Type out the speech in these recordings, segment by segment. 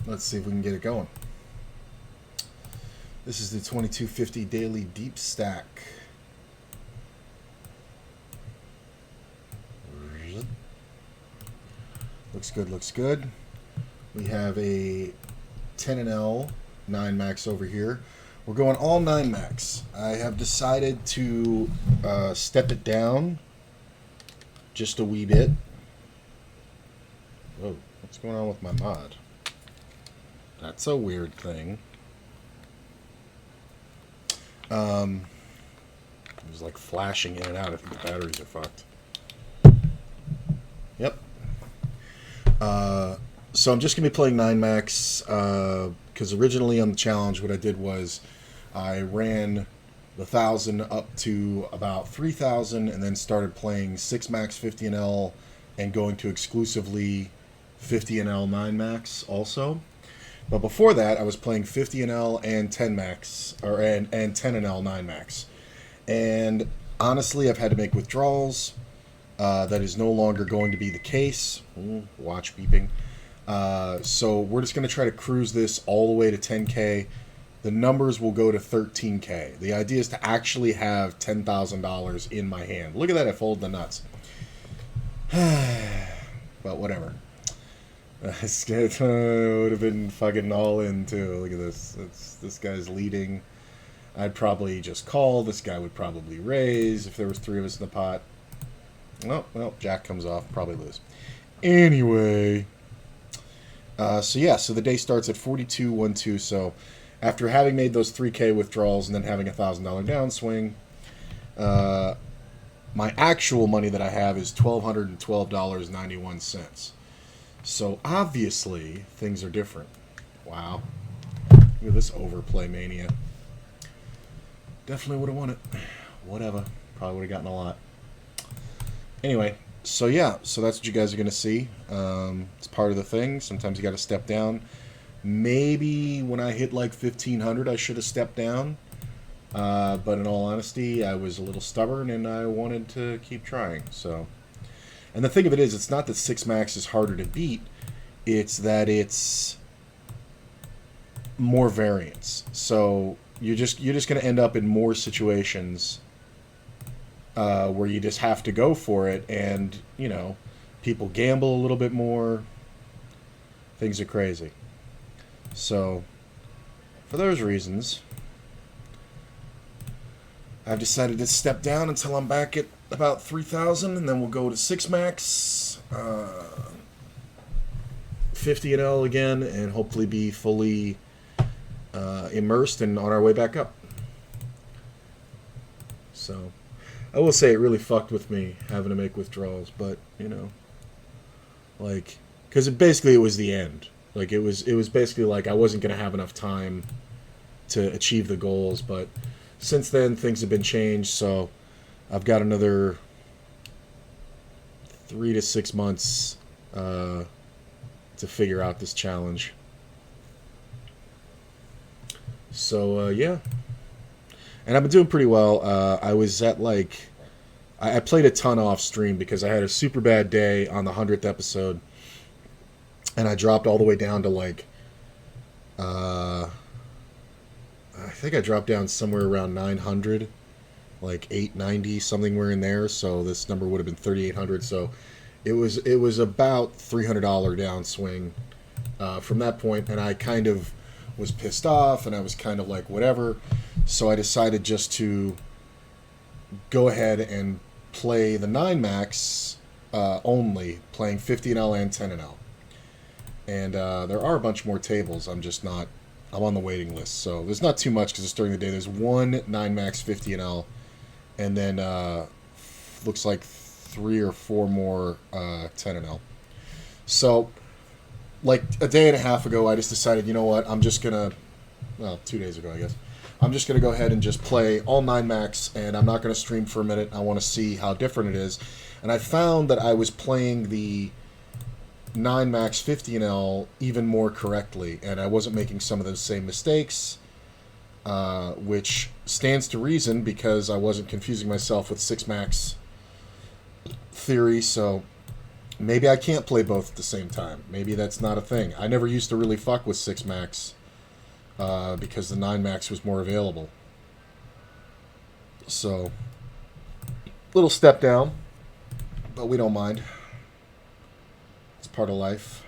Let's see if we can get it going. This is the 2250 daily deep stack. Looks good, looks good. We have a 10NL 9 max over here. We're going all 9 max. I have decided to step it down just a wee bit. Whoa, what's going on with my mod? That's a weird thing. It was like flashing in and out. I think the batteries are fucked. Yep. So I'm just going to be playing 9 max because originally on the challenge what I did was I ran the 1,000 up to about 3,000 and then started playing 6 max 50NL and going to exclusively 50NL 9 max also. But before that, I was playing 50NL and 10 max, and 10NL 9 max. And honestly, I've had to make withdrawals. That is no longer going to be the case. Watch beeping. So we're just going to try to cruise this all the way to 10K. The numbers will go to 13K. The idea is to actually have $10,000 in my hand. Look at that, I folded the nuts. But whatever. It would have been fucking all in too. Look at this. This guy's leading. I'd probably just call. This guy would probably raise if there was 3 of us in the pot. Oh, well, Jack comes off. Probably lose. Anyway. So yeah, so the day starts at 42.12. So after having made those 3K withdrawals and then having a $1,000 downswing, my actual money that I have is $1,212.91. So obviously things are different. Wow. Look at this overplay mania. Definitely would have won it. Whatever. Probably would have gotten a lot. Anyway, so yeah, so that's what you guys are going to see. It's part of the thing. Sometimes you got to step down. Maybe when I hit like 1,500, I should have stepped down. But in all honesty, I was a little stubborn and I wanted to keep trying. So, and the thing of it is, it's not that 6 max is harder to beat. It's that it's more variance. So you're just going to end up in more situations where you just have to go for it, and you know, people gamble a little bit more. Things are crazy. So for those reasons, I've decided to step down until I'm back at about 3,000, and then we'll go to 6 max, 50NL again, and hopefully be fully immersed and on our way back up. So I will say it really fucked with me having to make withdrawals, but you know, like, because it was the end. Like it was basically like I wasn't gonna have enough time to achieve the goals, but since then things have been changed, so I've got another 3 to 6 months to figure out this challenge. So yeah, and I've been doing pretty well. I was at like, I played a ton off stream because I had a super bad day on the 100th episode, and I dropped all the way down to like, I think I dropped down somewhere around 900, like 890, somewhere in there. So this number would have been 3,800. So it was about $300 downswing from that point, and I kind of was pissed off, and I was kind of like whatever. So I decided just to go ahead and play the 9 max only, playing 50NL and 10NL. And there are a bunch more tables. I'm on the waiting list. So there's not too much because it's during the day. There's 1 9 max 50NL, and then looks like 3 or 4 more 10NL. So like a day and a half ago, I just decided, you know what, I'm just going to, well, 2 days ago, I guess. I'm just going to go ahead and just play all 9 max, and I'm not going to stream for a minute. I want to see how different it is. And I found that I was playing the 9 max 50NL even more correctly, and I wasn't making some of those same mistakes, which stands to reason because I wasn't confusing myself with 6 max theory. So Maybe I can't play both at the same time. Maybe that's not a thing. I never used to really fuck with 6 max because the 9 max was more available. So, little step down, but we don't mind. It's part of life.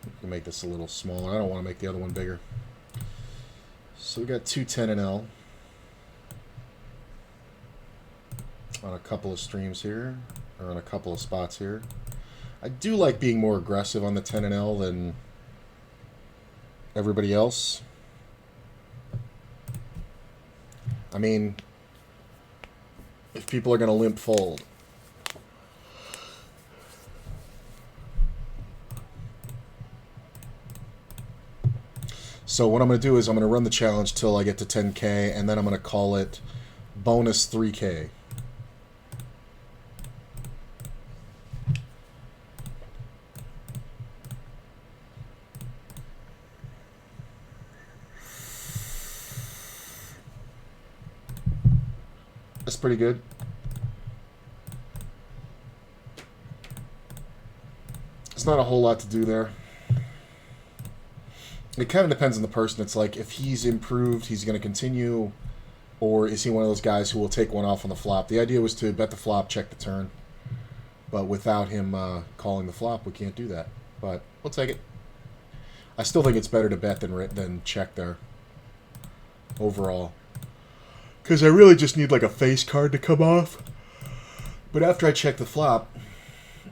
We can make this a little smaller. I don't want to make the other one bigger. So we got 210 and L on a couple of streams here, or on a couple of spots here. I do like being more aggressive on the 10 and L than everybody else. I mean, if people are going to limp fold. So what I'm going to do is I'm going to run the challenge till I get to 10K, and then I'm going to call it bonus 3K. That's pretty good. It's not a whole lot to do there. It kind of depends on the person. It's like, if he's improved, he's going to continue, or is he one of those guys who will take one off on the flop? The idea was to bet the flop, check the turn. But without him calling the flop, we can't do that. But we'll take it. I still think it's better to bet than check there. Overall. Because I really just need like a face card to come off. But after I check the flop,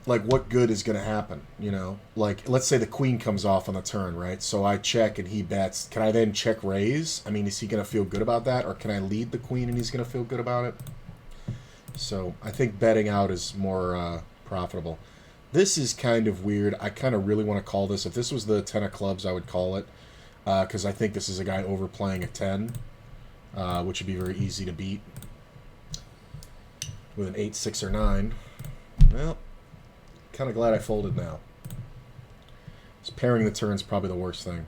like, what good is going to happen, you know? Like, let's say the queen comes off on the turn, right? So I check and he bets. Can I then check raise? I mean, is he going to feel good about that? Or can I lead the queen and he's going to feel good about it? So I think betting out is more profitable. This is kind of weird. I kind of really want to call this. If this was the 10 of clubs, I would call it. Because I think this is a guy overplaying a 10. Which would be very easy to beat. With an 8, 6, or 9. Well, kind of glad I folded now. So pairing the turn's probably the worst thing.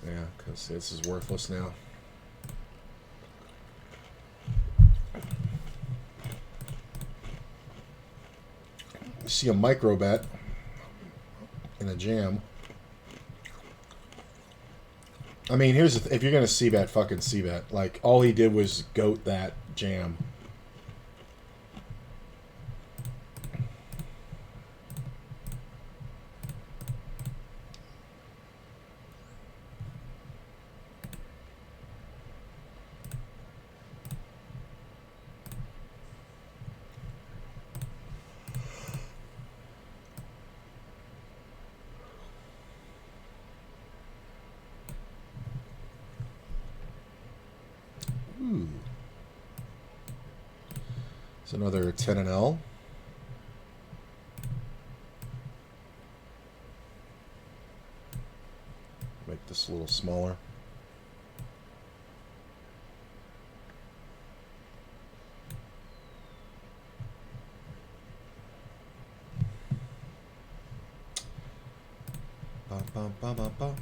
Yeah, because this is worthless now. You see a micro bet in a jam. I mean, here's the if you're gonna c-bet, fucking c-bet. Like, all he did was goat that jam. It's another 10 and L. Make this a little smaller. Bum, bum, bum, bum, bum.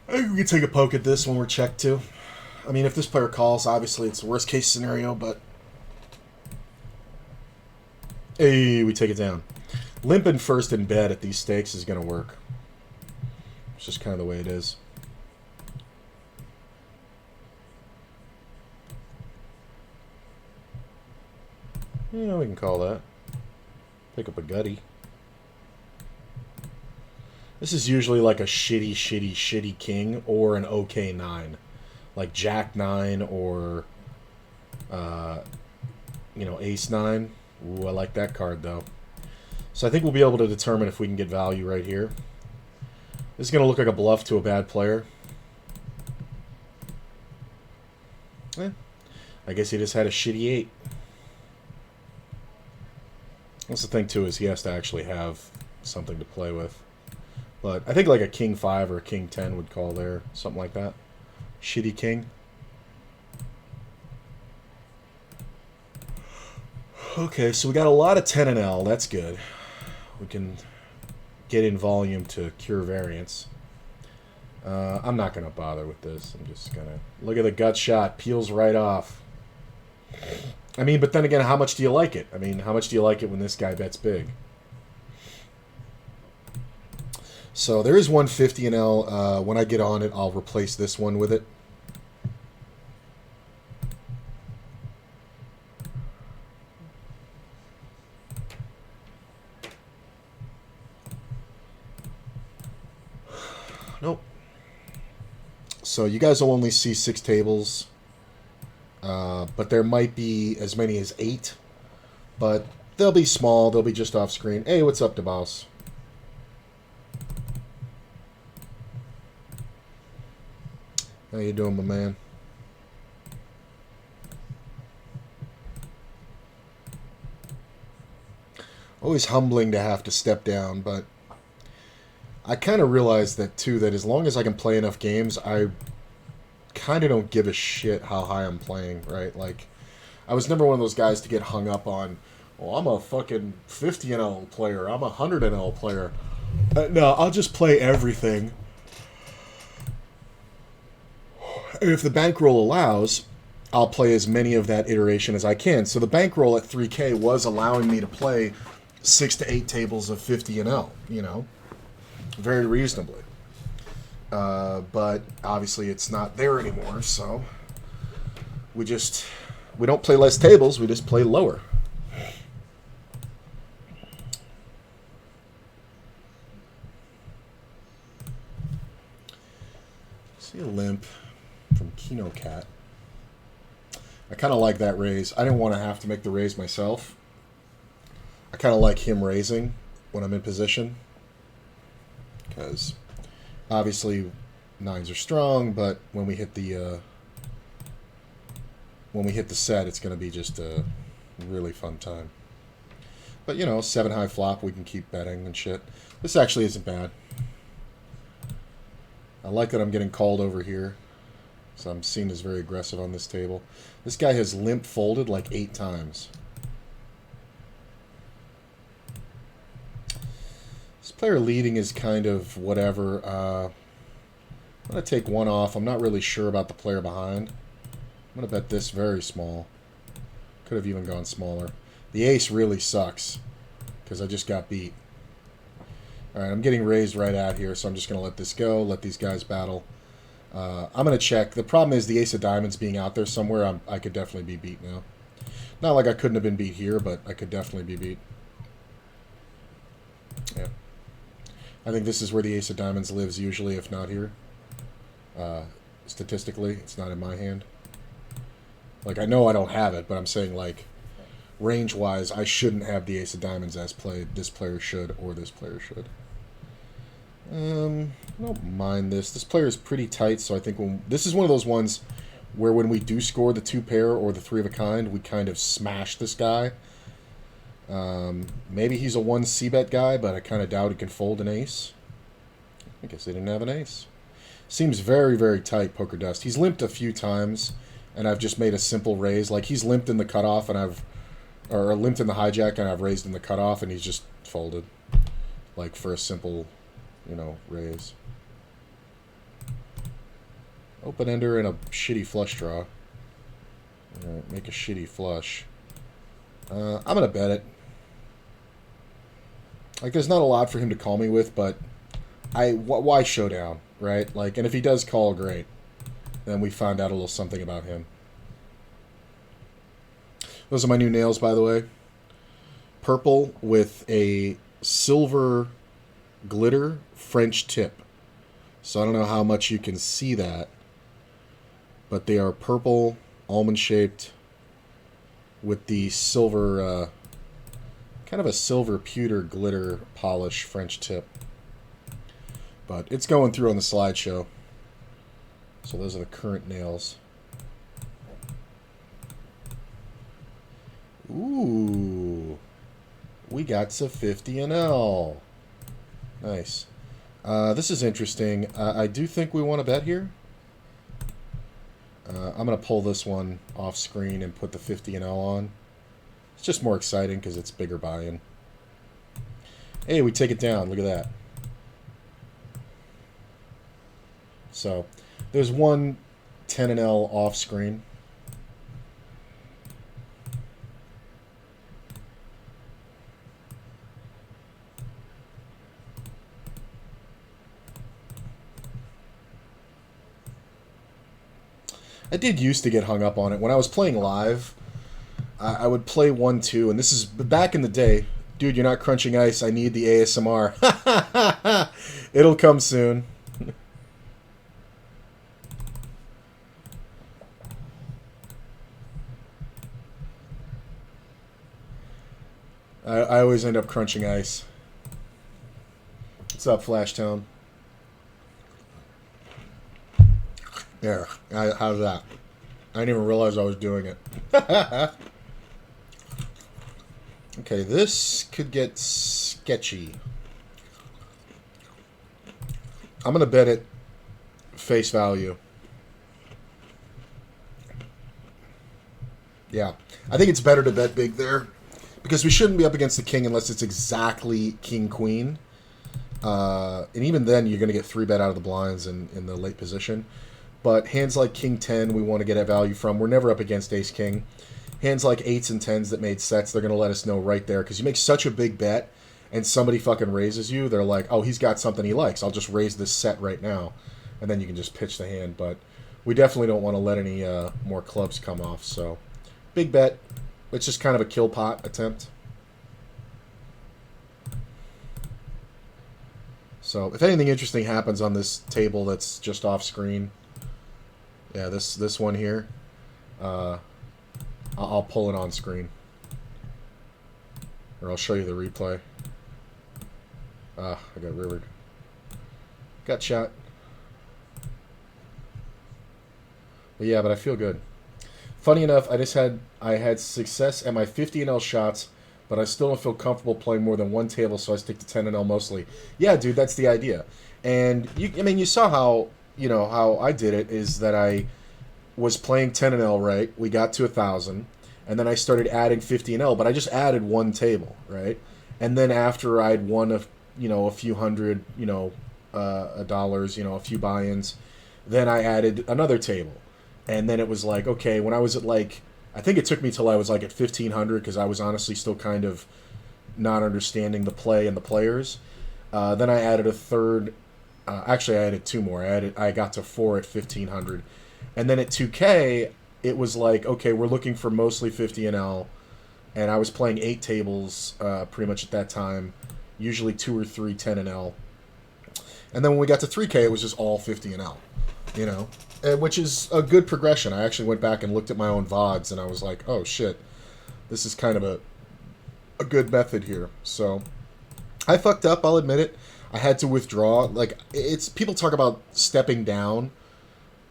I think we can take a poke at this when we're checked too. I mean, if this player calls, obviously it's the worst case scenario, but hey, we take it down. Limping first in bed at these stakes is going to work. It's just kind of the way it is. Yeah, we can call that. Pick up a gutty. This is usually like a shitty king or an okay 9. Like Jack 9 or, you know, Ace 9. Ooh, I like that card, though. So I think we'll be able to determine if we can get value right here. This is going to look like a bluff to a bad player. I guess he just had a shitty 8. That's the thing, too, is he has to actually have something to play with. But I think like a king 5 or a king 10 would call there. Something like that. Shitty king. Okay, so we got a lot of 10 and L. That's good. We can get in volume to cure variance. I'm not going to bother with this. I'm just going to... Look at the gut shot. Peels right off. I mean, but then again, how much do you like it? I mean, how much do you like it when this guy bets big? So there is 150 in L. When I get on it, I'll replace this one with it. Nope. So you guys will only see 6 tables. But there might be as many as 8. But they'll be small. They'll be just off screen. Hey, what's up, DeBoss? How you doing, my man? Always humbling to have to step down, but I kind of realized that, too, that as long as I can play enough games, I kind of don't give a shit how high I'm playing, right? Like, I was never one of those guys to get hung up on, well, I'm a fucking 50 NL player, I'm a 100 NL player. No, I'll just play everything. If the bankroll allows, I'll play as many of that iteration as I can. So the bankroll at 3K was allowing me to play 6 to 8 tables of 50 NL, you know, very reasonably. But obviously it's not there anymore, so we don't play less tables, we just play lower. See a limp from Kino Cat. I kind of like that raise. I didn't want to have to make the raise myself. I kind of like him raising when I'm in position, because obviously 9s are strong, but when we hit the set, it's going to be just a really fun time. But you know, 7 high flop, we can keep betting and shit. This actually isn't bad. I like that I'm getting called over here, so I'm seen as very aggressive on this table. This guy has limp folded like 8 times. This player leading is kind of whatever. I'm going to take 1 off. I'm not really sure about the player behind. I'm going to bet this very small. Could have even gone smaller. The ace really sucks because I just got beat. Alright, I'm getting raised right out here, so I'm just going to let this go, let these guys battle. I'm going to check. The problem is the ace of diamonds being out there somewhere, I could definitely be beat now. Not like I couldn't have been beat here, but I could definitely be beat. Yeah. I think this is where the ace of diamonds lives usually, if not here. Statistically, it's not in my hand. Like, I know I don't have it, but I'm saying, like, range-wise, I shouldn't have the ace of diamonds as played. This player should, or this player should. I don't mind this. This player is pretty tight, so I think this is one of those ones where when we do score the 2 pair or the 3 of a kind, we kind of smash this guy. Maybe he's a 1 c-bet guy, but I kind of doubt he can fold an ace. I guess they didn't have an ace. Seems very, very tight, Poker Dust. He's limped a few times, and I've just made a simple raise. Like, he's limped in the cutoff, and or limped in the hijack, and I've raised in the cutoff, and he's just folded. Like, for a simple, you know, raise. Open ender and a shitty flush draw. Alright, make a shitty flush. I'm going to bet it. Like, there's not a lot for him to call me with, but why showdown, right? Like, and if he does call, great. Then we find out a little something about him. Those are my new nails, by the way. Purple with a silver glitter French tip. So I don't know how much you can see that, but they are purple, almond-shaped, with the silver, kind of a silver pewter glitter polish French tip. But it's going through on the slideshow. So those are the current nails. Ooh. We got some 50 NL. Nice. This is interesting. I do think we want to bet here. I'm going to pull this one off screen and put the 50 and L on. It's just more exciting because it's bigger buy-in. Hey, we take it down. Look at that. So, there's one 10 and L off screen. I did used to get hung up on it. When I was playing live, I would play 1-2, and this is back in the day. Dude, you're not crunching ice. I need the ASMR. It'll come soon. I always end up crunching ice. What's up, Flashtone? There. How's that? I didn't even realize I was doing it. Okay, this could get sketchy. I'm going to bet it face value. Yeah. I think it's better to bet big there. Because we shouldn't be up against the king unless it's exactly king-queen. And even then, you're going to get 3-bet out of the blinds in the late position. But hands like king 10, we want to get at value from. We're never up against ace king. Hands like 8s and 10s that made sets, they're going to let us know right there. Because you make such a big bet, and somebody fucking raises you, they're like, oh, he's got something he likes. I'll just raise this set right now. And then you can just pitch the hand. But we definitely don't want to let any more clubs come off. So, big bet. It's just kind of a kill pot attempt. So, if anything interesting happens on this table that's just off screen, yeah, this one here, I'll pull it on screen. Or I'll show you the replay. I got rivered. Got shot. But yeah, but I feel good. Funny enough, I had success at my 50 and L shots, but I still don't feel comfortable playing more than one table, so I stick to 10 and L mostly. Yeah, dude, that's the idea. And you saw how I did it is that I was playing 10 and L, right? We got to 1,000, and then I started adding 50 and L, but I just added one table, right? And then after I'd won a few hundred, dollars, a few buy-ins, then I added another table. And then it was like, okay, when I was at I think it took me till I was like at 1,500 because I was honestly still kind of not understanding the play and the players. Then I added a third. Actually, I added two more. I got to 4 at 1,500. And then at 2K, it was like, okay, we're looking for mostly 50 and L. And I was playing 8 tables pretty much at that time, usually 2 or 3 10 and L. And then when we got to 3K, it was just all 50 and L, which is a good progression. I actually went back and looked at my own VODs, and I was like, oh, shit, this is kind of a good method here. So I fucked up, I'll admit it. I had to withdraw. People talk about stepping down.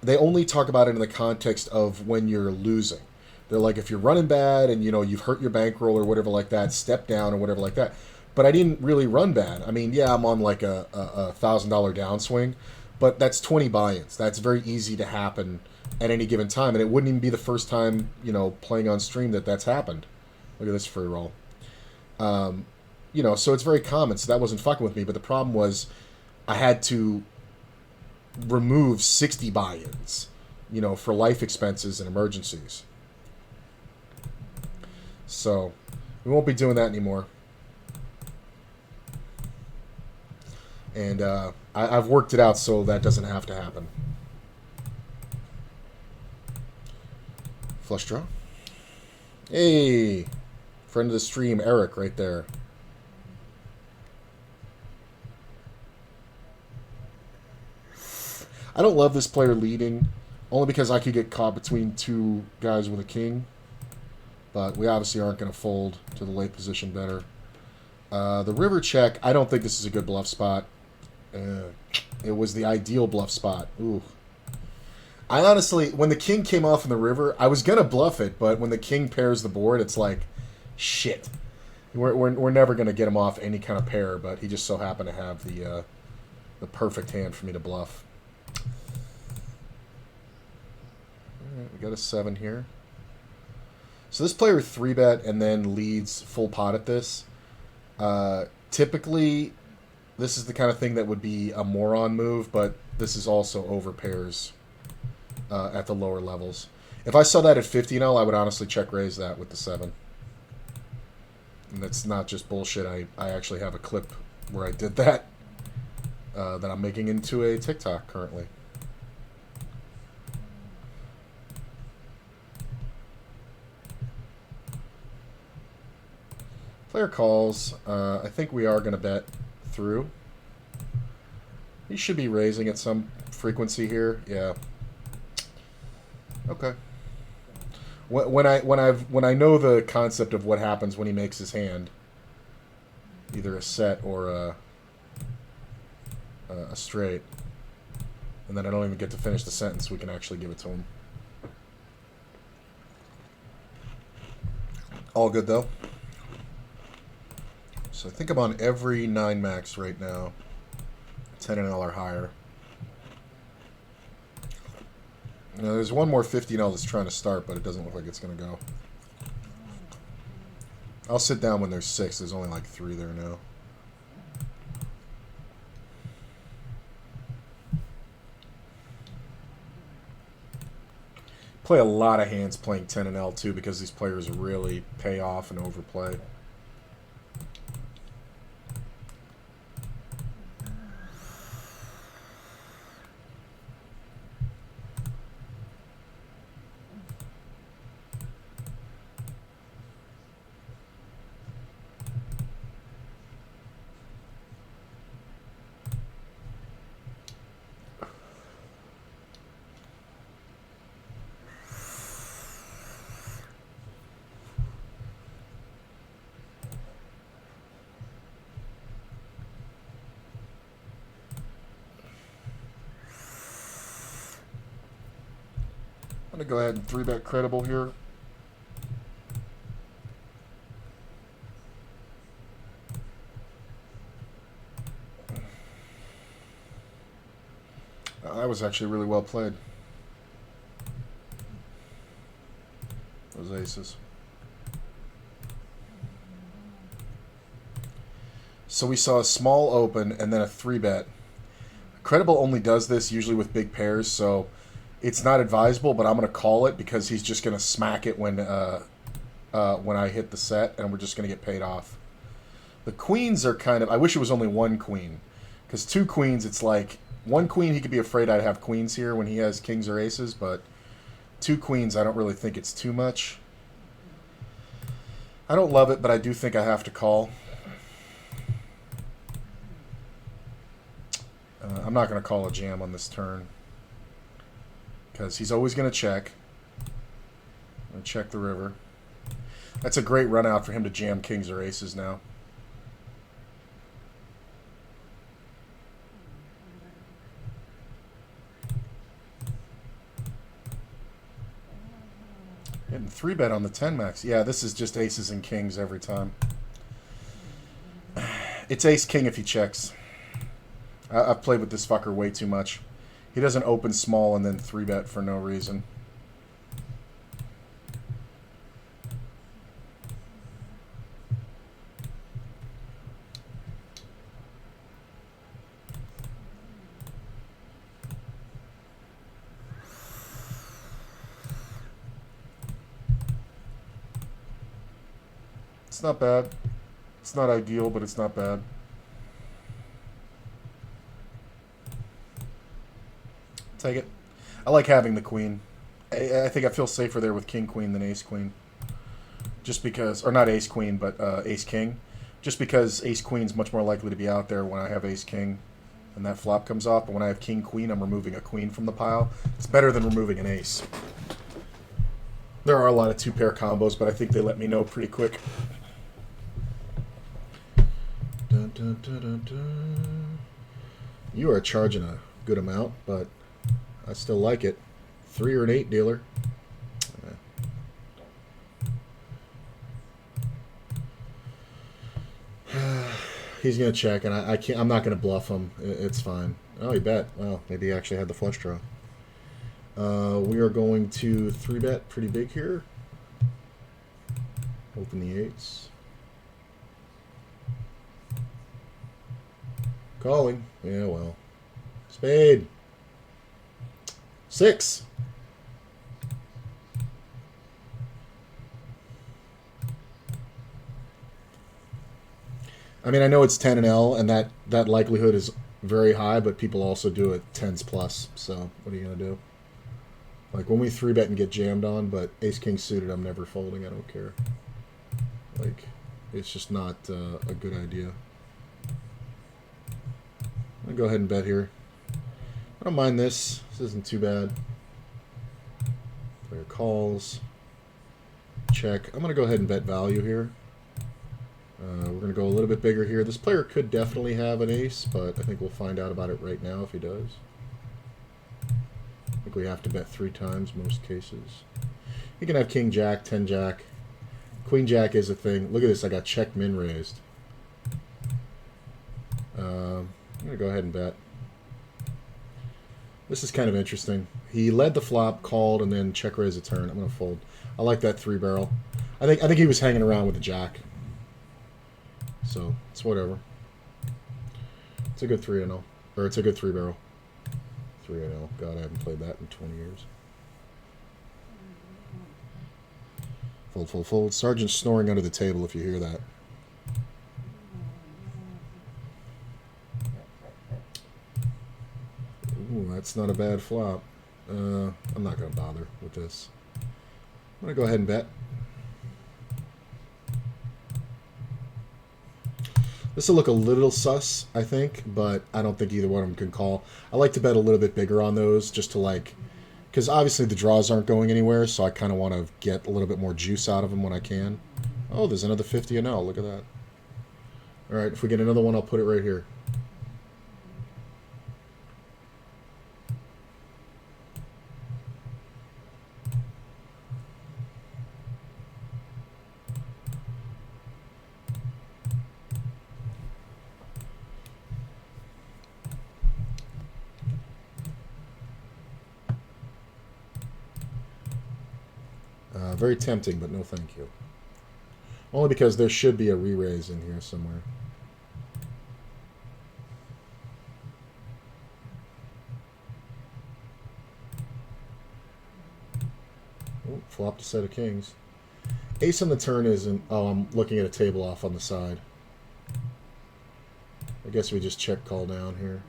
They only talk about it in the context of when you're losing. They're like, if you're running bad and, you've hurt your bankroll or whatever like that, step down or whatever like that. But I didn't really run bad. I mean, yeah, I'm on like a $1,000 downswing, but that's 20 buy-ins. That's very easy to happen at any given time, and it wouldn't even be the first time, playing on stream that's happened. Look at this free roll. So it's very common, so that wasn't fucking with me, but the problem was I had to remove 60 buy-ins, for life expenses and emergencies. So we won't be doing that anymore. And I've worked it out so that doesn't have to happen. Flush draw. Hey, friend of the stream, Eric, right there. I don't love this player leading, only because I could get caught between two guys with a king. But we obviously aren't going to fold to the late position better. The river check, I don't think this is a good bluff spot. It was the ideal bluff spot. Ooh. I honestly, when the king came off in the river, I was going to bluff it, but when the king pairs the board, it's like, shit. We're never going to get him off any kind of pair, but he just so happened to have the perfect hand for me to bluff. All right, we got a 7 here. So this player 3-bet and then leads full pot at this. Typically, this is the kind of thing that would be a moron move, but this is also over pairs at the lower levels. If I saw that at 50-0, I would honestly check raise that with the 7. And that's not just bullshit. I actually have a clip where I did that that I'm making into a TikTok currently. Player calls. I think we are going to bet through. He should be raising at some frequency here. Yeah. Okay. When I know the concept of what happens when he makes his hand, either a set or a straight, and then I don't even get to finish the sentence, we can actually give it to him. All good though. So I think I'm on every 9 max right now, 10 and L or higher. Now, there's one more 50-0 that's trying to start, but it doesn't look like it's going to go. I'll sit down when there's 6. There's only like 3 there now. Play a lot of hands playing 10 and L too, because these players really pay off and overplay. I'm going to go ahead and 3-bet credible here. That was actually really well played. Those aces. So we saw a small open and then a 3-bet. Credible only does this usually with big pairs, so it's not advisable, but I'm going to call it because he's just going to smack it when I hit the set, and we're just going to get paid off. The queens are kind of... I wish it was only 1 queen, because 2 queens, it's like... 1 queen, he could be afraid I'd have queens here when he has kings or aces, but 2 queens, I don't really think it's too much. I don't love it, but I do think I have to call. I'm not going to call a jam on this turn, because he's always going to check. I'm going to check the river. That's a great run out for him to jam kings or aces now. Getting 3-bet on the 10 max. Yeah, this is just aces and kings every time. It's ace-king if he checks. I've played with this fucker way too much. He doesn't open small and then 3-bet for no reason. It's not bad. It's not ideal, but it's not bad. Take it. I like having the queen. I think I feel safer there with king-queen than ace-queen. Just because... Or not ace-queen, but ace-king. Just because ace-queen's much more likely to be out there when I have ace-king and that flop comes off. But when I have king-queen, I'm removing a queen from the pile. It's better than removing an ace. There are a lot of 2-pair combos, but I think they let me know pretty quick. Dun, dun, dun, dun, dun. You are charging a good amount, but I still like it. 3 or an 8 dealer. He's gonna check, and I can't. I'm not gonna bluff him. It's fine. Oh, he bet. Well, maybe he actually had the flush draw. We are going to 3-bet pretty big here. Open the 8s. Calling. Yeah, well. Spade. 6. I mean, I know it's 10 and L, and that likelihood is very high, but people also do it 10s plus. So what are you gonna do? Like when we 3-bet and get jammed on, but ace king suited, I'm never folding. I don't care. Like, it's just not a good idea. I'm gonna go ahead and bet here. I don't mind this. This isn't too bad. Player calls. Check. I'm gonna go ahead and bet value here. We're going to go a little bit bigger here. This player could definitely have an ace, but I think we'll find out about it right now if he does. I think we have to bet 3 times most cases. He can have king jack, 10 jack. Queen jack is a thing. Look at this. I got check min raised. I'm going to go ahead and bet. This is kind of interesting. He led the flop, called, and then check raise a turn. I'm going to fold. I like that 3-barrel. I think he was hanging around with the jack. So, it's whatever. It's a good 3-0. Or it's a good 3-barrel. 3-0. God, I haven't played that in 20 years. Fold, fold, fold. Sergeant's snoring under the table if you hear that. Ooh, that's not a bad flop. I'm not going to bother with this. I'm going to go ahead and bet. This will look a little sus, I think, but I don't think either one of them can call. I like to bet a little bit bigger on those just to like, because obviously the draws aren't going anywhere, so I kind of want to get a little bit more juice out of them when I can. Oh, there's another 50 and L. Look at that. All right, if we get another one, I'll put it right here. Very tempting, but no thank you. Only because there should be a re-raise in here somewhere. Oh, flopped a set of kings. Ace on the turn isn't... Oh, I'm looking at a table off on the side. I guess we just check call down here.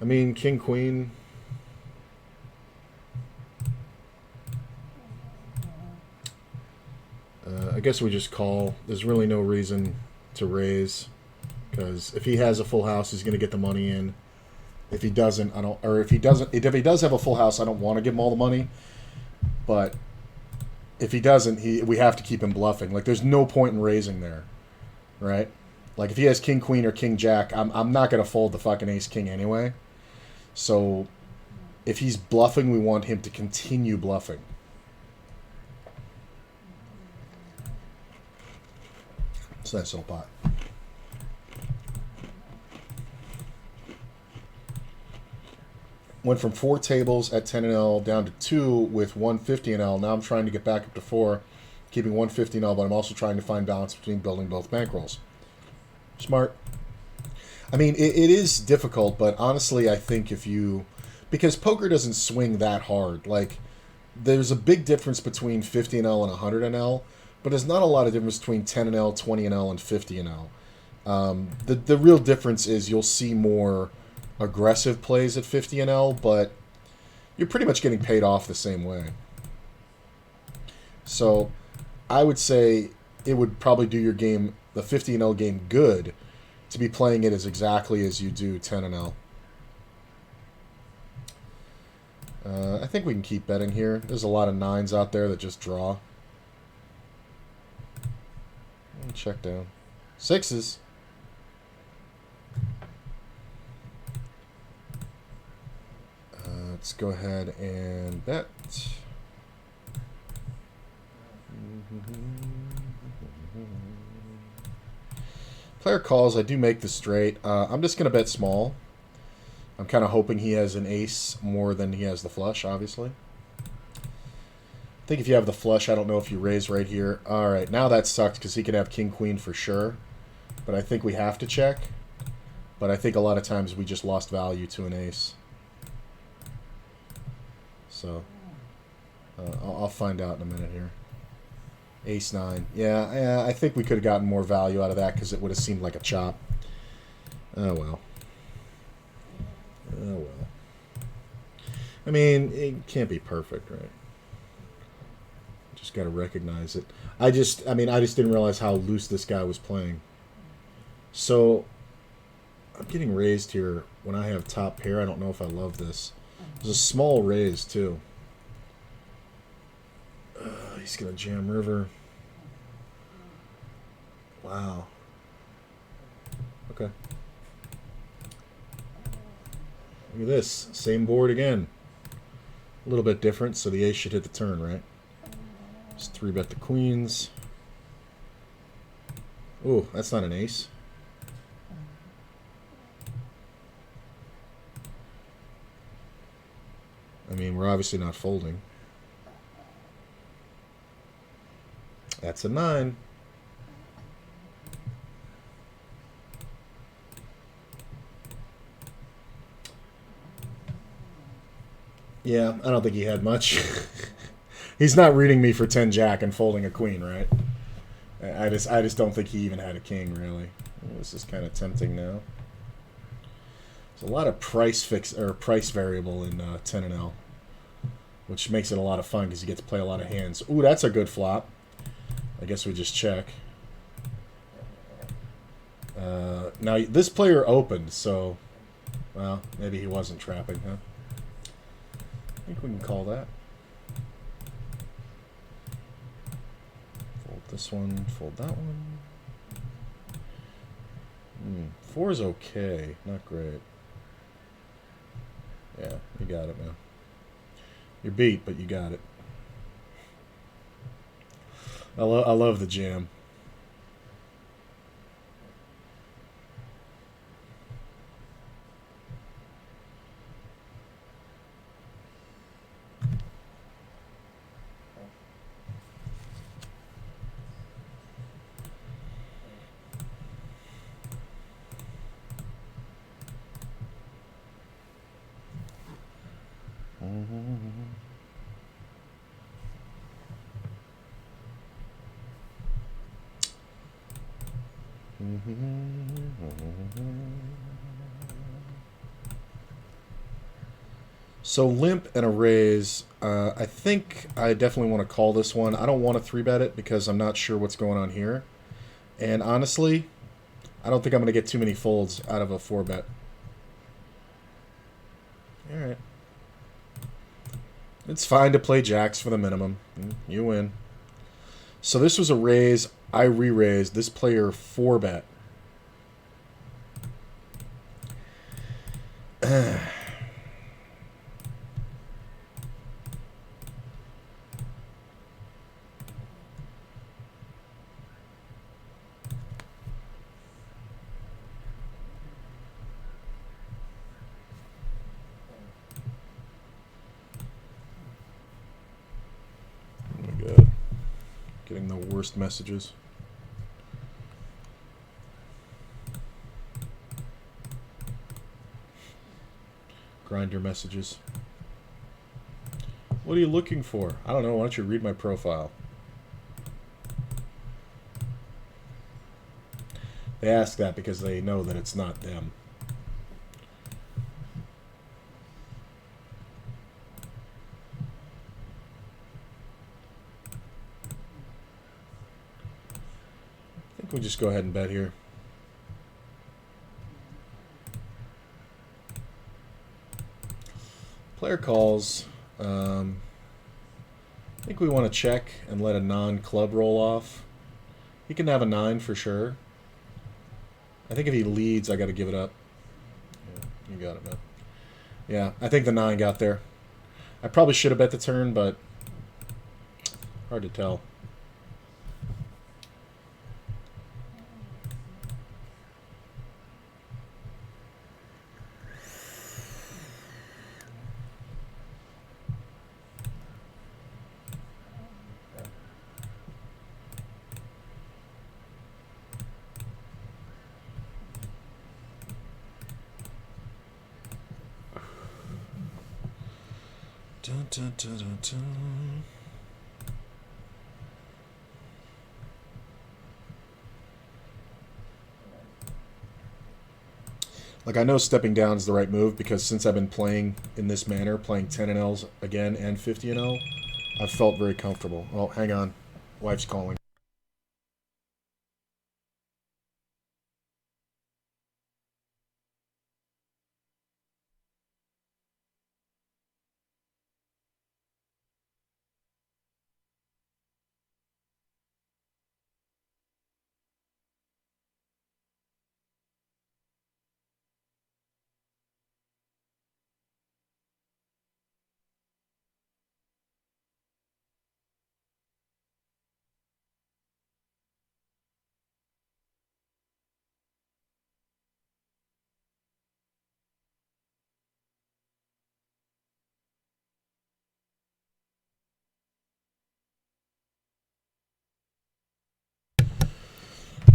I mean, king, queen. I guess we just call. There's really no reason to raise, because if he has a full house, he's going to get the money in. If he doesn't, I don't. Or if he doesn't, if he does have a full house, I don't want to give him all the money. But if he doesn't, we have to keep him bluffing. Like, there's no point in raising there, right? Like, if he has king, queen, or king, jack, I'm not going to fold the fucking ace, king anyway. So, if he's bluffing, we want him to continue bluffing. It's a nice little pot. Went from 4 tables at 10 and L down to 2 with 150 and L. Now I'm trying to get back up to 4, keeping 150 and L, but I'm also trying to find balance between building both bankrolls. Smart. I mean, it is difficult, but honestly, I think if you... Because poker doesn't swing that hard. Like, there's a big difference between 50 and L and 100 and L, but there's not a lot of difference between 10 and L, 20 and L, and 50 and L. The real difference is you'll see more aggressive plays at 50 and L, but you're pretty much getting paid off the same way. So I would say it would probably do your game, the 50 and L game, good to be playing it as exactly as you do 10 and L. I think we can keep betting here. There's a lot of 9s out there that just draw. Check down. 6s. Let's go ahead and bet. Player calls. I do make the straight. I'm just going to bet small. I'm kind of hoping he has an ace more than he has the flush, obviously. I think if you have the flush, I don't know if you raise right here. All right, now that sucks because he could have king-queen for sure. But I think we have to check. But I think a lot of times we just lost value to an ace. So I'll find out in a minute here. Ace-9. Yeah, I think we could have gotten more value out of that because it would have seemed like a chop. Oh, well. Oh, well. I mean, it can't be perfect, right? Just got to recognize it. I just didn't realize how loose this guy was playing. So, I'm getting raised here when I have top pair. I don't know if I love this. There's a small raise, too. He's going to jam river. Wow. Okay. Look at this. Same board again. A little bit different, so the ace should hit the turn, right? Just 3-bet the queens. Ooh, that's not an ace. I mean, we're obviously not folding. That's a 9. Yeah, I don't think he had much. He's not reading me for 10 jack and folding a queen, right? I just don't think he even had a king, really. This is kind of tempting now. There's a lot of price variable in 10 and L, which makes it a lot of fun because you get to play a lot of hands. Ooh, that's a good flop. I guess we just check. Now, this player opened, so... Well, maybe he wasn't trapping, huh? I think we can call that. Fold this one, fold that one. 4 is okay, not great. Yeah, you got it, man. You're beat, but you got it. I love the jam. So limp and a raise. I think I definitely want to call this one. I don't want to 3-bet it because I'm not sure what's going on here. And honestly, I don't think I'm going to get too many folds out of a 4-bet. Alright. It's fine to play jacks for the minimum. You win. So this was a raise. I re-raised. This player 4-bet. Getting the worst messages. Grinder messages. What are you looking for? I don't know. Why don't you read my profile? They ask that because they know that it's not them. We'll just go ahead and bet here. Player calls. I think we want to check and let a non-club roll off. He can have a 9 for sure. I think if he leads, I got to give it up. Yeah, you got it, man. Yeah, I think the 9 got there. I probably should have bet the turn, but hard to tell. Dun, dun, dun, dun, dun. Like, I know stepping down is the right move because since I've been playing in this manner, playing 10 and Ls again and 50 and L, I've felt very comfortable. Oh, hang on. Wife's calling.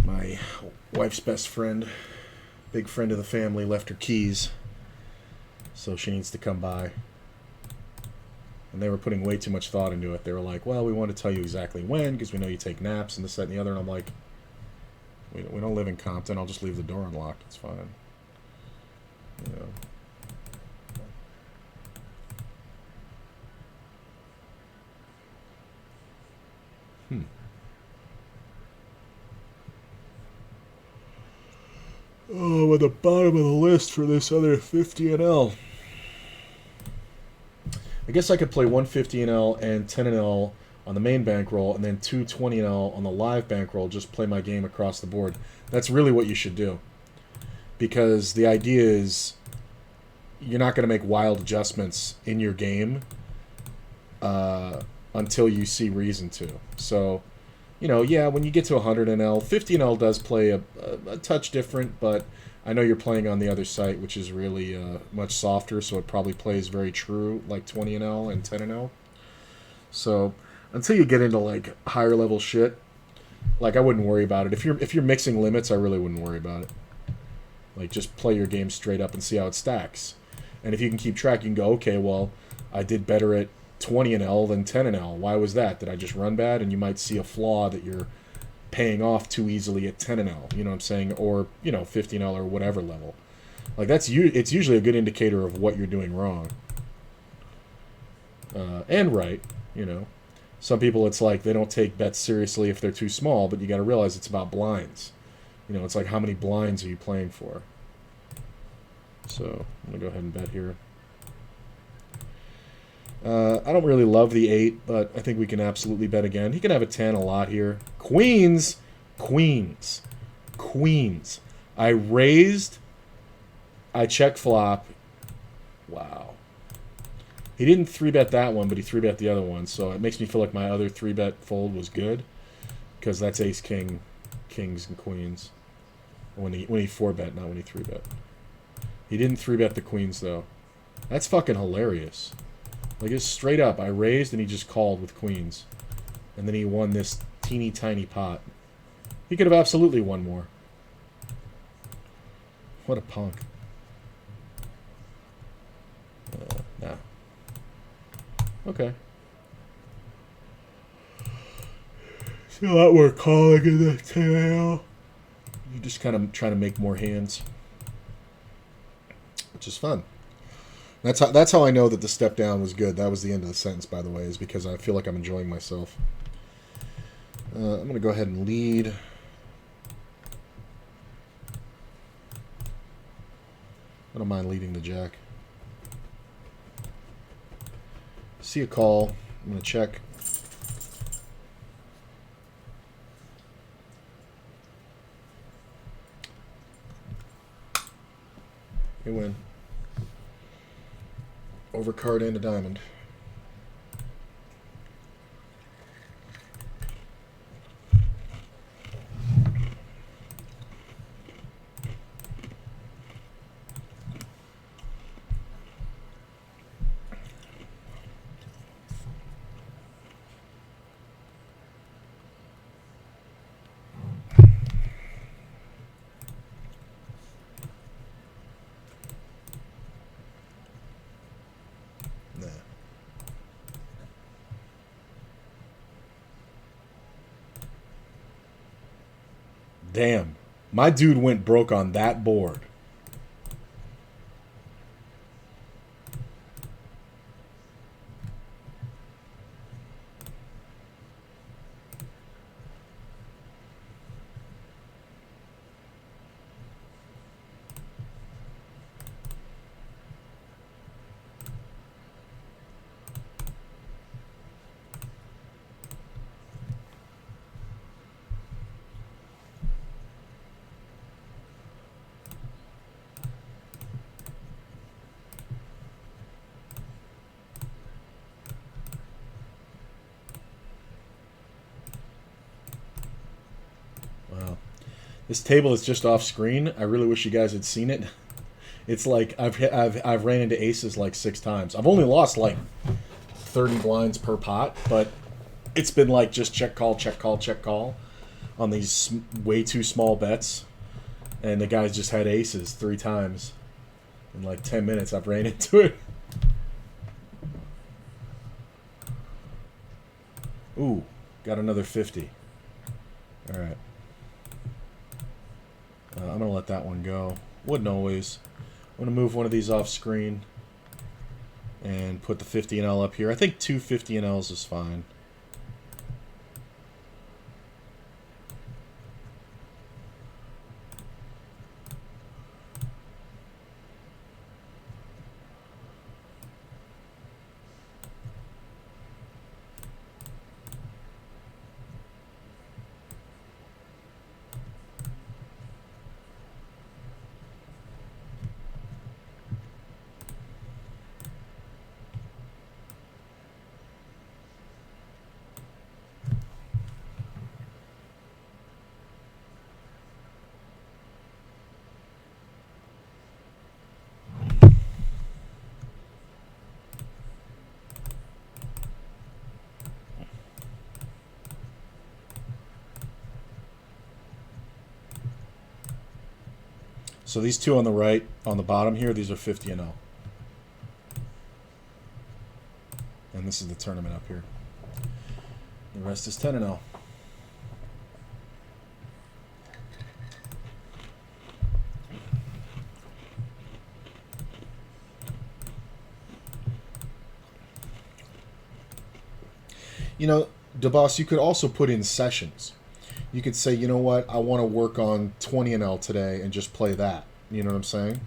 My wife's best friend, big friend of the family, left her keys, so she needs to come by. And they were putting way too much thought into it. They were like, well, we want to tell you exactly when because we know you take naps and this, that, and the other. And I'm like, we don't live in Compton. I'll just leave the door unlocked. It's fine. You know. Oh, I'm at the bottom of the list for this other 50 and L. I guess I could play 150 and L and 10 and L on the main bankroll, and then 220 and L on the live bankroll. Just play my game across the board. That's really what you should do, because the idea is you're not going to make wild adjustments in your game until you see reason to. So, yeah, when you get to 100 NL, 50 NL does play a touch different, but I know you're playing on the other site, which is really much softer, so it probably plays very true, like 20 NL and 10 NL. So until you get into like higher level shit, like I wouldn't worry about it. If you're mixing limits, I really wouldn't worry about it. Like just play your game straight up and see how it stacks. And if you can keep track, you can go, okay, well, I did better at 20 and L than 10 and L. Why was that? Did I just run bad? And you might see a flaw that you're paying off too easily at 10 and L. You know what I'm saying? Or 50 and L or whatever level. Like it's usually a good indicator of what you're doing wrong and right. Some people it's like they don't take bets seriously if they're too small, but you got to realize it's about blinds. It's like how many blinds are you playing for? So I'm gonna go ahead and bet here. I don't really love the 8, but I think we can absolutely bet again. He can have a 10 a lot here. Queens. Queens. Queens. I raised. I check flop. Wow. He didn't 3-bet that one, but he 3-bet the other one. So it makes me feel like my other 3-bet fold was good. Because that's ace, king, kings, and queens. When he 4-bet, not when he 3-bet. He didn't 3-bet the queens, though. That's fucking hilarious. Like, it's straight up. I raised and he just called with queens. And then he won this teeny tiny pot. He could have absolutely won more. What a punk. Nah. Okay. See a lot more calling in the tail. You just kind of trying to make more hands. Which is fun. That's how I know that the step down was good. That was the end of the sentence, by the way, is because I feel like I'm enjoying myself. I'm going to go ahead and lead. I don't mind leading the jack. See a call. I'm going to check. You win. Overcard and a diamond. Nah. Damn. My dude went broke on that board. Wow. This table is just off screen. I really wish you guys had seen it. It's like I've ran into aces like 6 times. I've only lost like 30 blinds per pot, but it's been like just check call, check call, check call on these way too small bets. And the guys just had aces 3 times. In like 10 minutes, I've ran into it. Ooh, got another 50. All right. I'm going to let that one go. Wouldn't always. I'm going to move one of these off screen and put the 50 NL up here. I think 2 50 NLs is fine. So these two on the right, on the bottom here, these are 50 and 0. And this is the tournament up here. The rest is 10 and 0. You know, DeBoss, you could also put in sessions. You could say, you know what, I want to work on 20 and L today and just play that. You know what I'm saying?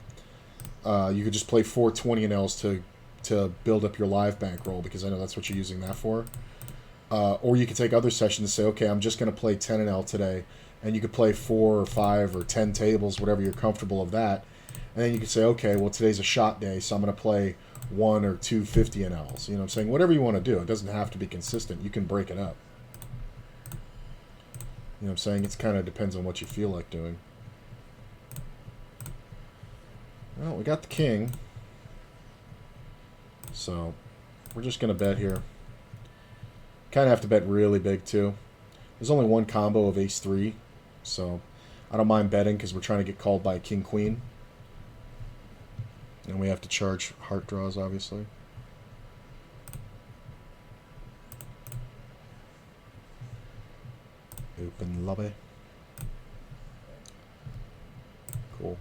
You could just play 4 20 and Ls to build up your live bankroll, because I know that's what you're using that for. Or you could take other sessions and say, okay, I'm just going to play 10 and L today, and you could play 4 or 5 or 10 tables, whatever you're comfortable of that. And then you could say, okay, well, today's a shot day, so I'm going to play 1 or 2 50 and Ls. You know what I'm saying? Whatever you want to do. It doesn't have to be consistent. You can break it up. You know what I'm saying? It kind of depends on what you feel like doing. Well, we got the king. So, we're just going to bet here. Kind of have to bet really big, too. There's only one combo of ace-3. So, I don't mind betting because we're trying to get called by a king-queen. And we have to charge heart draws, obviously. Open lobby. Cool.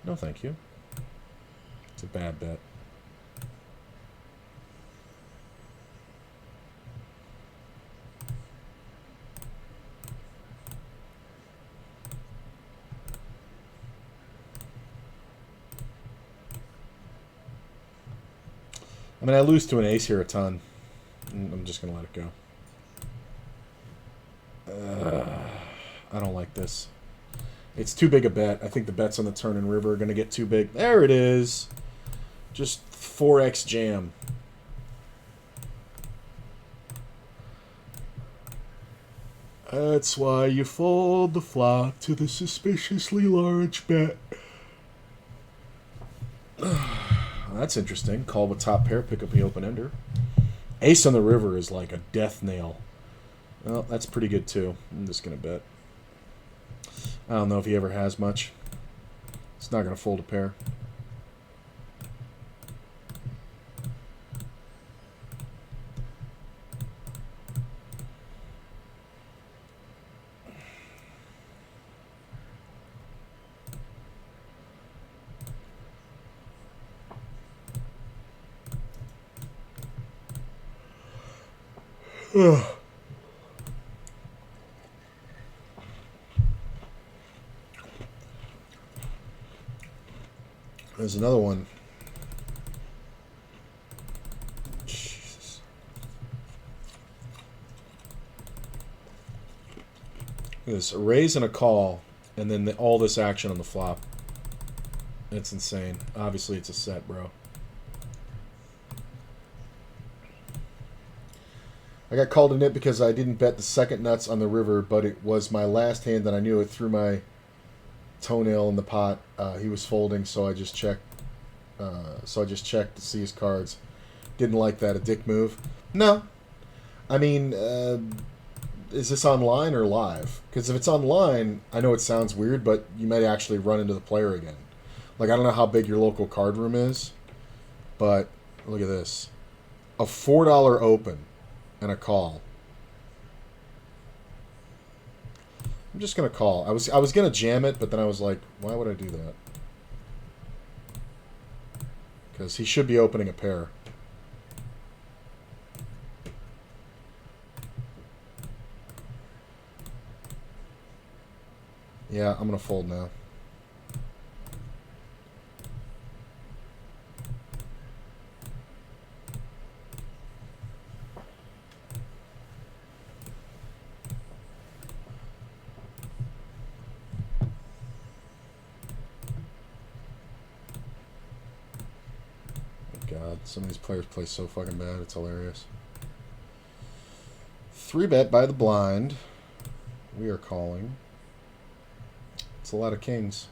No, thank you. It's a bad bet. I mean, I lose to an ace here a ton. I'm just going to let it go. I don't like this. It's too big a bet. I think the bets on the turn and river are going to get too big. There it is. Just 4x jam. That's why you fold the flop to the suspiciously large bet. That's interesting. Call with top pair, pick up the open ender. Ace on the river is like a death nail. Well, that's pretty good too. I'm just going to bet. I don't know if he ever has much. It's not going to fold a pair. There's another one. Jesus. There's a raise and a call, and then all this action on the flop. It's insane. Obviously, it's a set, bro. I got called in it because I didn't bet the second nuts on the river, but it was my last hand, and I knew it through my toenail in the pot. He was folding, so I just checked. To see his cards. Didn't like that. A dick move. No, I mean, is this online or live? Because if it's online, I know it sounds weird, but you might actually run into the player again. Like, I don't know how big your local card room is, but look at this: a $4 open and a call. I'm just gonna call. I was gonna jam it, but then I was like, why would I do that? Because he should be opening a pair. Yeah, I'm gonna fold now. God, some of these players play so fucking bad, it's hilarious. 3-bet by the blind. We are calling. It's a lot of kings.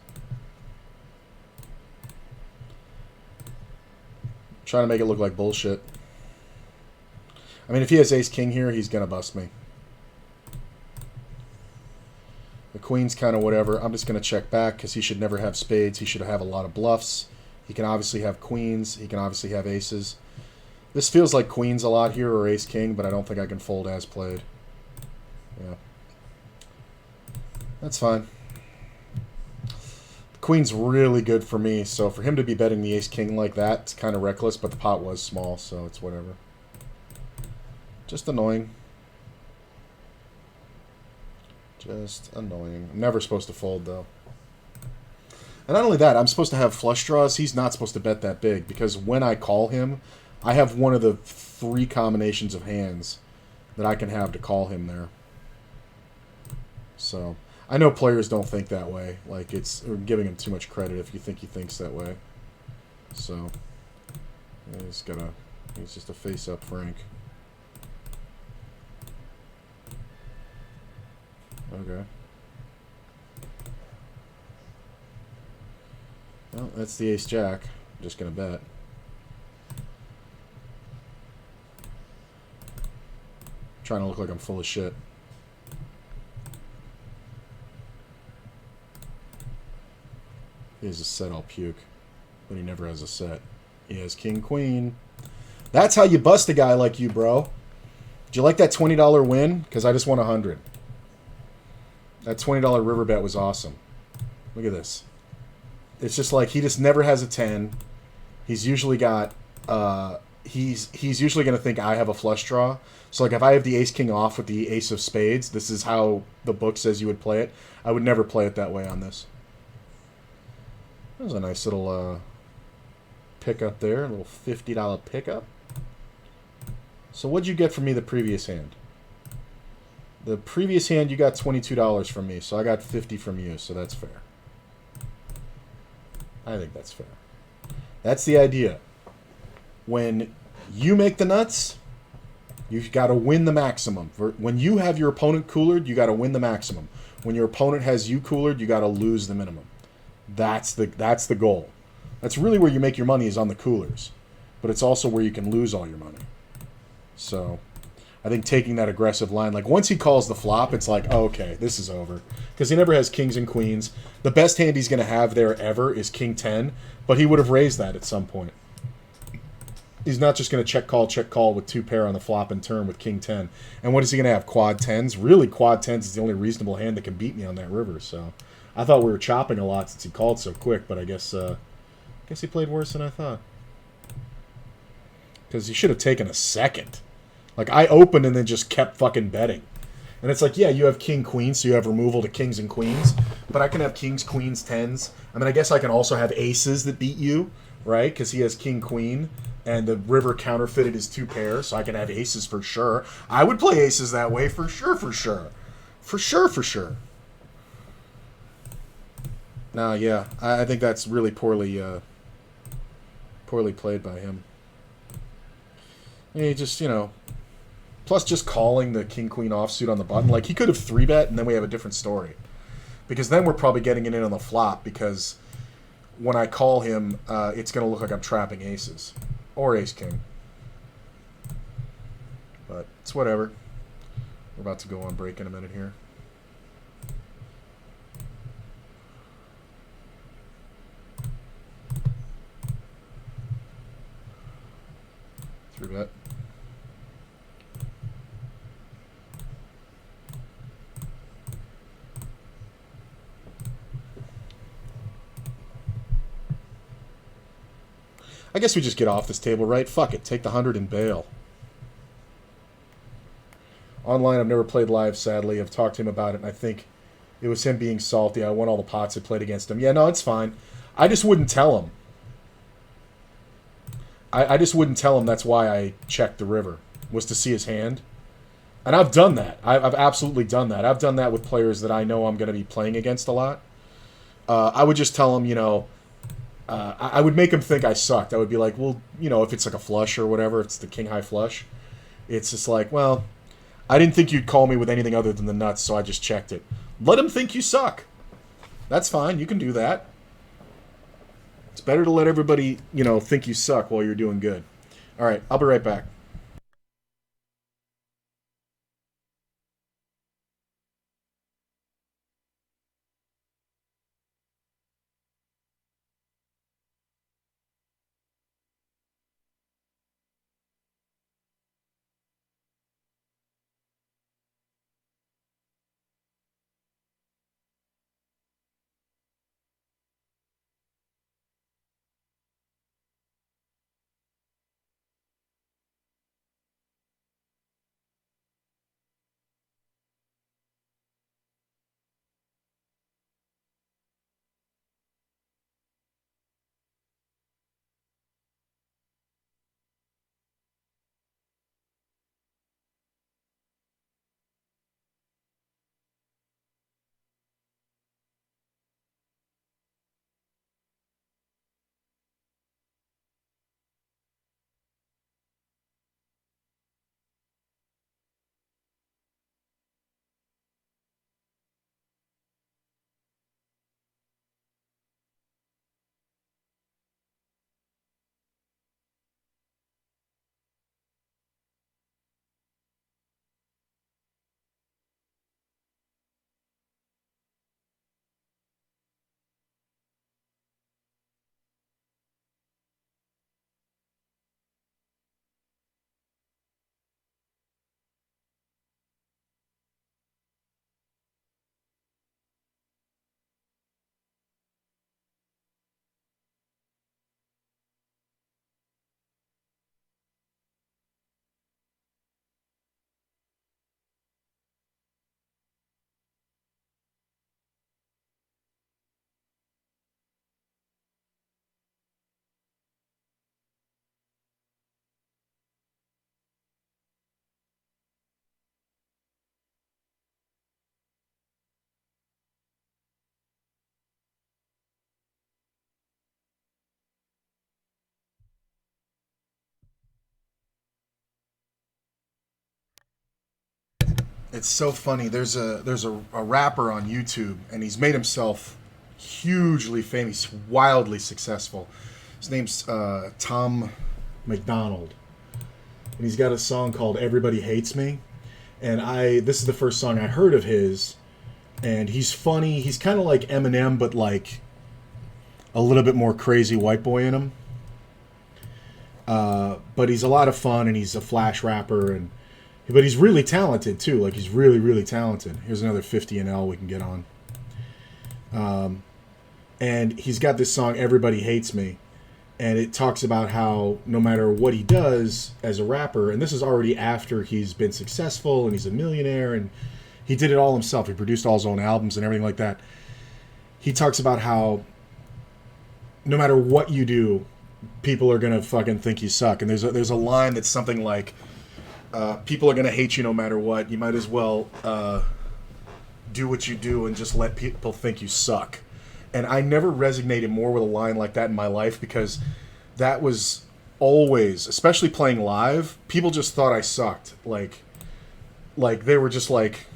Trying to make it look like bullshit. I mean, if he has ace-king here, he's going to bust me. The queen's kind of whatever. I'm just going to check back because he should never have spades. He should have a lot of bluffs. He can obviously have queens. He can obviously have aces. This feels like queens a lot here, or ace-king, but I don't think I can fold as played. Yeah. That's fine. The queen's really good for me, so for him to be betting the ace-king like that, it's kind of reckless, but the pot was small, so it's whatever. Just annoying. Just annoying. I'm never supposed to fold, though. And not only that, I'm supposed to have flush draws. He's not supposed to bet that big, because when I call him, I have one of the 3 combinations of hands that I can have to call him there. So, I know players don't think that way. Like, we're giving him too much credit if you think he thinks that way. So, yeah, he's just a face-up Frank. Okay. Well, that's the ace-jack. I'm just going to bet. Trying to look like I'm full of shit. He has a set, I'll puke. But he never has a set. He has king-queen. That's how you bust a guy like you, bro. Did you like that $20 win? Because I just won 100. That $20 river bet was awesome. Look at this. It's just like he just never has a 10. He's usually got he's usually going to think I have a flush draw. So like if I have the ace king off with the ace of spades, this is how the book says you would play it. I would never play it that way on this. That was a nice little pickup there, a little $50 pickup. So what'd you get from me the previous hand? The previous hand you got $22 from me, so I got $50 from you, so that's fair. I think that's fair. That's the idea. When you make the nuts, you've got to win the maximum. When you have your opponent coolered, you got to win the maximum. When your opponent has you coolered, you got to lose the minimum. That's the goal. That's really where you make your money, is on the coolers. But it's also where you can lose all your money. So I think taking that aggressive line, like once he calls the flop, it's like, oh, okay, this is over. Because he never has kings and queens. The best hand he's going to have there ever is king 10, but he would have raised that at some point. He's not just going to check call with 2 pair on the flop and turn with king 10. And what is he going to have, quad 10s? Really, quad 10s is the only reasonable hand that can beat me on that river. So I thought we were chopping a lot since he called so quick, but I guess he played worse than I thought. Because he should have taken a second. Like, I opened and then just kept fucking betting. And it's like, yeah, you have king, queen, so you have removal to kings and queens. But I can have kings, queens, tens. I mean, I guess I can also have aces that beat you, right? Because he has king, queen, and the river counterfeited is 2 pairs, so I can have aces for sure. I would play aces that way for sure, for sure. For sure, for sure. No, yeah, I think that's really poorly played by him. He just, plus just calling the king queen offsuit on the button. Like, he could have 3-bet, and then we have a different story. Because then we're probably getting it in on the flop, because when I call him, it's going to look like I'm trapping aces. Or ace king. But it's whatever. We're about to go on break in a minute here. Bet. I guess we just get off this table, right? Fuck it. Take the 100 and bail. Online, I've never played live, sadly. I've talked to him about it, and I think it was him being salty. I won all the pots I played against him. Yeah, no, it's fine. I just wouldn't tell him. I just wouldn't tell him that's why I checked the river, was to see his hand. And I've done that. I've absolutely done that. I've done that with players that I know I'm going to be playing against a lot. I would just tell him, I would make him think I sucked. I would be like, well, if it's like a flush or whatever, it's the king high flush. It's just like, well, I didn't think you'd call me with anything other than the nuts, so I just checked it. Let him think you suck. That's fine. You can do that. It's better to let everybody, think you suck while you're doing good. All right, I'll be right back. It's so funny. There's a rapper on YouTube, and he's made himself hugely famous, wildly successful. His name's Tom McDonald, and he's got a song called "Everybody Hates Me." And this is the first song I heard of his, and he's funny. He's kind of like Eminem, but like a little bit more crazy white boy in him. But he's a lot of fun, and he's a flash rapper, but he's really talented too. Like, he's really, really talented. Here's another 50 and L we can get on. And he's got this song "Everybody Hates Me," And it talks about how no matter what he does as a rapper, and this is already after he's been successful and he's a millionaire and he did it all himself. He produced all his own albums and everything like that. He talks about how no matter what you do, people are gonna fucking think you suck. And there's a line that's something like, "People are gonna hate you no matter what. You might as well do what you do and just let people think you suck." And I never resonated more with a line like that in my life, because that was always, especially playing live, people just thought I sucked. Like they were just like,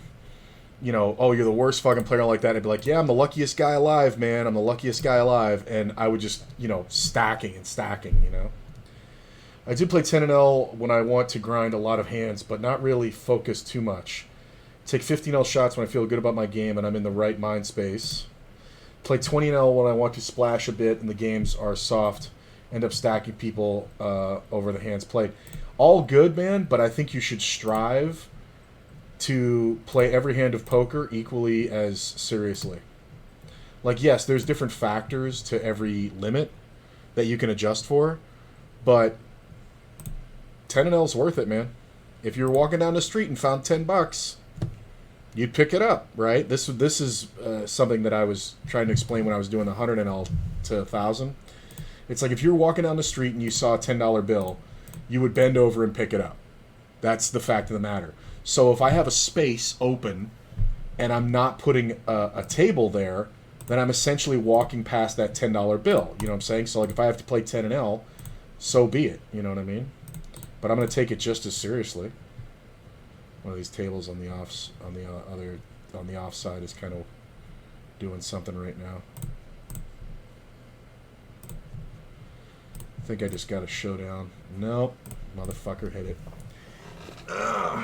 you know, "Oh, you're the worst fucking player," like that. I'd be like, "Yeah, I'm the luckiest guy alive, man. I'm the luckiest guy alive." And I would just, you know, stacking and stacking, you know. I do play 10-L when I want to grind a lot of hands, but not really focus too much. Take 15-L shots when I feel good about my game and I'm in the right mind space. Play 20-L when I want to splash a bit and the games are soft. End up stacking people over the hands played. All good, man, but I think you should strive to play every hand of poker equally as seriously. Like, yes, there's different factors to every limit that you can adjust for, but 10-L's worth it, man. If you're walking down the street and found $10, you'd pick it up, right? This is something that I was trying to explain when I was doing the 100-L to 1,000. It's like if you're walking down the street and you saw a $10 bill, you would bend over and pick it up. That's the fact of the matter. So if I have a space open and I'm not putting a table there, then I'm essentially walking past that $10 bill. You know what I'm saying? So like if I have to play 10-L, so be it. You know what I mean? But I'm going to take it just as seriously. One of these tables on the offside is kind of doing something right now. I think I just got a showdown. Nope, motherfucker hit it.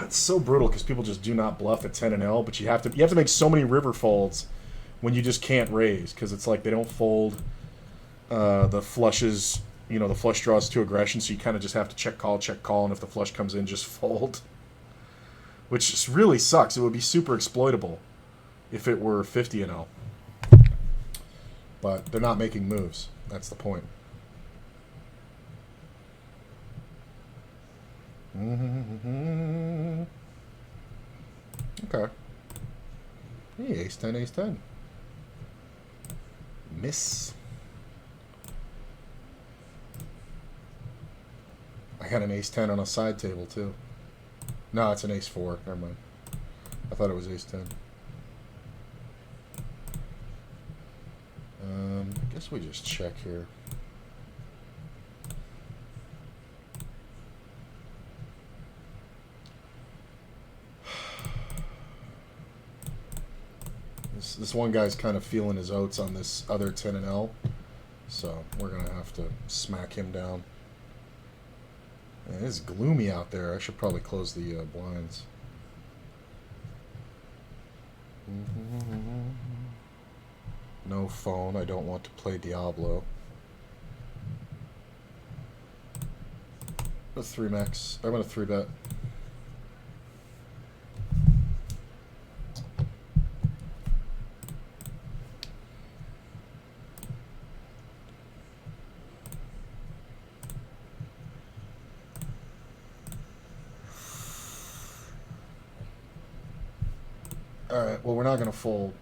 It's so brutal because people just do not bluff at 10-L, but you have to make so many river folds when you just can't raise, because it's like they don't fold the flushes. You know, the flush draws to aggression, so you kind of just have to check call, and if the flush comes in, just fold. Which just really sucks. It would be super exploitable if it were 50-L. But they're not making moves. That's the point. Okay. Hey, ace 10, ace 10. Miss. I got an ace 10 on a side table, too. No, it's an ace 4. Never mind. I thought it was ace 10. I guess we just check here. This one guy's kind of feeling his oats on this other 10-L, so we're going to have to smack him down. Man, it's gloomy out there. I should probably close the blinds. No phone. I don't want to play Diablo. A 3-max. I'm going to 3-bet. Alright, well, we're not going to fold.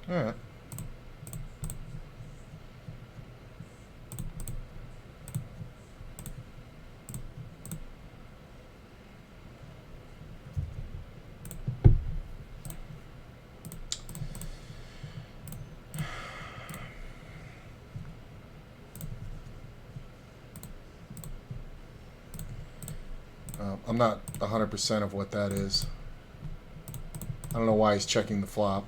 All right. I'm not 100% of what that is. I don't know why he's checking the flop.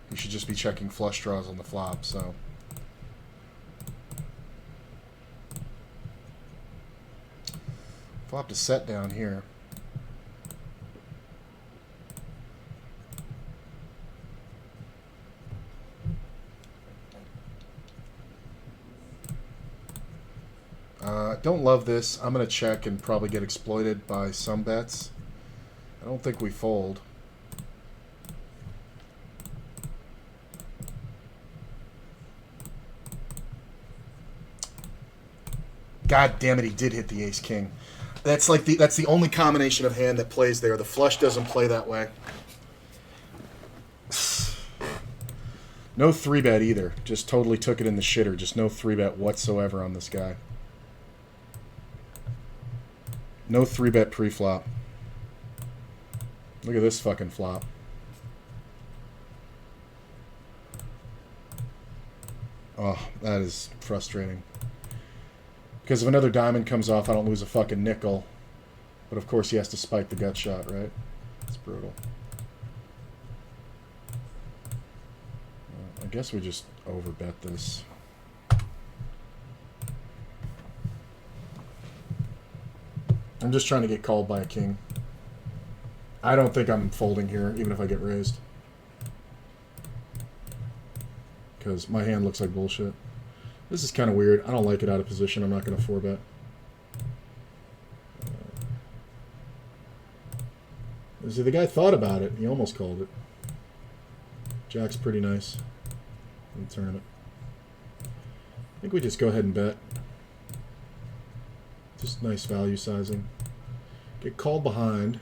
He should just be checking flush draws on the flop, so. Flop to set down here. Don't love this. I'm going to check and probably get exploited by some bets. I don't think we fold. God damn it, he did hit the ace-king. That's the only combination of hand that plays there. The flush doesn't play that way. No 3-bet either. Just totally took it in the shitter. Just no 3-bet whatsoever on this guy. No 3-bet pre-flop. Look at this fucking flop. Oh, that is frustrating. Because if another diamond comes off, I don't lose a fucking nickel. But of course he has to spike the gut shot, right? It's brutal. I guess we just overbet this. I'm just trying to get called by a king. I don't think I'm folding here, even if I get raised. Because my hand looks like bullshit. This is kind of weird. I don't like it out of position. I'm not going to 4-bet. See, the guy thought about it. He almost called it. Jack's pretty nice in the tournament. I think we just go ahead and bet. Just nice value sizing. Get called behind.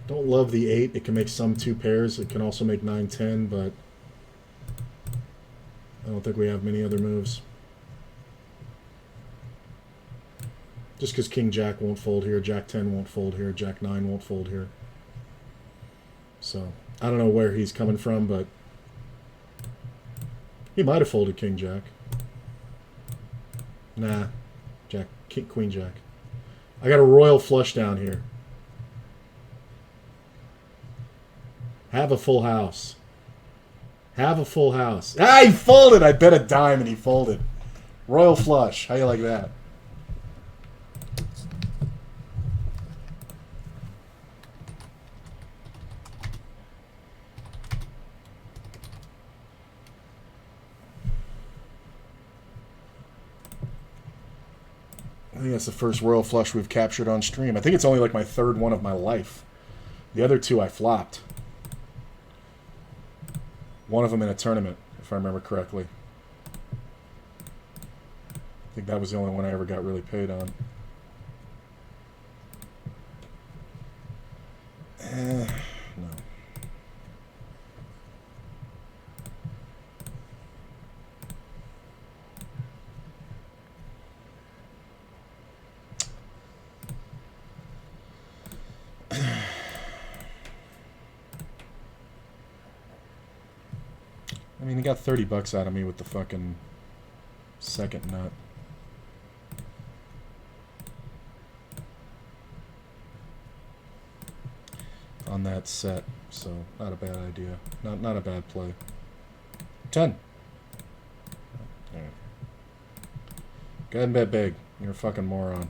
Don't love the 8. It can make some 2 pairs. It can also make 9-10, but I don't think we have many other moves. Just because King Jack won't fold here, Jack 10 won't fold here, Jack 9 won't fold here. So, I don't know where he's coming from, but he might have folded King Jack. Nah. Jack, King, Queen Jack. I got a royal flush down here. Have a full house. Have a full house. Ah, he folded! I bet a dime and he folded. Royal flush. How you like that? I think that's the first royal flush we've captured on stream. I think it's only like my 3rd one of my life. The other 2 I flopped. One of them in a tournament, if I remember correctly. I think that was the only one I ever got really paid on. No. I mean, he got 30 bucks out of me with the fucking second nut. On that set, so not a bad idea. Not a bad play. 10. All right. Go ahead and bet big. You're a fucking moron.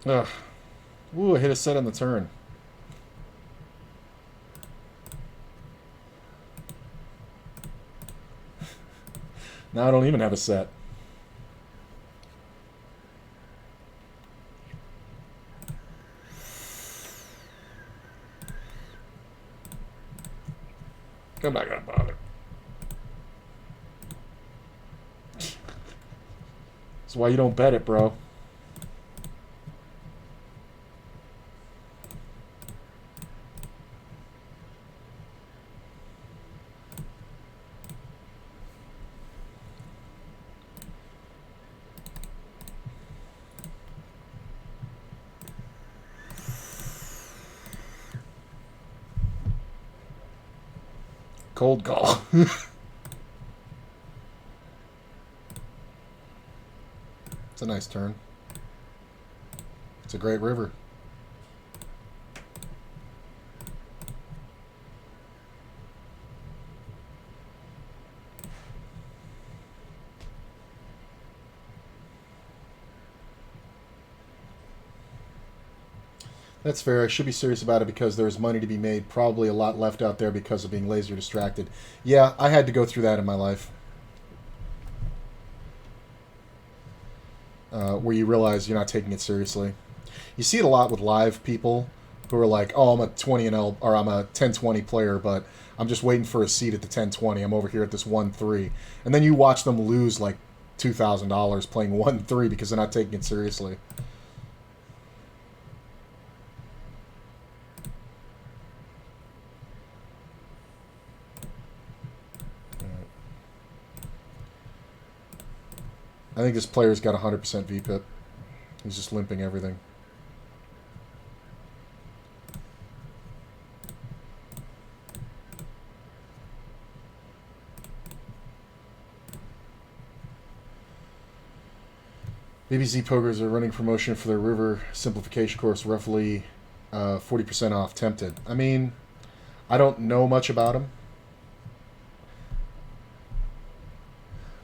Ugh. Ooh, I hit a set on the turn. Now I don't even have a set. I'm not gonna bother. That's why you don't bet it, bro. Cold call. It's a nice turn. It's a great river. That's fair. I should be serious about it because there's money to be made. Probably a lot left out there because of being lazy or distracted. Yeah, I had to go through that in my life. Where you realize you're not taking it seriously. You see it a lot with live people who are like, "Oh, I'm a 20 and L, or I'm a 10-20 player, but I'm just waiting for a seat at the 10-20. I'm over here at this 1-3," and then you watch them lose like $2,000 playing 1-3 because they're not taking it seriously. I think this player's got 100% VPIP. He's just limping everything. BBZ Pokers are running promotion for their River Simplification course, roughly 40% off. Tempted. I mean, I don't know much about them.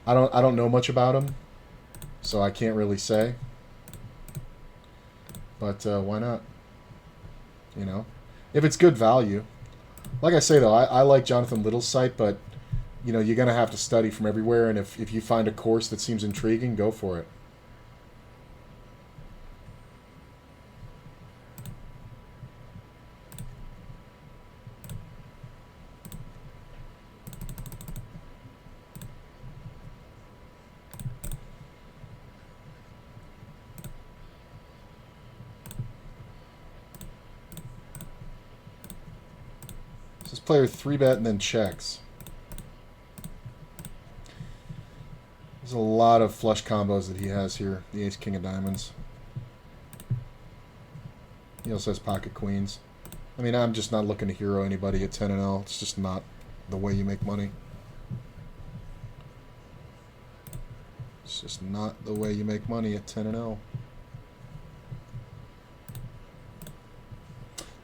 I don't know much about them, so I can't really say. But why not? You know, if it's good value. Like I say though, I like Jonathan Little's site, but you know you're gonna have to study from everywhere, and if you find a course that seems intriguing, go for it. So this player 3-bet and then checks. There's a lot of flush combos that he has here. The Ace King of Diamonds. He also has pocket queens. I mean, I'm just not looking to hero anybody at 10 and L. It's just not the way you make money. It's just not the way you make money at 10 and L.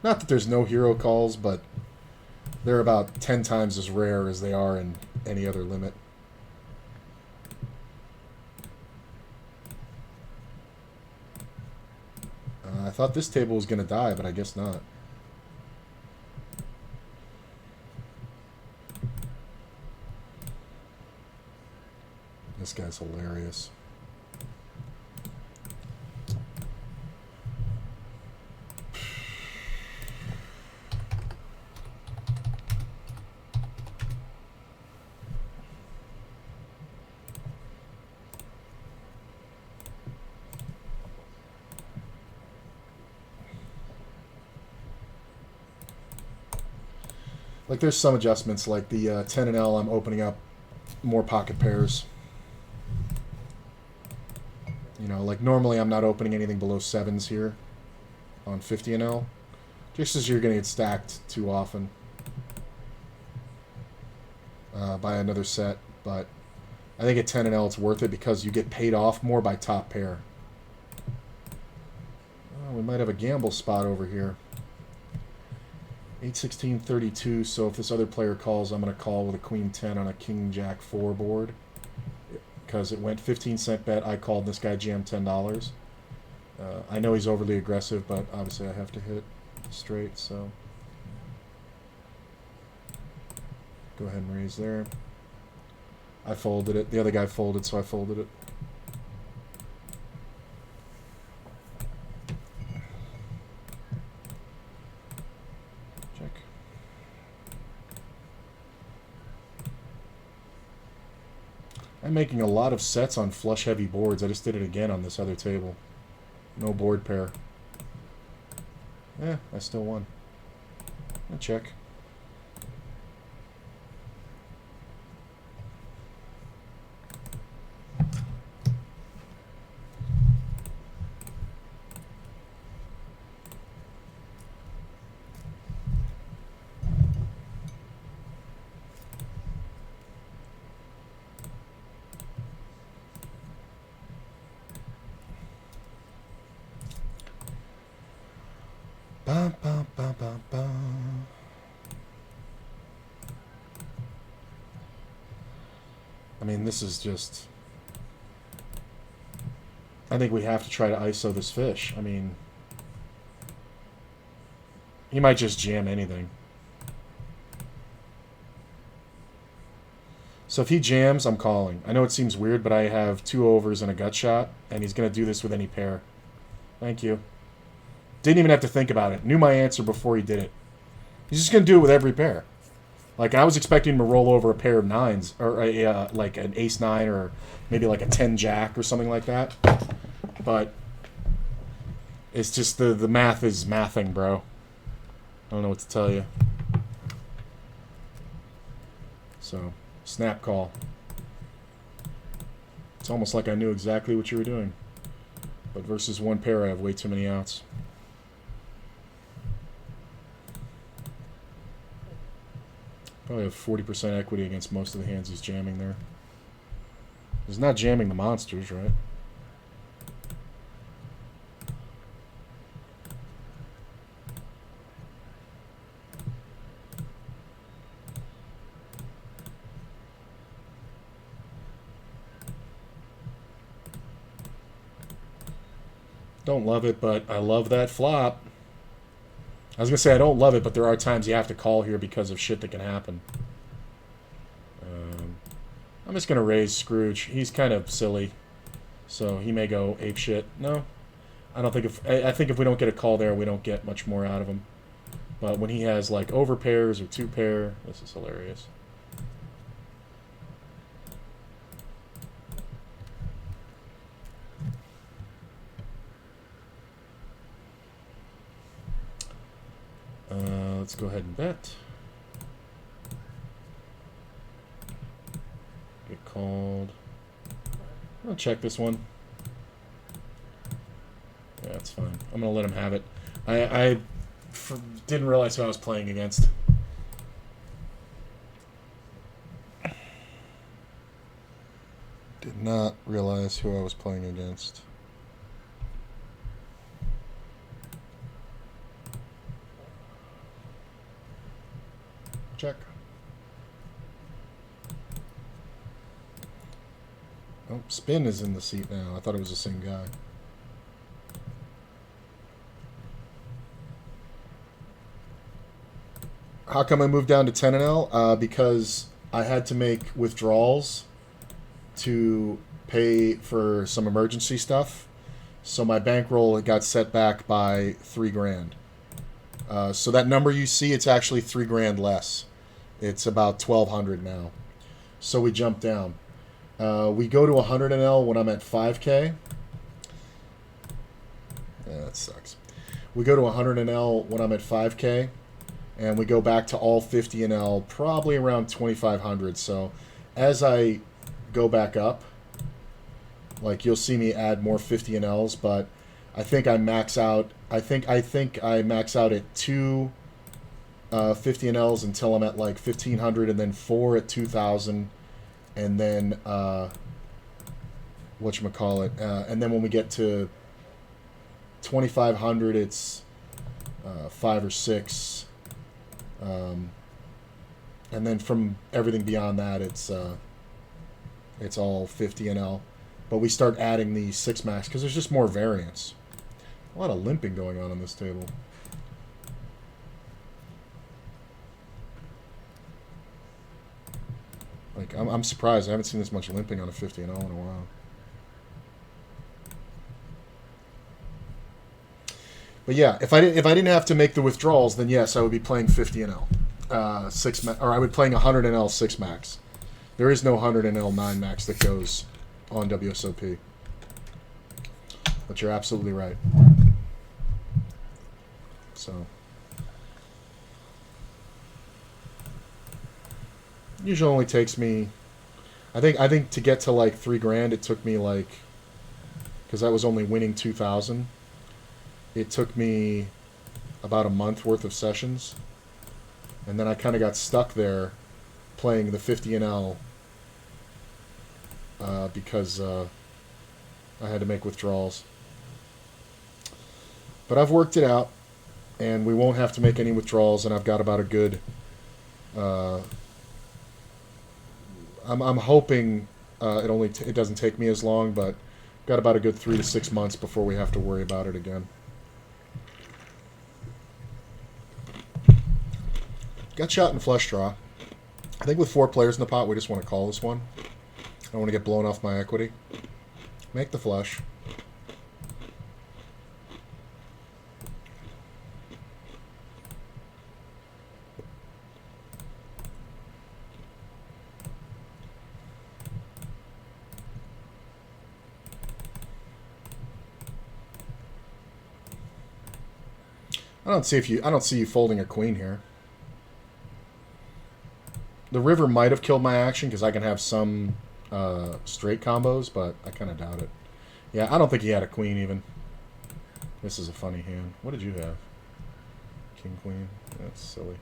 Not that there's no hero calls, but they're about 10 times as rare as they are in any other limit. I thought this table was going to die, but I guess not. This guy's hilarious. Like there's some adjustments, like the 10 and L, I'm opening up more pocket pairs. You know, like normally I'm not opening anything below 7s here on 50 and L, just as you're going to get stacked too often by another set. But I think at 10 and L it's worth it because you get paid off more by top pair. Oh, we might have a gamble spot over here. 8-16-32, so if this other player calls, I'm going to call with a Queen 10 on a King Jack 4 board. Because it went 15-cent bet, I called, this guy jammed $10. I know he's overly aggressive, but obviously I have to hit straight, so go ahead and raise there. I folded it. The other guy folded, so I folded it. Check. I'm making a lot of sets on flush-heavy boards. I just did it again on this other table. No board pair. Yeah, I still won. I'll check. Ba, ba, ba, ba, ba. I mean, this is just... I think we have to try to ISO this fish. I mean... He might just jam anything. So if he jams, I'm calling. I know it seems weird, but I have 2 overs and a gut shot, and he's going to do this with any pair. Thank you. Didn't even have to think about it. Knew my answer before he did it. He's just going to do it with every pair. Like, I was expecting him to roll over a pair of 9s, or like an ace-9, or maybe like a 10-jack or something like that. But it's just the math is mathing, bro. I don't know what to tell you. So, snap call. It's almost like I knew exactly what you were doing. But versus one pair, I have way too many outs. Probably have 40% equity against most of the hands he's jamming there. He's not jamming the monsters, right? Don't love it, but I love that flop. I was going to say I don't love it, but there are times you have to call here because of shit that can happen. I'm just going to raise Scrooge. He's kind of silly, so he may go ape shit. No, I don't think I think if we don't get a call there, we don't get much more out of him. But when he has like over pairs or 2 pair, this is hilarious. Let's go ahead and bet. Get called. I'll check this one. Yeah, that's fine. I'm going to let him have it. I didn't realize who I was playing against. Did not realize who I was playing against. Check. Oh, spin is in the seat now. I thought it was the same guy. How come I moved down to 10 and L? Because I had to make withdrawals to pay for some emergency stuff. So my bankroll got set back by $3,000. So that number you see, it's actually $3,000 less. It's about 1,200 now. So we jump down. We go to 100 NL when I'm at 5K. Yeah, that sucks. We go to 100 NL when I'm at 5K, and we go back to all 50 NL probably around 2,500. So as I go back up, like you'll see me add more 50 NLs, but I think I max out. I think I max out at 2 50 NLs until I'm at like 1,500, and then 4 at 2,000, and then whatchamacallit, and then when we get to 2,500, it's 5 or 6, and then from everything beyond that, it's all 50 NL. But we start adding the 6 max because there's just more variance. A lot of limping going on this table. Like, I'm surprised. I haven't seen this much limping on a 50 and 0 in a while. But yeah, if I didn't have to make the withdrawals, then yes, I would be playing 50 and L, or I would be playing 100 and L 6 max. There is no 100 and L 9 max that goes on WSOP. But you're absolutely right. So usually only takes me. I think to get to like $3,000, it took me like, because I was only winning 2,000. It took me about a month worth of sessions, and then I kind of got stuck there playing the 50 and L because I had to make withdrawals. But I've worked it out, and we won't have to make any withdrawals, and I've got about a good... I'm hoping it doesn't take me as long, but got about a good 3 to 6 months before we have to worry about it again. Got shot in flush draw. I think with 4 players in the pot, we just want to call this one. I don't want to get blown off my equity. Make the flush. I don't see you folding a queen here. The river might have killed my action because I can have some straight combos, but I kind of doubt it. Yeah, I don't think he had a queen even. This is a funny hand. What did you have? King, queen. That's silly.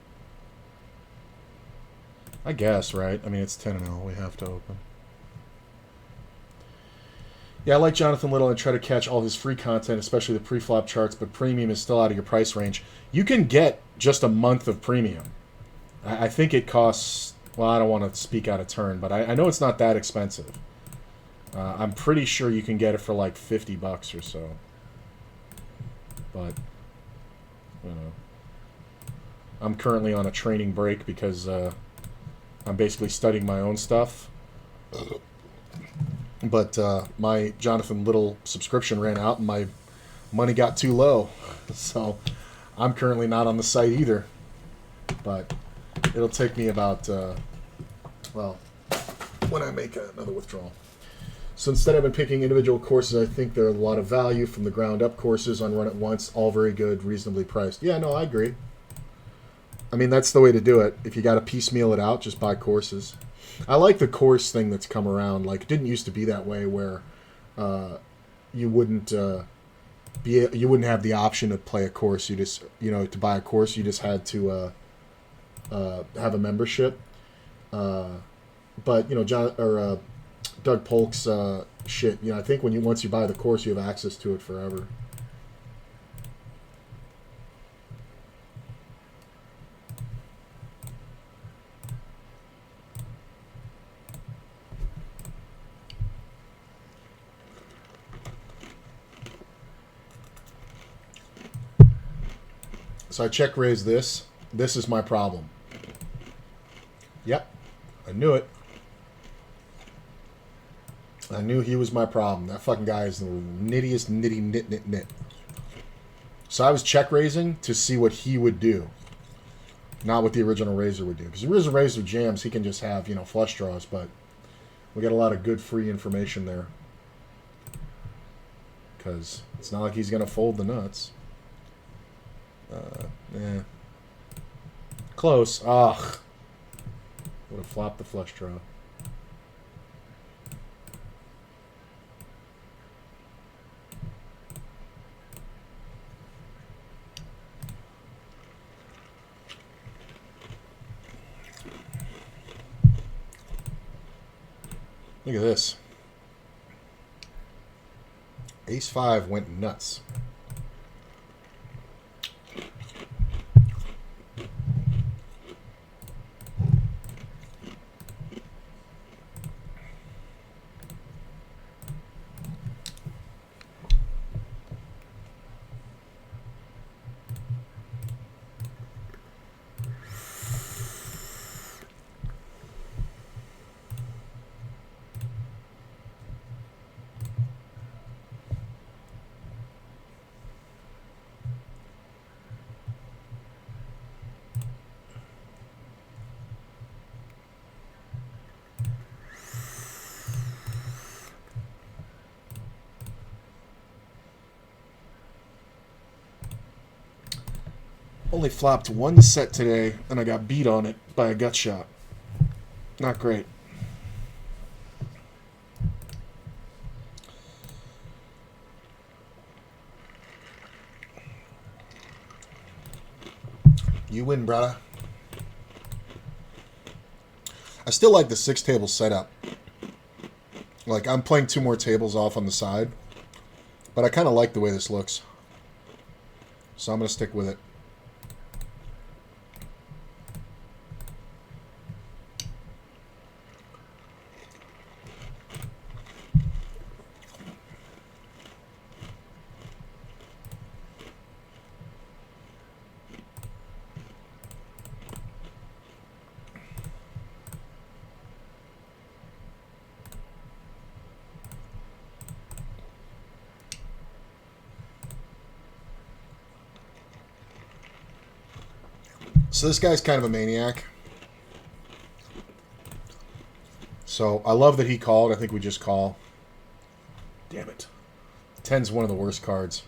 I guess, right? I mean, it's 10 and 0. We have to open. Yeah, I like Jonathan Little and try to catch all his free content, especially the pre-flop charts, but premium is still out of your price range. You can get just a month of premium. I think it costs... Well, I don't want to speak out of turn, but I know it's not that expensive. I'm pretty sure you can get it for like $50 or so. But, you know, I'm currently on a training break because I'm basically studying my own stuff. But my Jonathan Little subscription ran out and my money got too low. So I'm currently not on the site either. But it'll take me about, well, when I make another withdrawal. So instead I've been picking individual courses. I think there are a lot of value from the ground up courses on Run It Once. All very good, reasonably priced. Yeah, no, I agree. I mean, that's the way to do it. If you got to piecemeal it out, just buy courses. I like the course thing that's come around. Like, it didn't used to be that way where you wouldn't you wouldn't have the option to play a course. You just, you know, to buy a course, you just had to have a membership. But, you know, Doug Polk's shit, you know, I think once you buy the course, you have access to it forever. So I check raise this. This is my problem. Yep, I knew it. I knew he was my problem. That fucking guy is the nittiest nit. So I was check raising to see what he would do, not what the original raiser would do. Because the original raiser jams, he can just have, you know, flush draws, but we got a lot of good free information there. Because it's not like he's going to fold the nuts. Close. Ugh. Would have flopped the flush draw. Look at this. Ace-5 went nuts. Only flopped one set today, and I got beat on it by a gut shot. Not great. You win, brother. I still like the 6-table setup. Like, I'm playing 2 more tables off on the side, but I kind of like the way this looks. So I'm going to stick with it. So this guy's kind of a maniac. So I love that he called. I think we just call. Damn it. 10's one of the worst cards.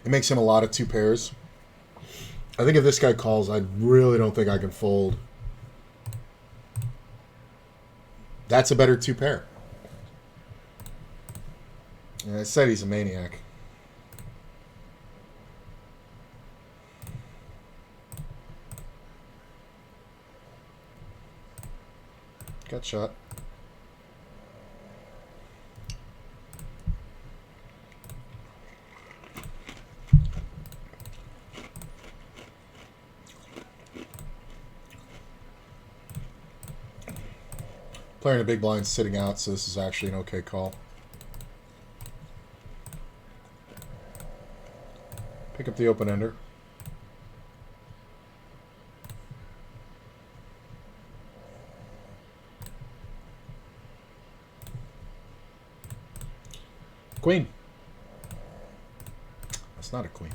It makes him a lot of 2 pairs. I think if this guy calls, I really don't think I can fold. That's a better 2 pair. And I said he's a maniac. Gut shot. Player in a big blind sitting out, so this is actually an okay call. Pick up the open ender. Queen. That's not a queen.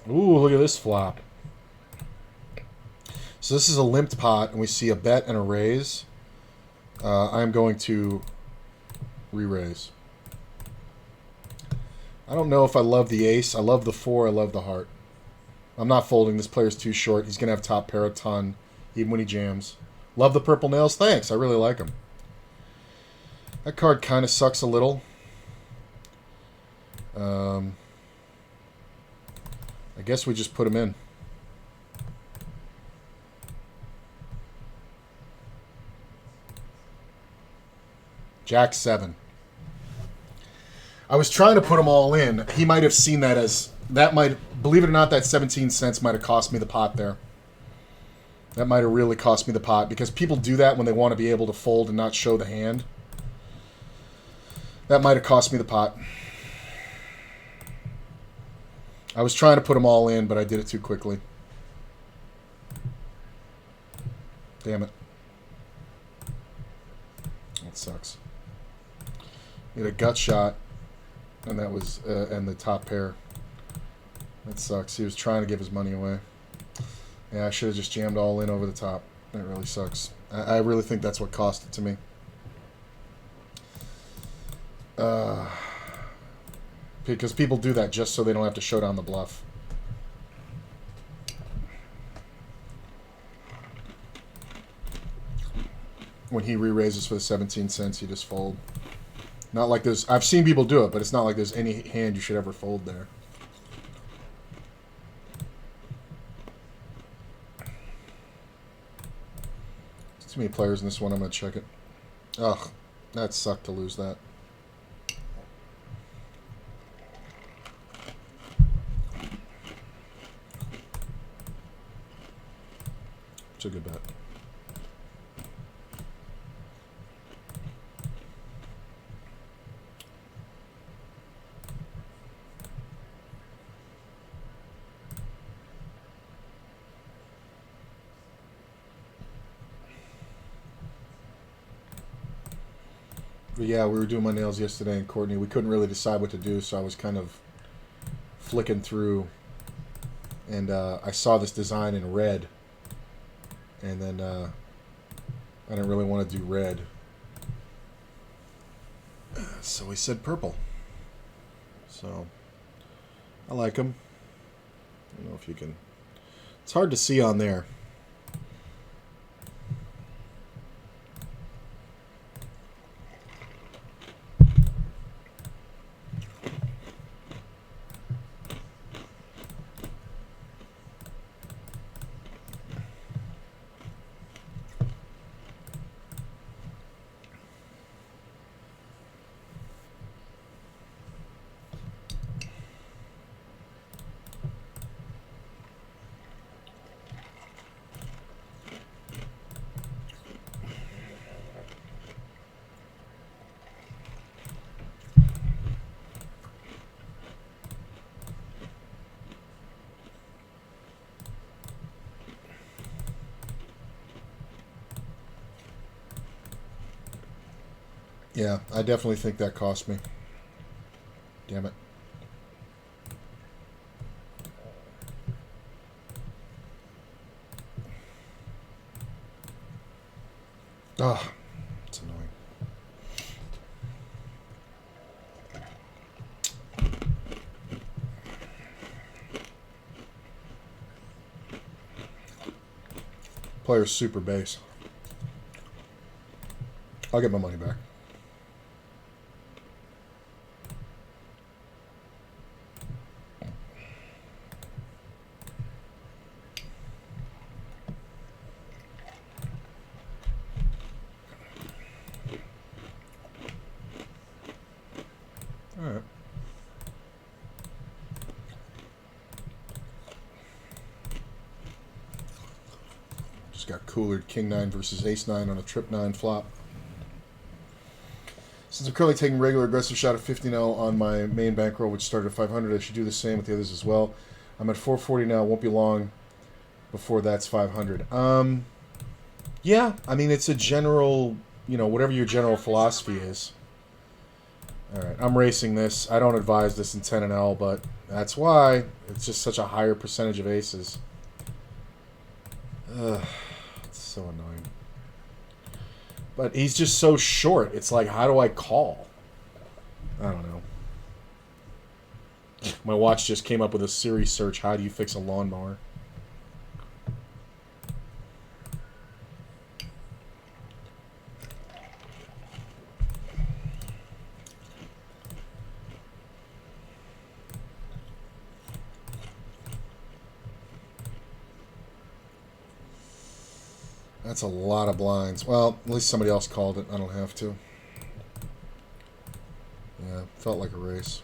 Ooh, look at this flop. So this is a limped pot, and we see a bet and a raise. I'm going to re-raise. I don't know if I love the ace. I love the 4. I love the heart. I'm not folding. This player's too short. He's going to have top pair a ton, even when he jams. Love the purple nails. Thanks. I really like him. That card kind of sucks a little. I guess we just put him in. Jack 7. I was trying to put them all in. He might have seen that as... That might... Believe it or not, that 17 cents might have cost me the pot there. That might have really cost me the pot. Because people do that when they want to be able to fold and not show the hand. That might have cost me the pot. I was trying to put them all in, but I did it too quickly. Damn it. That sucks. He had a gut shot, and that was and the top pair. That sucks. He was trying to give his money away. Yeah, I should have just jammed all in over the top. That really sucks. I really think that's what cost it to me. Because people do that just so they don't have to show down the bluff. When he re-raises for the 17 cents, you just fold. Not like there's... I've seen people do it, but it's not like there's any hand you should ever fold there. There's too many players in this one. I'm going to check it. Ugh, that sucked to lose that. It's a good bet. But yeah, we were doing my nails yesterday, and Courtney, we couldn't really decide what to do, so I was kind of flicking through, and I saw this design in red, and then I didn't really want to do red, So he said purple. So I like him. I don't know if you can. It's hard to see on there. Yeah, I definitely think that cost me. Damn it. Ah, it's annoying. Player's super base. I'll get my money back. All right. Just got coolered King 9 versus Ace 9 on a Trip 9 flop. Since I'm currently taking regular aggressive shot at 50-0 on my main bankroll, which started at 500, I should do the same with the others as well. I'm at 440 now. Won't be long before that's 500. Yeah, I mean, it's a general, whatever your general philosophy is. All right, I'm racing this. I don't advise this in 10 and L, but that's why it's just such a higher percentage of aces. Ugh, it's so annoying. But he's just so short. It's like, how do I call? I don't know. My watch just came up with a Siri search. How do you fix a lawnmower? That's a lot of blinds. Well, at least somebody else called it. I don't have to. Yeah, felt like a race.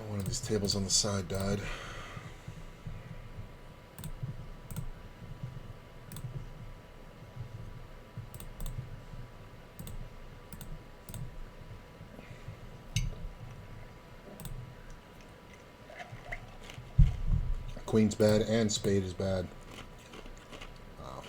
One of these tables on the side died. Queen's bad and spade is bad. Wow.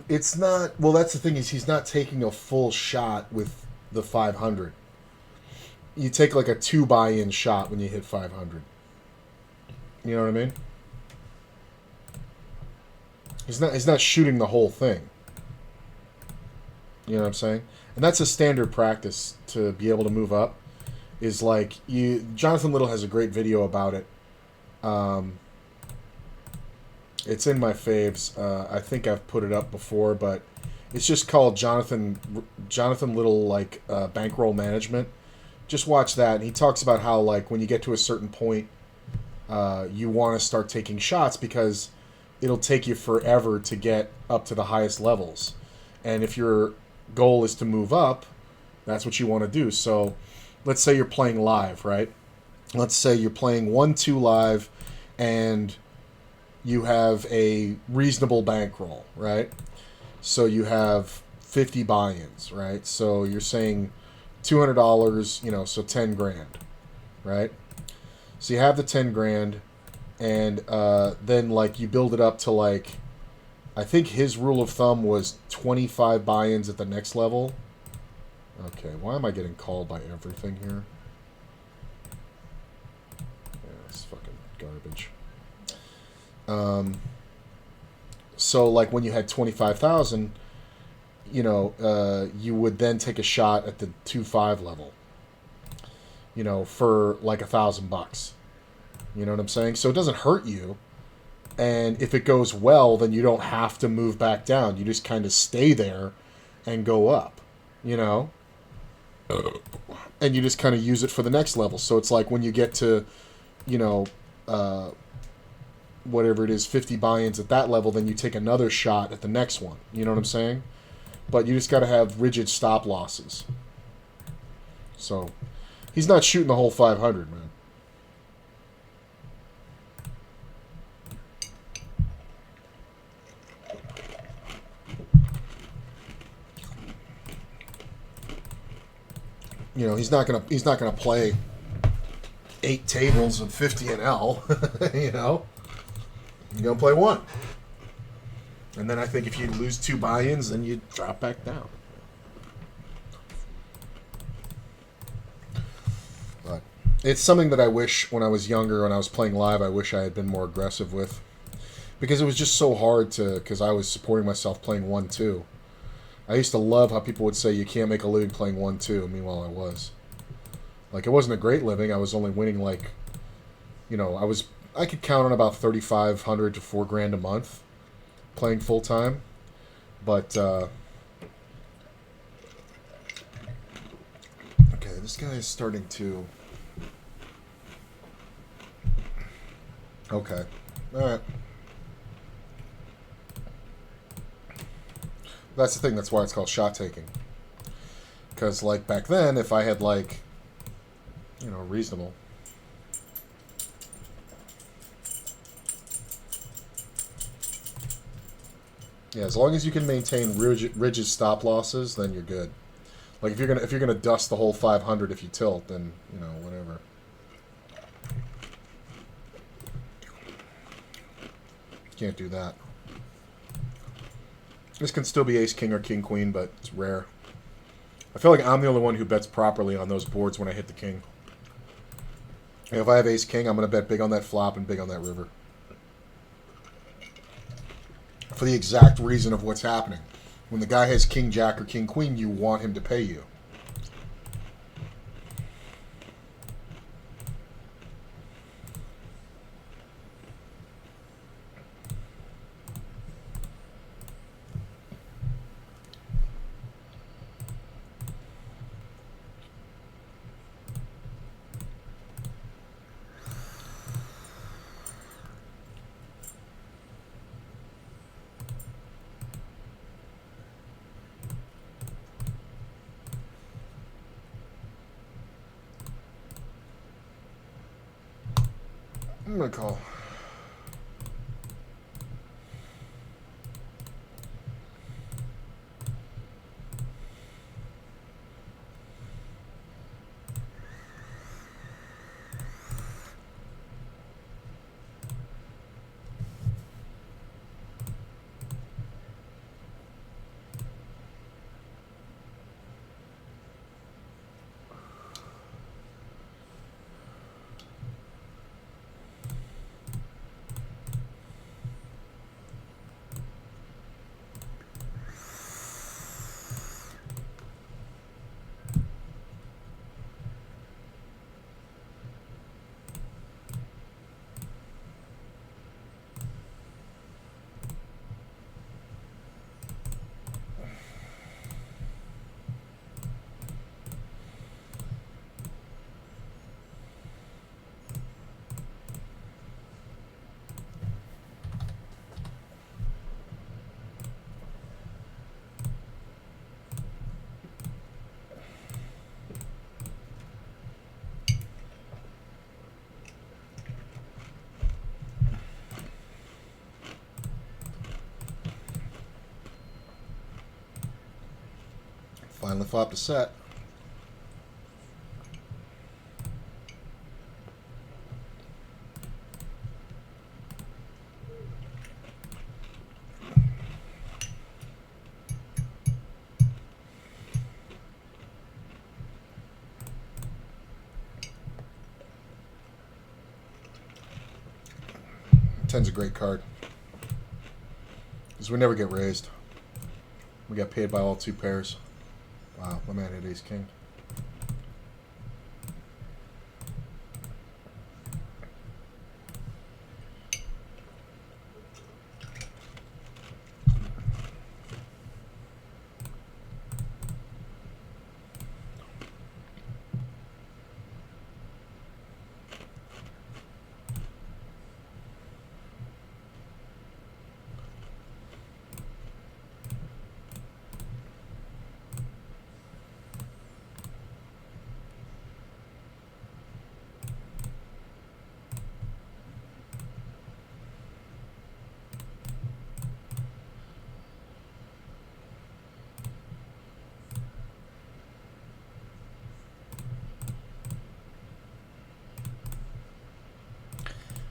It's not. Well, that's the thing is he's not taking a full shot with the 500. You take like a 2 buy-in shot when you hit 500. You know what I mean? He's not shooting the whole thing. You know what I'm saying? And that's a standard practice to be able to move up. Is like Jonathan Little has a great video about it. It's in my faves. I think I've put it up before, but It's just called Jonathan Little, like, Bankroll Management. Just watch that, and he talks about how, like, when you get to a certain point, you want to start taking shots because it'll take you forever to get up to the highest levels. And if your goal is to move up, that's what you want to do. So let's say you're playing live, right? Let's say you're playing 1-2 live and you have a reasonable bankroll, right? So you have 50 buy-ins, right? So you're saying $200, so 10 grand, right? So you have the 10 grand, and then, like, you build it up to, like, I think his rule of thumb was 25 buy-ins at the next level. Okay, why am I getting called by everything here? Yeah, it's fucking garbage. So, like, when you had 25,000, you would then take a shot at the 2.5 level, for like $1,000. You know what I'm saying? So it doesn't hurt you. And if it goes well, then you don't have to move back down. You just kind of stay there and go up, and you just kind of use it for the next level. So it's like when you get to, whatever it is, 50 buy-ins at that level, then you take another shot at the next one. You know what I'm saying? But you just got to have rigid stop losses. So he's not shooting the whole 500, man. He's not gonna play 8 tables of 50 and L. He's gonna play 1. And then I think if you lose 2 buy-ins, then you drop back down. But it's something that I wish when I was younger, when I was playing live, I wish I had been more aggressive with. Because it was just so hard because I was supporting myself playing 1-2. I used to love how people would say you can't make a living playing 1-2. Meanwhile, I was. Like, it wasn't a great living. I was only winning, like, I could count on about 3,500 to $4,000 a month playing full time. But okay, this guy is starting to. Okay, all right. That's the thing. That's why it's called shot taking. Because, like, back then, if I had, like, reasonable. Yeah, as long as you can maintain rigid stop losses, then you're good. Like, if you're gonna dust the whole 500 if you tilt, then whatever. Can't do that. This can still be ace king or king queen, but it's rare. I feel like I'm the only one who bets properly on those boards when I hit the king. And if I have ace king, I'm gonna bet big on that flop and big on that river. For the exact reason of what's happening. When the guy has king jack or king queen, you want him to pay you. I'm gonna call. Finally flopped a set. Ten's a great card. Because we never get raised. We got paid by all two pairs. Wow, my man hit ace king.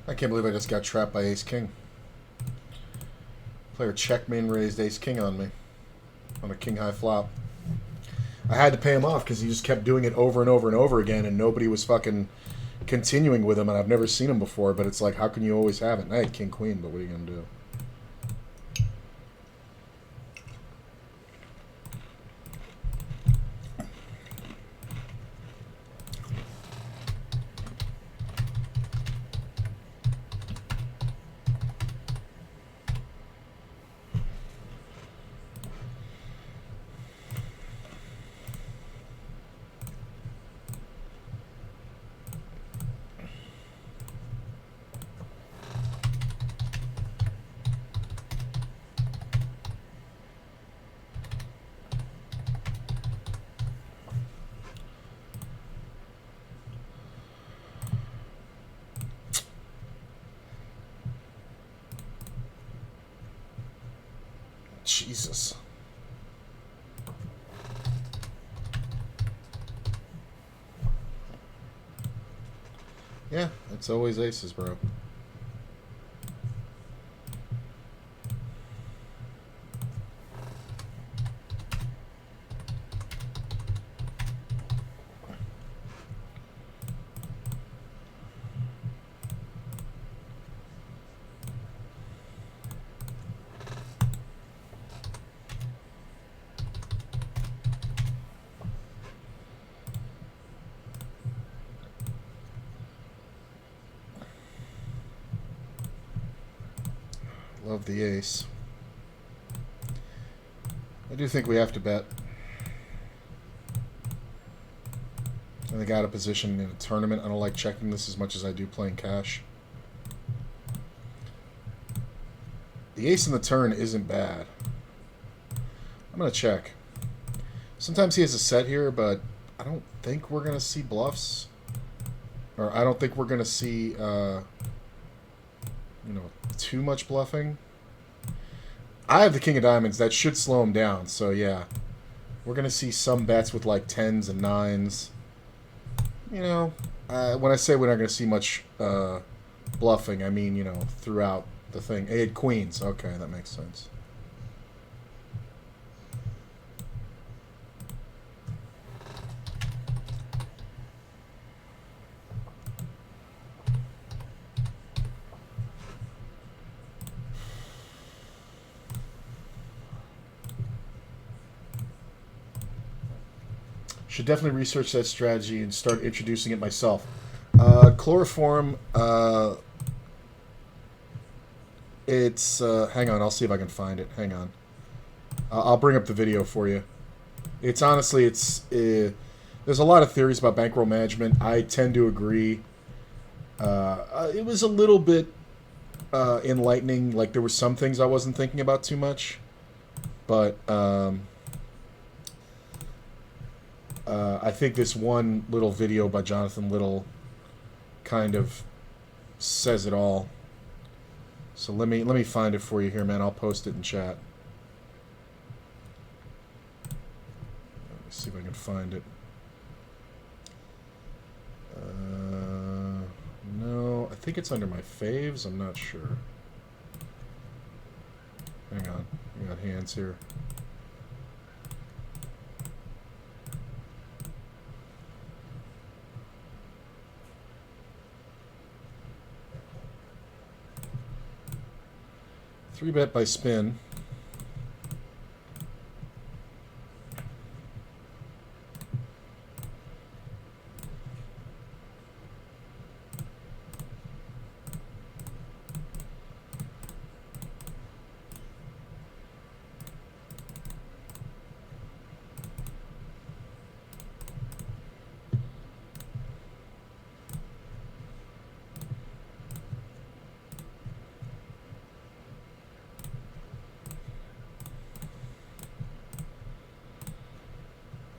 I can't believe I just got trapped by ace king. Player checkmate raised ace king on me on a king high flop. I had to pay him off because he just kept doing it over and over and over again, and nobody was fucking continuing with him, and I've never seen him before. But it's like, how can you always have it? I had king queen, but what are you gonna do? Jesus. Yeah, it's always aces, bro. Love the ace. I do think we have to bet. I think out of position in a tournament, I don't like checking this as much as I do playing cash. The ace in the turn isn't bad. I'm going to check. Sometimes he has a set here, but I don't think we're going to see bluffs. Or I don't think we're going to see, you know, too much bluffing. I have the king of diamonds. That should slow him down. So, yeah. We're going to see some bets with, like, 10s and 9s. You know, when I say we're not going to see much bluffing, I mean, you know, throughout the thing. He had queens. Okay, that makes sense. Should definitely research that strategy and start introducing it myself. Chloroform, it's, hang on, I'll see if I can find it. Hang on. I'll bring up the video for you. It's honestly, there's a lot of theories about bankroll management. I tend to agree. It was a little bit enlightening. Like, there were some things I wasn't thinking about too much. But, I think this one little video by Jonathan Little kind of says it all. So let me find it for you here, man. I'll post it in chat. Let me see if I can find it. No, I think it's under my faves. I'm not sure. Hang on. I got hands here. Three bet by spin.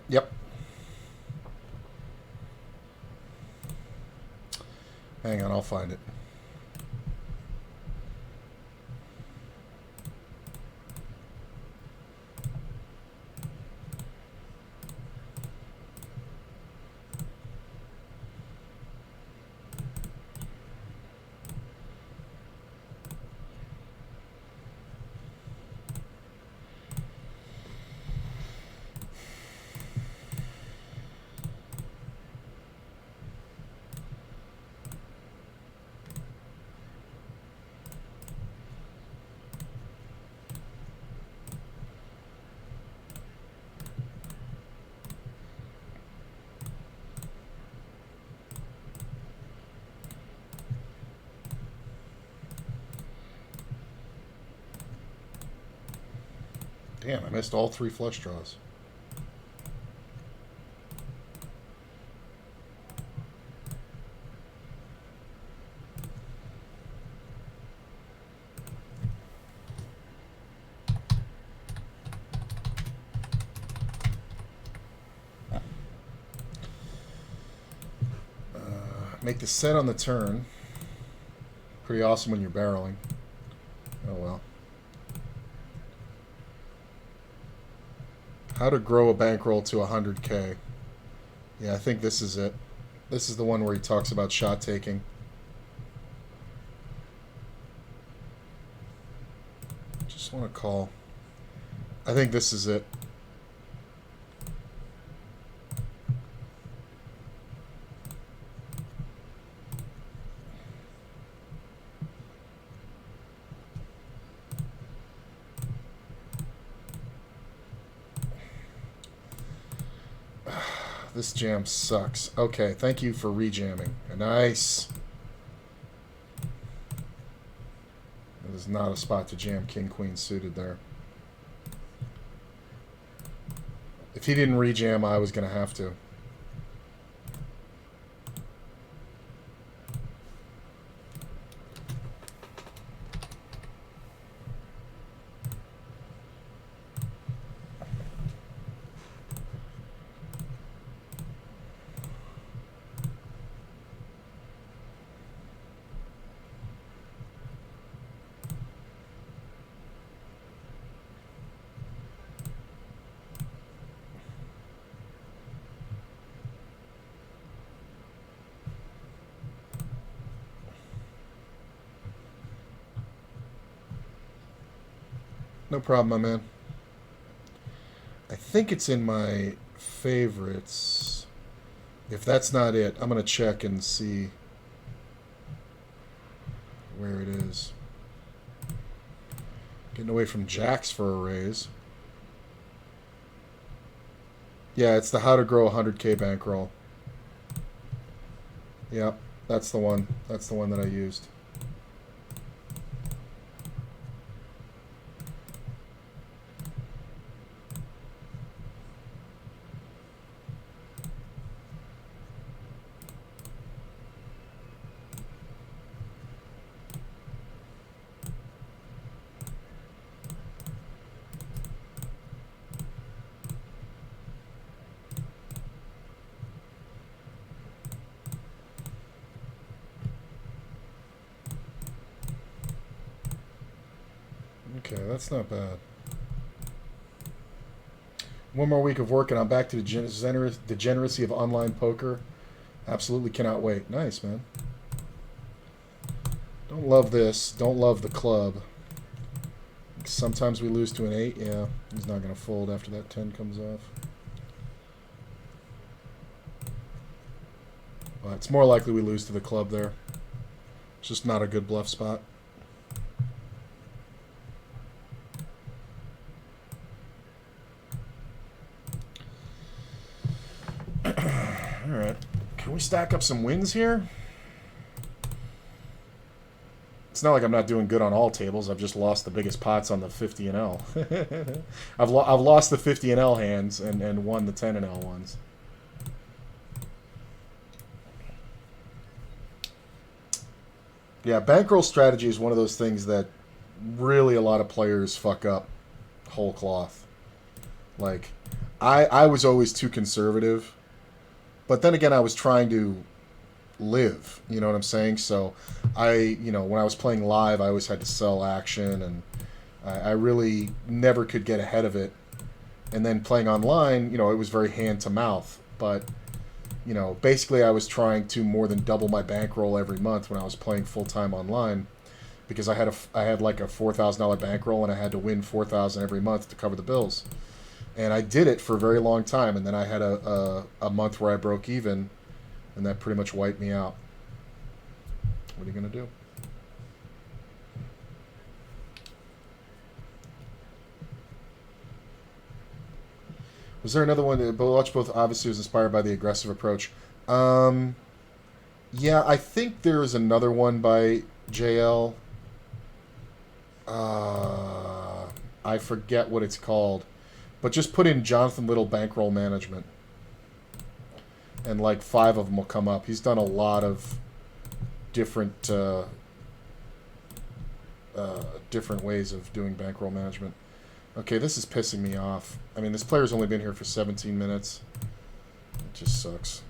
Yep. Hang on, I'll find it. Damn, I missed all three flush draws. Make the set on the turn. Pretty awesome when you're barreling. Oh well. How to grow a bankroll to 100K. Yeah, I think this is it. This is the one where he talks about shot taking. Just want to call. I think this is it. This jam sucks. Okay, thank you for rejamming. Nice. That is not a spot to jam king queen suited there. If he didn't rejam, I was going to have to. No problem, my man. I think it's in my favorites. If that's not it, I'm going to check and see where it is. Getting away from jacks for a raise. Yeah, it's the How to Grow 100K bankroll. Yep, that's the one. That's the one that I used. Okay, that's not bad. One more week of work and I'm back to the degeneracy of online poker. Absolutely cannot wait. Nice, man. Don't love this. Don't love the club. Sometimes we lose to an 8. Yeah, he's not going to fold after that 10 comes off. But it's more likely we lose to the club there. It's just not a good bluff spot. Alright. Can we stack up some wins here? It's not like I'm not doing good on all tables. I've just lost the biggest pots on the 50 and L. I've lost the 50 and L hands and won the 10 and L ones. Yeah, bankroll strategy is one of those things that really a lot of players fuck up whole cloth. Like, I was always too conservative. But then again, I was trying to live, you know what I'm saying? So when I was playing live, I always had to sell action, and I really never could get ahead of it. And then playing online, it was very hand to mouth. But, basically I was trying to more than double my bankroll every month when I was playing full-time online, because I had like a $4,000 bankroll, and I had to win $4,000 every month to cover the bills. And I did it for a very long time, and then I had a month where I broke even, and that pretty much wiped me out. What are you going to do? Was there another one? Watch Both obviously was inspired by the aggressive approach. Yeah, I think there is another one by JL. I forget what it's called. But just put in Jonathan Little Bankroll Management, and like 5 of them will come up. He's done a lot of different different ways of doing bankroll management. Okay, this is pissing me off. I mean, this player's only been here for 17 minutes. It just sucks.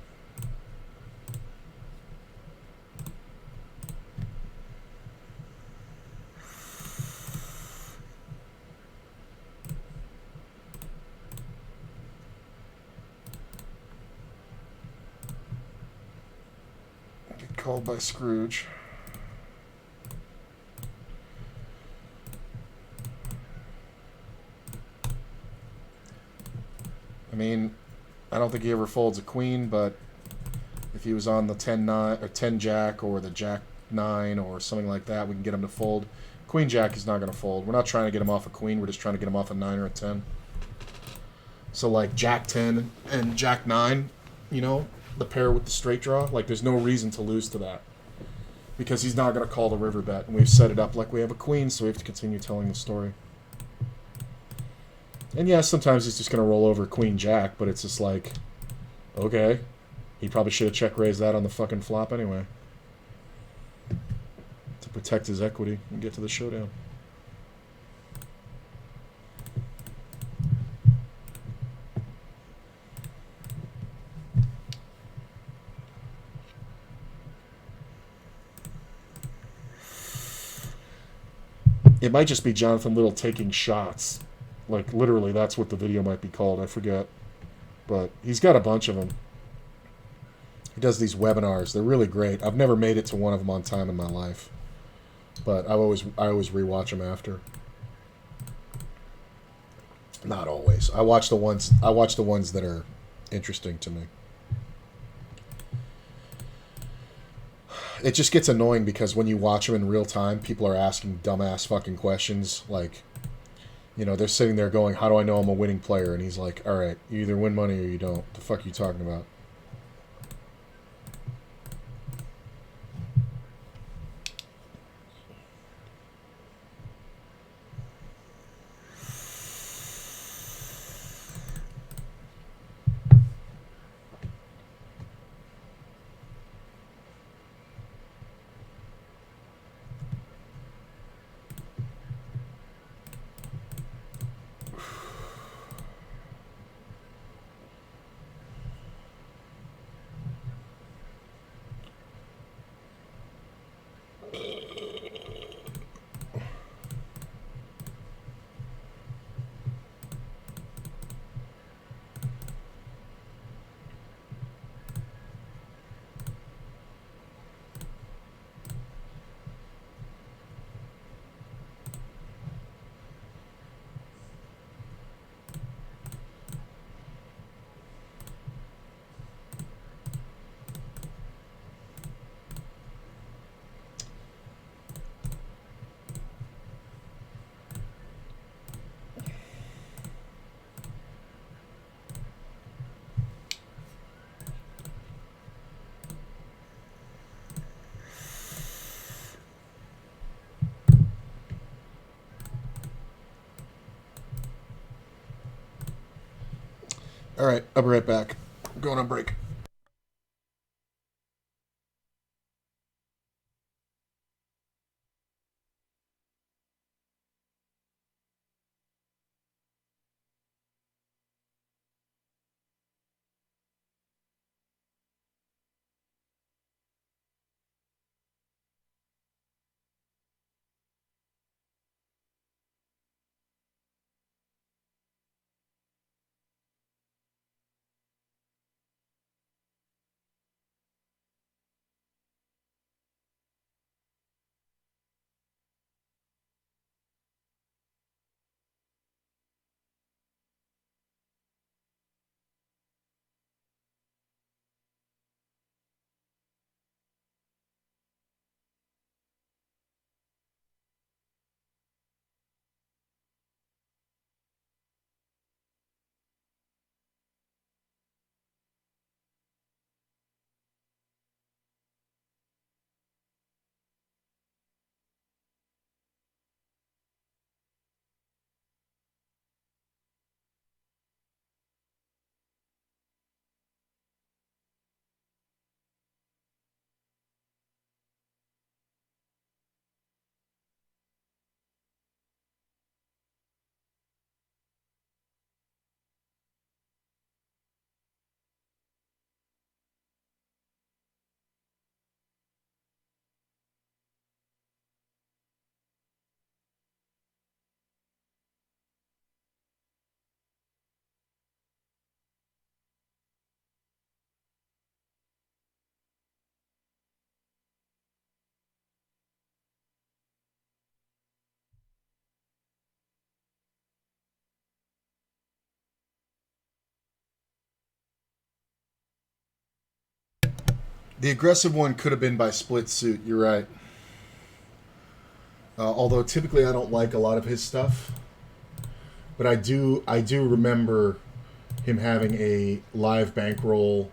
Called by Scrooge. I mean, I don't think he ever folds a queen, but if he was on the 10-9 or 10-jack or the jack-9 or something like that, we can get him to fold. Queen-jack is not going to fold. We're not trying to get him off a queen. We're just trying to get him off a 9 or a 10. So like jack-10 and jack-9, the pair with the straight draw, like there's no reason to lose to that, because he's not going to call the river bet, and we've set it up like we have a queen, so we have to continue telling the story. And yeah, sometimes he's just going to roll over queen jack, but it's just like, okay, he probably should have check raised that on the fucking flop anyway to protect his equity and get to the showdown. It might just be Jonathan Little taking shots. Like, literally, that's what the video might be called. I forget. But he's got a bunch of them. He does these webinars. They're really great. I've never made it to one of them on time in my life. But I always rewatch them after. Not always. I watch the ones that are interesting to me. It just gets annoying because when you watch them in real time, people are asking dumbass fucking questions. Like, they're sitting there going, how do I know I'm a winning player? And he's like, all right, you either win money or you don't. The fuck are you talking about? All right, I'll be right back. I'm going on break. The aggressive one could have been by split suit. You're right. Although typically I don't like a lot of his stuff, but I do remember him having a live bankroll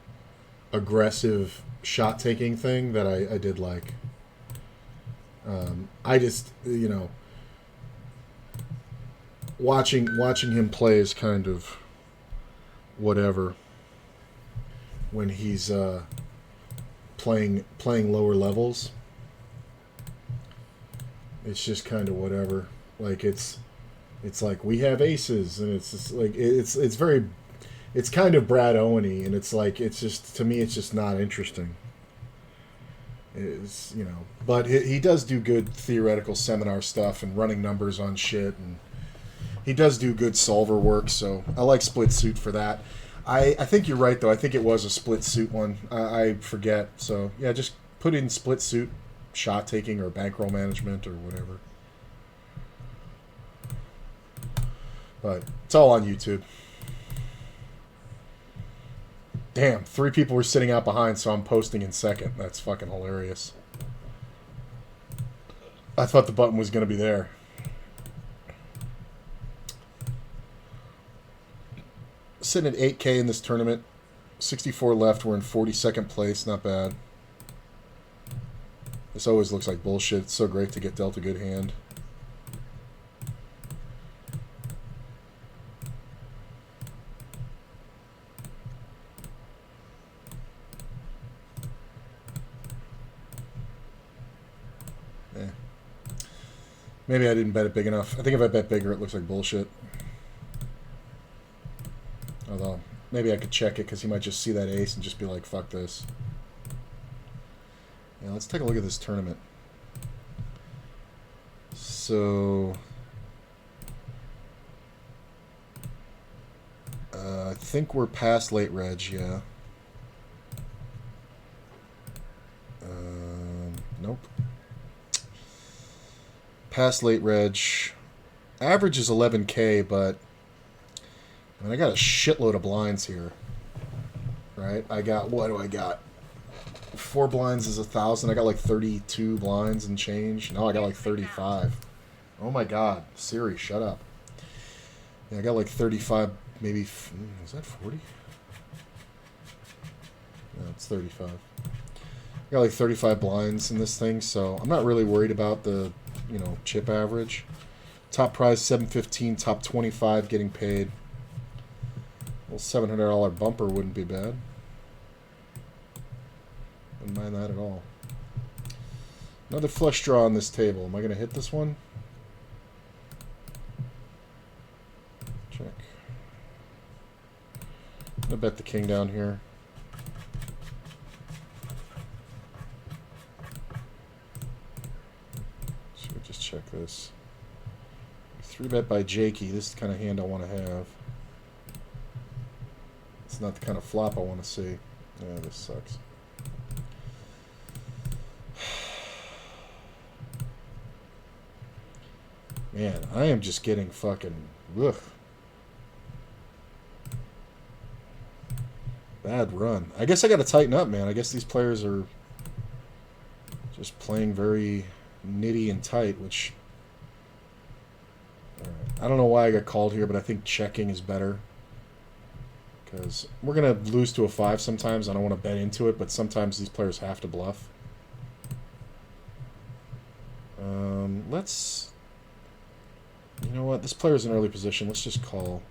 aggressive shot taking thing that I did like. I just watching him play is kind of whatever when he's playing lower levels. It's just kind of whatever. Like it's like we have aces, and it's just like it's very it's kind of Brad Owen-y, and it's like it's just to me it's just not interesting. Is but he does do good theoretical seminar stuff and running numbers on shit, and he does do good solver work. So I like split suit for that. I think you're right though. I think it was a split suit one. I forget. So yeah, just put in split suit shot taking or bankroll management or whatever. But it's all on YouTube. Damn, 3 people were sitting out behind, so I'm posting in second. That's fucking hilarious. I thought the button was going to be there. Sitting at 8K in this tournament. 64 left. We're in 42nd place. Not bad. This always looks like bullshit. It's so great to get dealt a good hand. Maybe I didn't bet it big enough. I think if I bet bigger, it looks like bullshit. Although, maybe I could check it because he might just see that ace and just be like, fuck this. Yeah, let's take a look at this tournament. So, I think we're past late reg, yeah. Nope. Past late reg. Average is 11K, but I mean, I got a shitload of blinds here. Right? I got, what do I got? 4 blinds is 1,000. I got like 32 blinds and change. No, I got like 35. Oh my god. Siri, shut up. Yeah, I got like 35, maybe. Is that 40? No, it's 35. I got like 35 blinds in this thing, so I'm not really worried about the, chip average. Top prize 715, top 25 getting paid. little $700 bumper wouldn't be bad. Wouldn't mind that at all. Another flush draw on this table. Am I going to hit this one? Check. I'm going to bet the king down here. Should we just check this? 3-bet by Jakey. This is the kind of hand I want to have. It's not the kind of flop I want to see. Yeah, this sucks. Man, I am just getting fucking... Ugh. Bad run. I guess I got to tighten up, man. I guess these players are just playing very nitty and tight, which... I don't know why I got called here, but I think checking is better. Because we're going to lose to a 5 sometimes. I don't want to bet into it, but sometimes these players have to bluff. Let's... You know what? This player's in early position. Let's just call.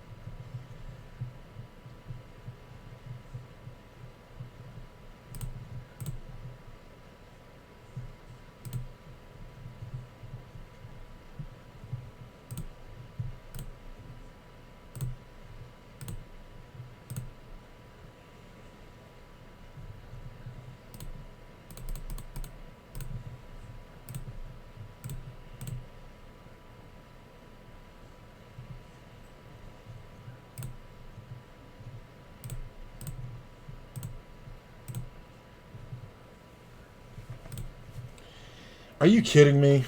Are you kidding me?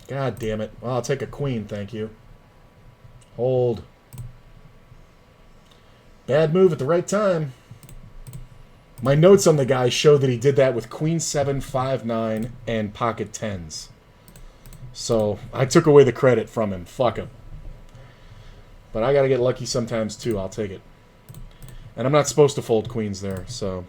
God damn it. Well, I'll take a queen, thank you. Hold. Bad move at the right time. My notes on the guy show that he did that with Queen 7, 5, 9, and pocket 10s. So I took away the credit from him. Fuck him. But I got to get lucky sometimes too. I'll take it. And I'm not supposed to fold queens there, so...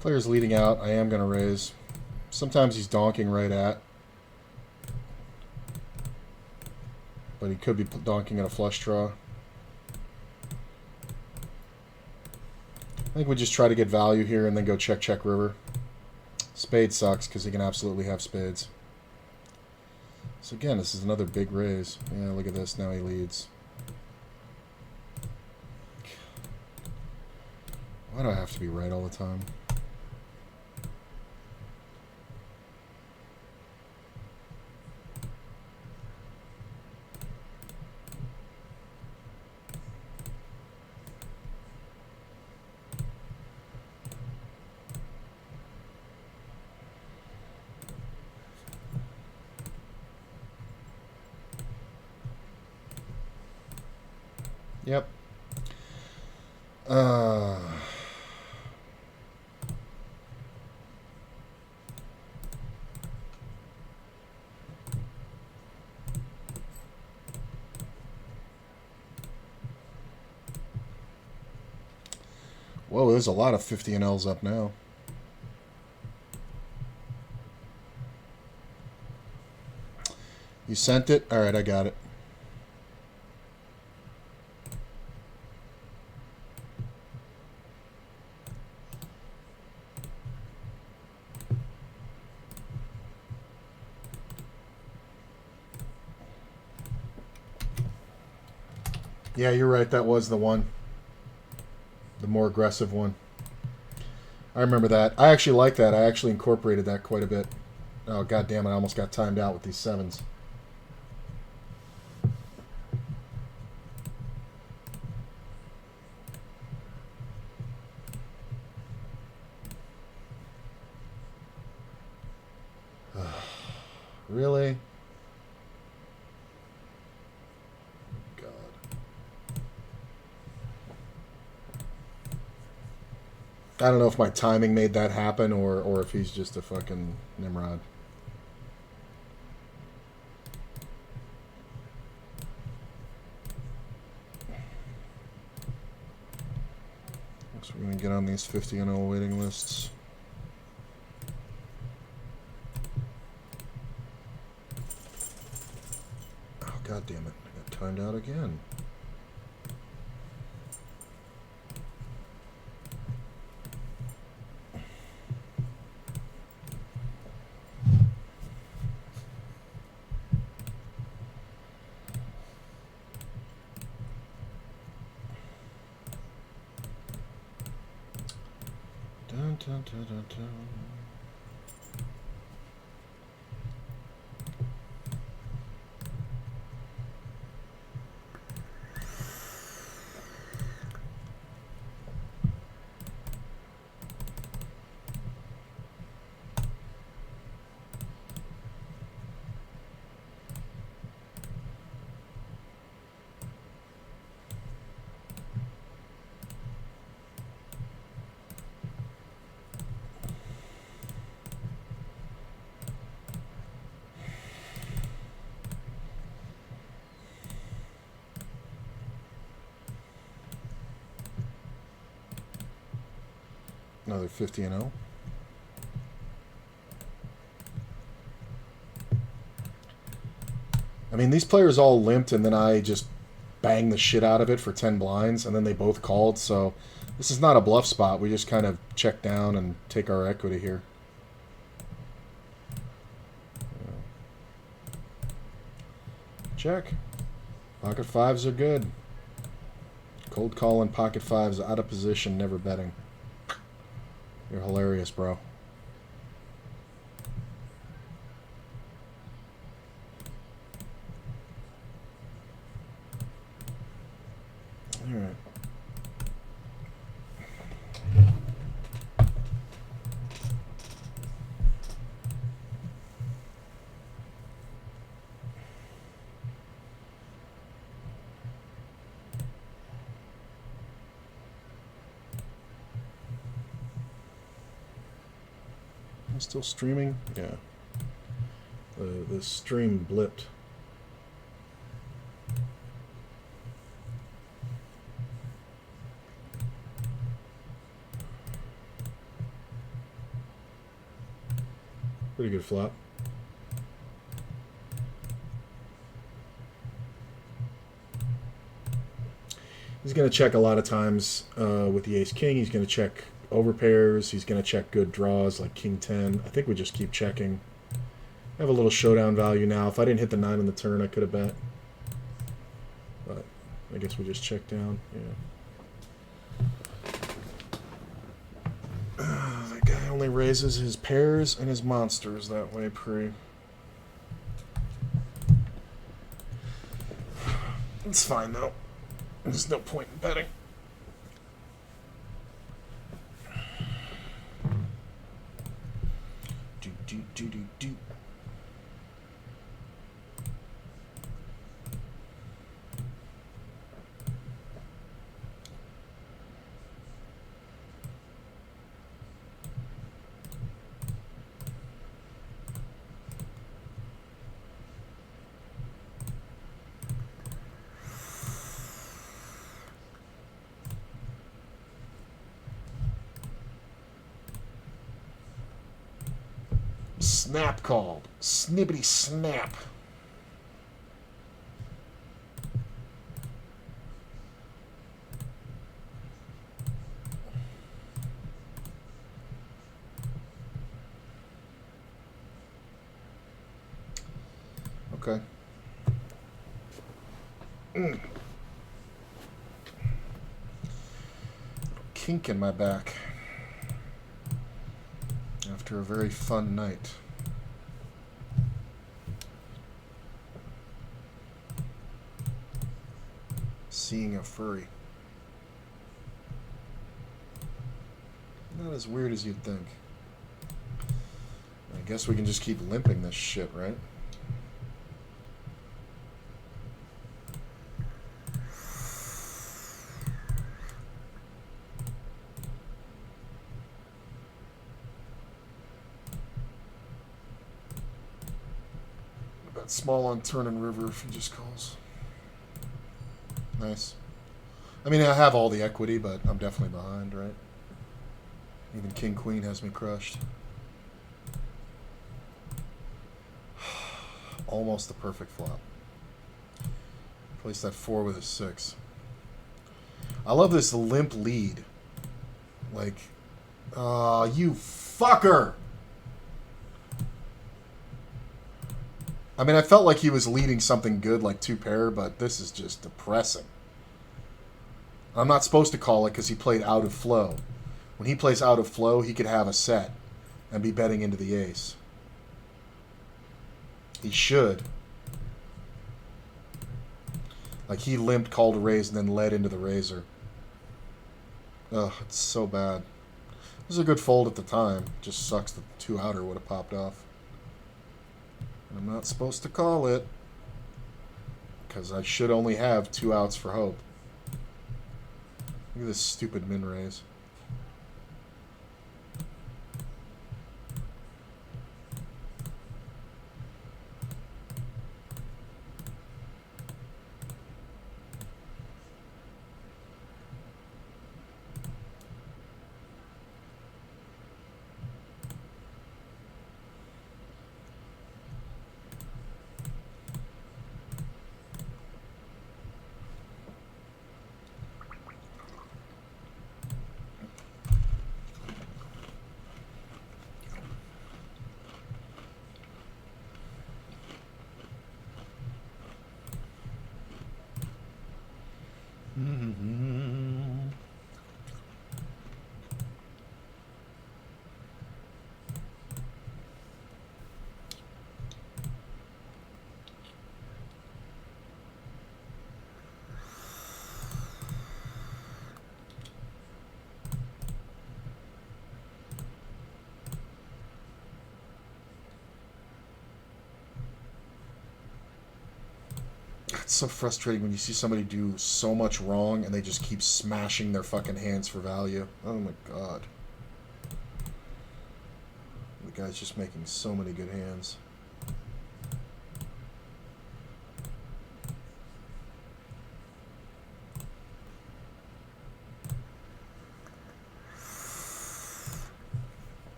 Player's leading out. I am going to raise. Sometimes he's donking right at. But he could be donking at a flush draw. I think we just try to get value here and then go check, check, river. Spade sucks because he can absolutely have spades. So again, this is another big raise. Yeah, look at this. Now he leads. Why do I have to be right all the time? Yep. Whoa, there's a lot of 50 and L's up now. You sent it? All right, I got it. Yeah, you're right. That was the one. The more aggressive one. I remember that. I actually like that. I actually incorporated that quite a bit. Oh, god damn it. I almost got timed out with these 7s. Really? God. I don't know if my timing made that happen or if he's just a fucking Nimrod. So we're going to get on these 50-0 waiting lists. Oh, God damn it. I got timed out again. Dun, dun, dun, dun, dun. Another 50-0. I mean, these players all limped, and then I just banged the shit out of it for 10 blinds, and then they both called, so this is not a bluff spot. We just kind of check down and take our equity here. Check. Pocket fives are good. Cold calling pocket fives out of position, never betting. You're hilarious, bro. All right. I'm still streaming? Yeah. The stream blipped. Pretty good flop. He's going to check a lot of times with the ace-king. He's going to check overpairs. He's going to check good draws like king-10. I think we just keep checking. I have a little showdown value now. If I didn't hit the 9 on the turn, I could have bet. But I guess we just check down. Yeah. That guy only raises his pairs and his monsters that way, pre. It's fine, though. There's no point in betting. Do. Snap called. Snippity snap. Okay. Kink in my back after a very fun night. Seeing a furry. Not as weird as you'd think. I guess we can just keep limping this shit, right? small on turn and river if he just calls. Nice. I mean, I have all the equity, but I'm definitely behind, right? Even King Queen has me crushed. Almost the perfect flop. Place that 4 with a 6. I love this limp lead. Like, you fucker! I mean, I felt like he was leading something good, like 2 pair, but this is just depressing. I'm not supposed to call it because he played out of flow. When he plays out of flow, he could have a set and be betting into the ace. He should. Like, he limped, called a raise, and then led into the razor. Ugh, it's so bad. This was a good fold at the time. Just sucks that the 2 outer would have popped off. I'm not supposed to call it. Because I should only have 2 outs for hope. Look at this stupid min raise. It's so frustrating when you see somebody do so much wrong and they just keep smashing their fucking hands for value. Oh my god. The guy's just making so many good hands.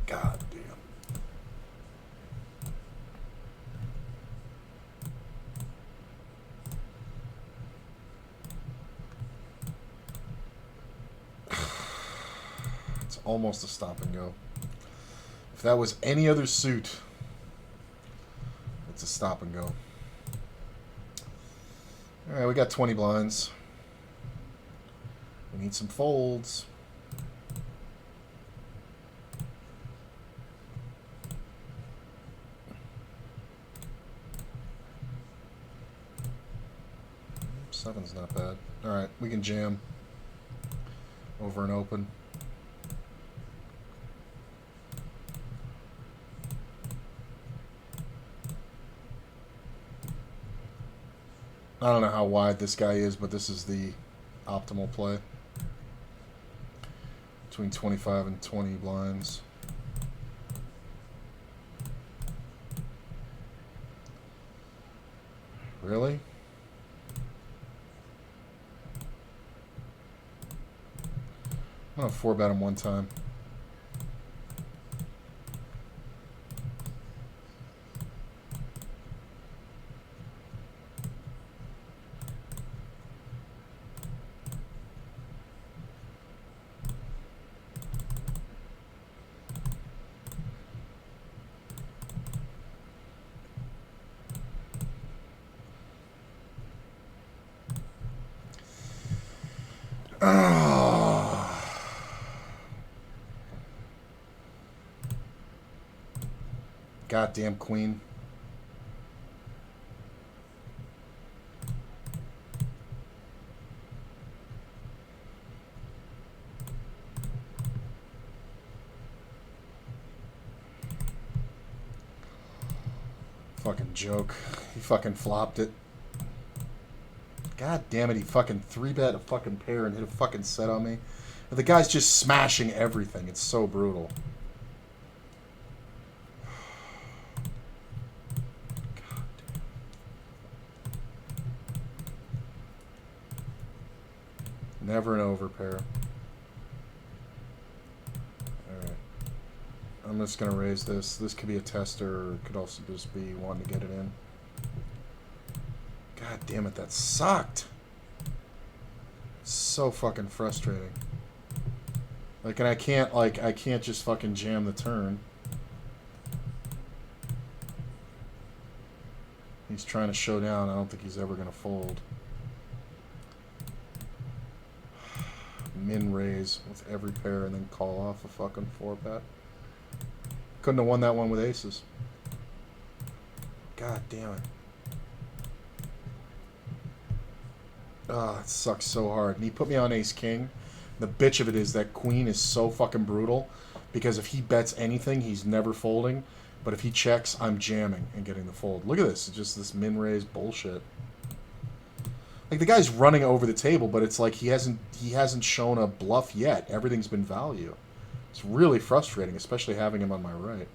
God damn. Almost a stop and go. If that was any other suit, it's a stop and go. Alright, we got 20 blinds. We need some folds. Seven's not bad. Alright, we can jam. Over and open. I don't know how wide this guy is, but this is the optimal play. Between 25 and 20 blinds. Really? I'm going to 4-bet him one time. Goddamn queen. Fucking joke. He fucking flopped it. God damn it, he fucking 3-bet a fucking pair and hit a fucking set on me. And the guy's just smashing everything. It's so brutal. God damn. Never an overpair. Alright. I'm just going to raise this. This could be a tester, or it could also just be wanting to get it in. God damn it, that sucked! So fucking frustrating. Like, and I can't just fucking jam the turn. He's trying to show down. I don't think he's ever going to fold. Min raise with every pair and then call off a fucking 4-bet. Couldn't have won that one with aces. God damn it. Oh, it sucks so hard. And he put me on ace-king. The bitch of it is that queen is so fucking brutal because if he bets anything, he's never folding. But if he checks, I'm jamming and getting the fold. Look at this. It's just this min-raise bullshit. Like, the guy's running over the table, but it's like he hasn't shown a bluff yet. Everything's been value. It's really frustrating, especially having him on my right.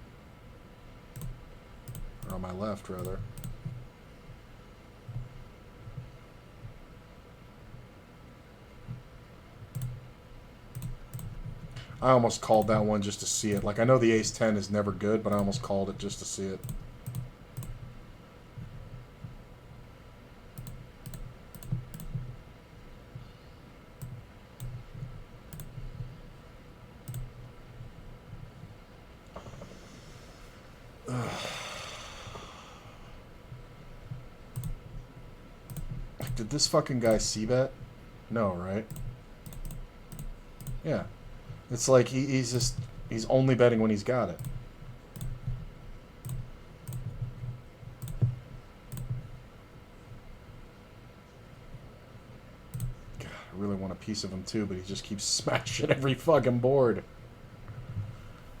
Or on my left, rather. I almost called that one just to see it. Like, I know the ace-10 is never good, but I almost called it just to see it. Did this fucking guy c-bet? No, right? Yeah. It's like he's only betting when he's got it. God, I really want a piece of him too, but he just keeps smashing every fucking board.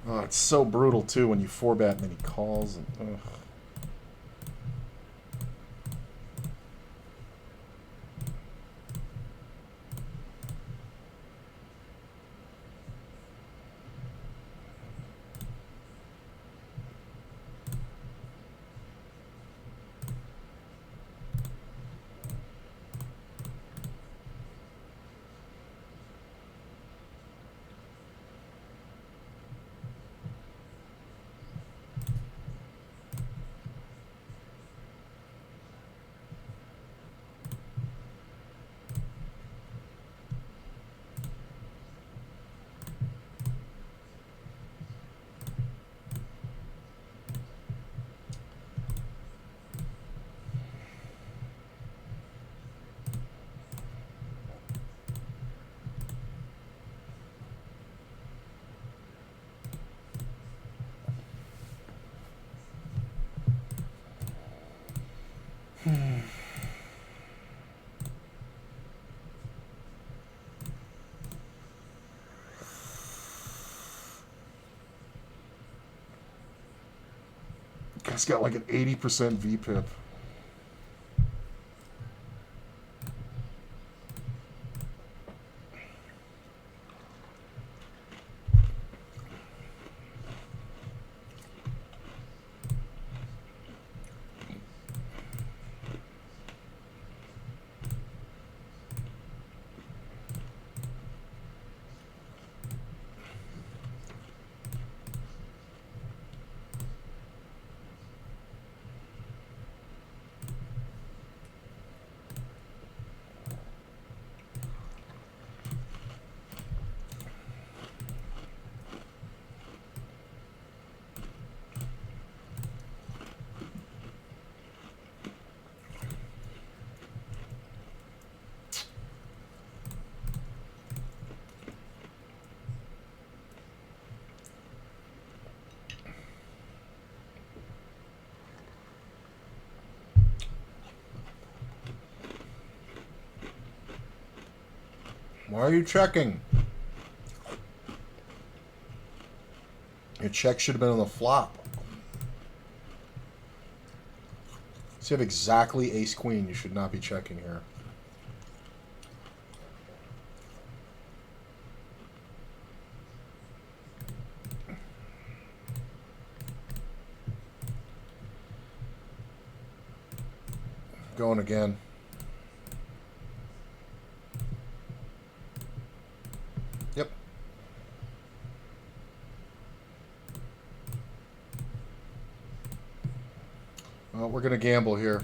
Oh, it's so brutal too when you 4-bet and then he calls and ugh. Guy's got like an 80% VPIP. Why are you checking? Your check should have been on the flop. So you have exactly ace-queen. You should not be checking here. Going again. Well, we're going to gamble here.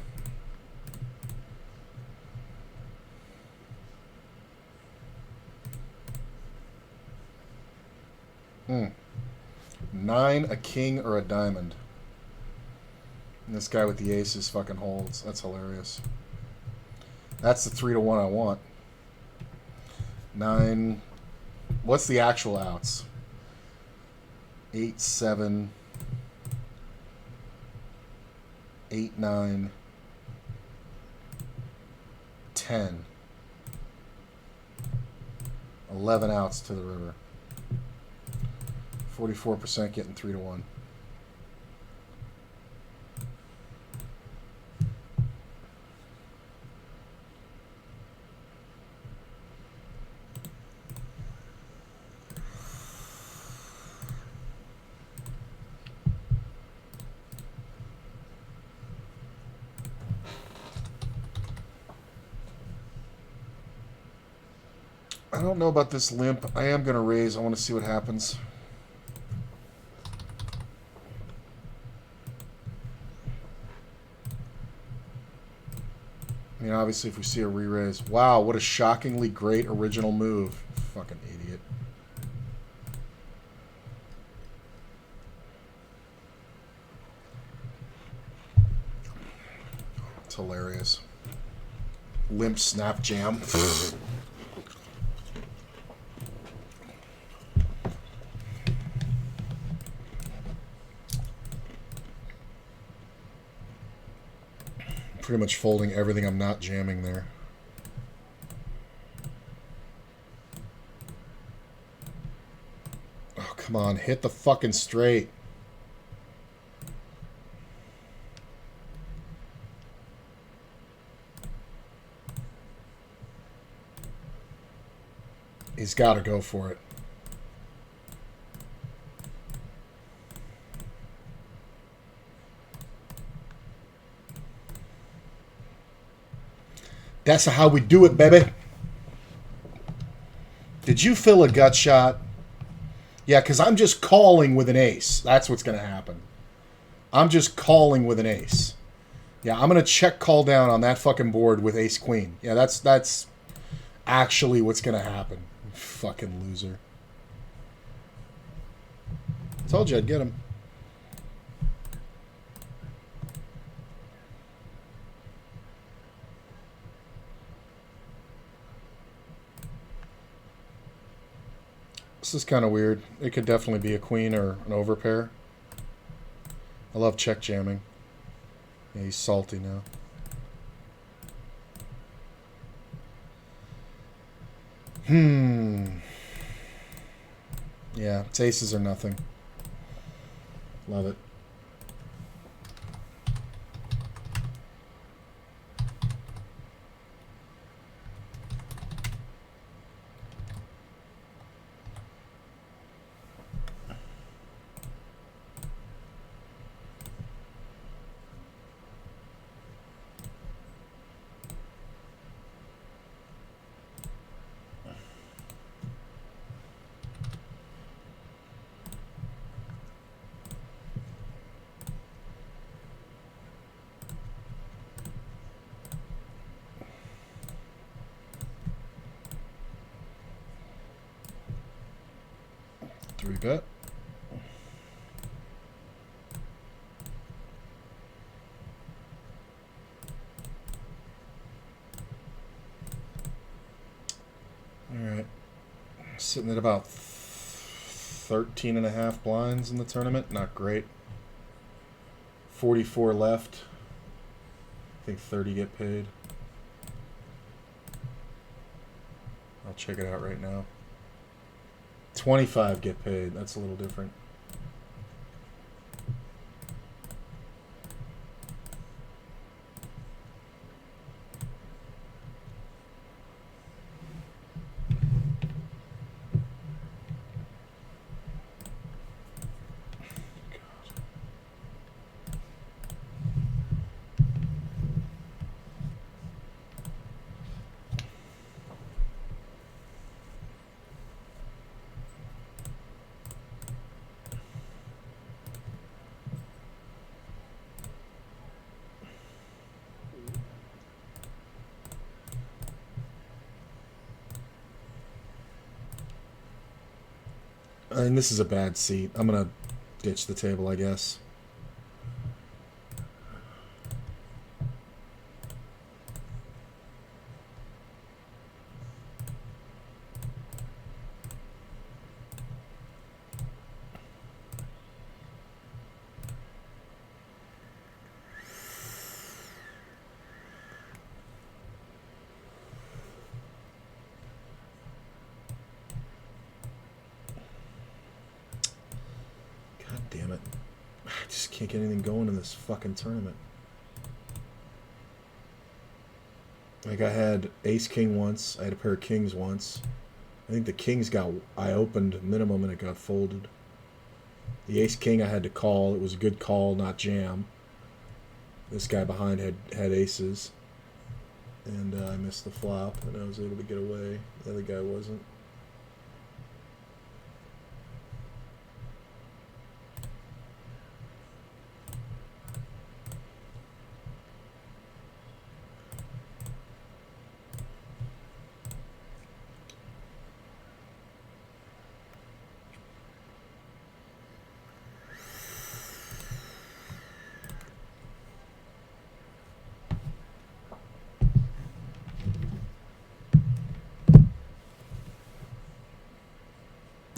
Hmm. 9, a king, or a diamond. And this guy with the aces fucking holds. That's hilarious. That's the 3-1 I want. 9. What's the actual outs? 8, 7, 8, 9, 10. 11 outs to the river. 44% getting 3-1. I don't know about this limp. I am going to raise. I want to see what happens. I mean, obviously, if we see a re-raise. Wow, what a shockingly great original move. Fucking idiot. It's hilarious. Limp snap jam. Pretty much folding everything I'm not jamming there. Oh, come on. Hit the fucking straight. He's got to go for it. That's how we do it, baby. Did you feel a gut shot? Yeah, because I'm just calling with an ace. That's what's going to happen. I'm just calling with an ace. Yeah, I'm going to check call down on that fucking board with ace queen. Yeah, that's actually what's going to happen. Fucking loser. Told you I'd get him. This is kind of weird. It could definitely be a queen or an overpair. I love check jamming. Yeah, he's salty now. Yeah, it's aces or nothing. Love it. Three bet. All right. Sitting at about 13.5 blinds in the tournament. Not great. 44 left. I think 30 get paid. I'll check it out right now. 25 get paid. That's a little different. I mean, this is a bad seat. I'm gonna ditch the table, I guess. God damn it. I just can't get anything going in this fucking tournament. Like, I had ace-king once. I had a pair of kings once. I think the kings got... I opened minimum and it got folded. The ace-king I had to call. It was a good call, not jam. This guy behind had aces. And I missed the flop, and I was able to get away. The other guy wasn't.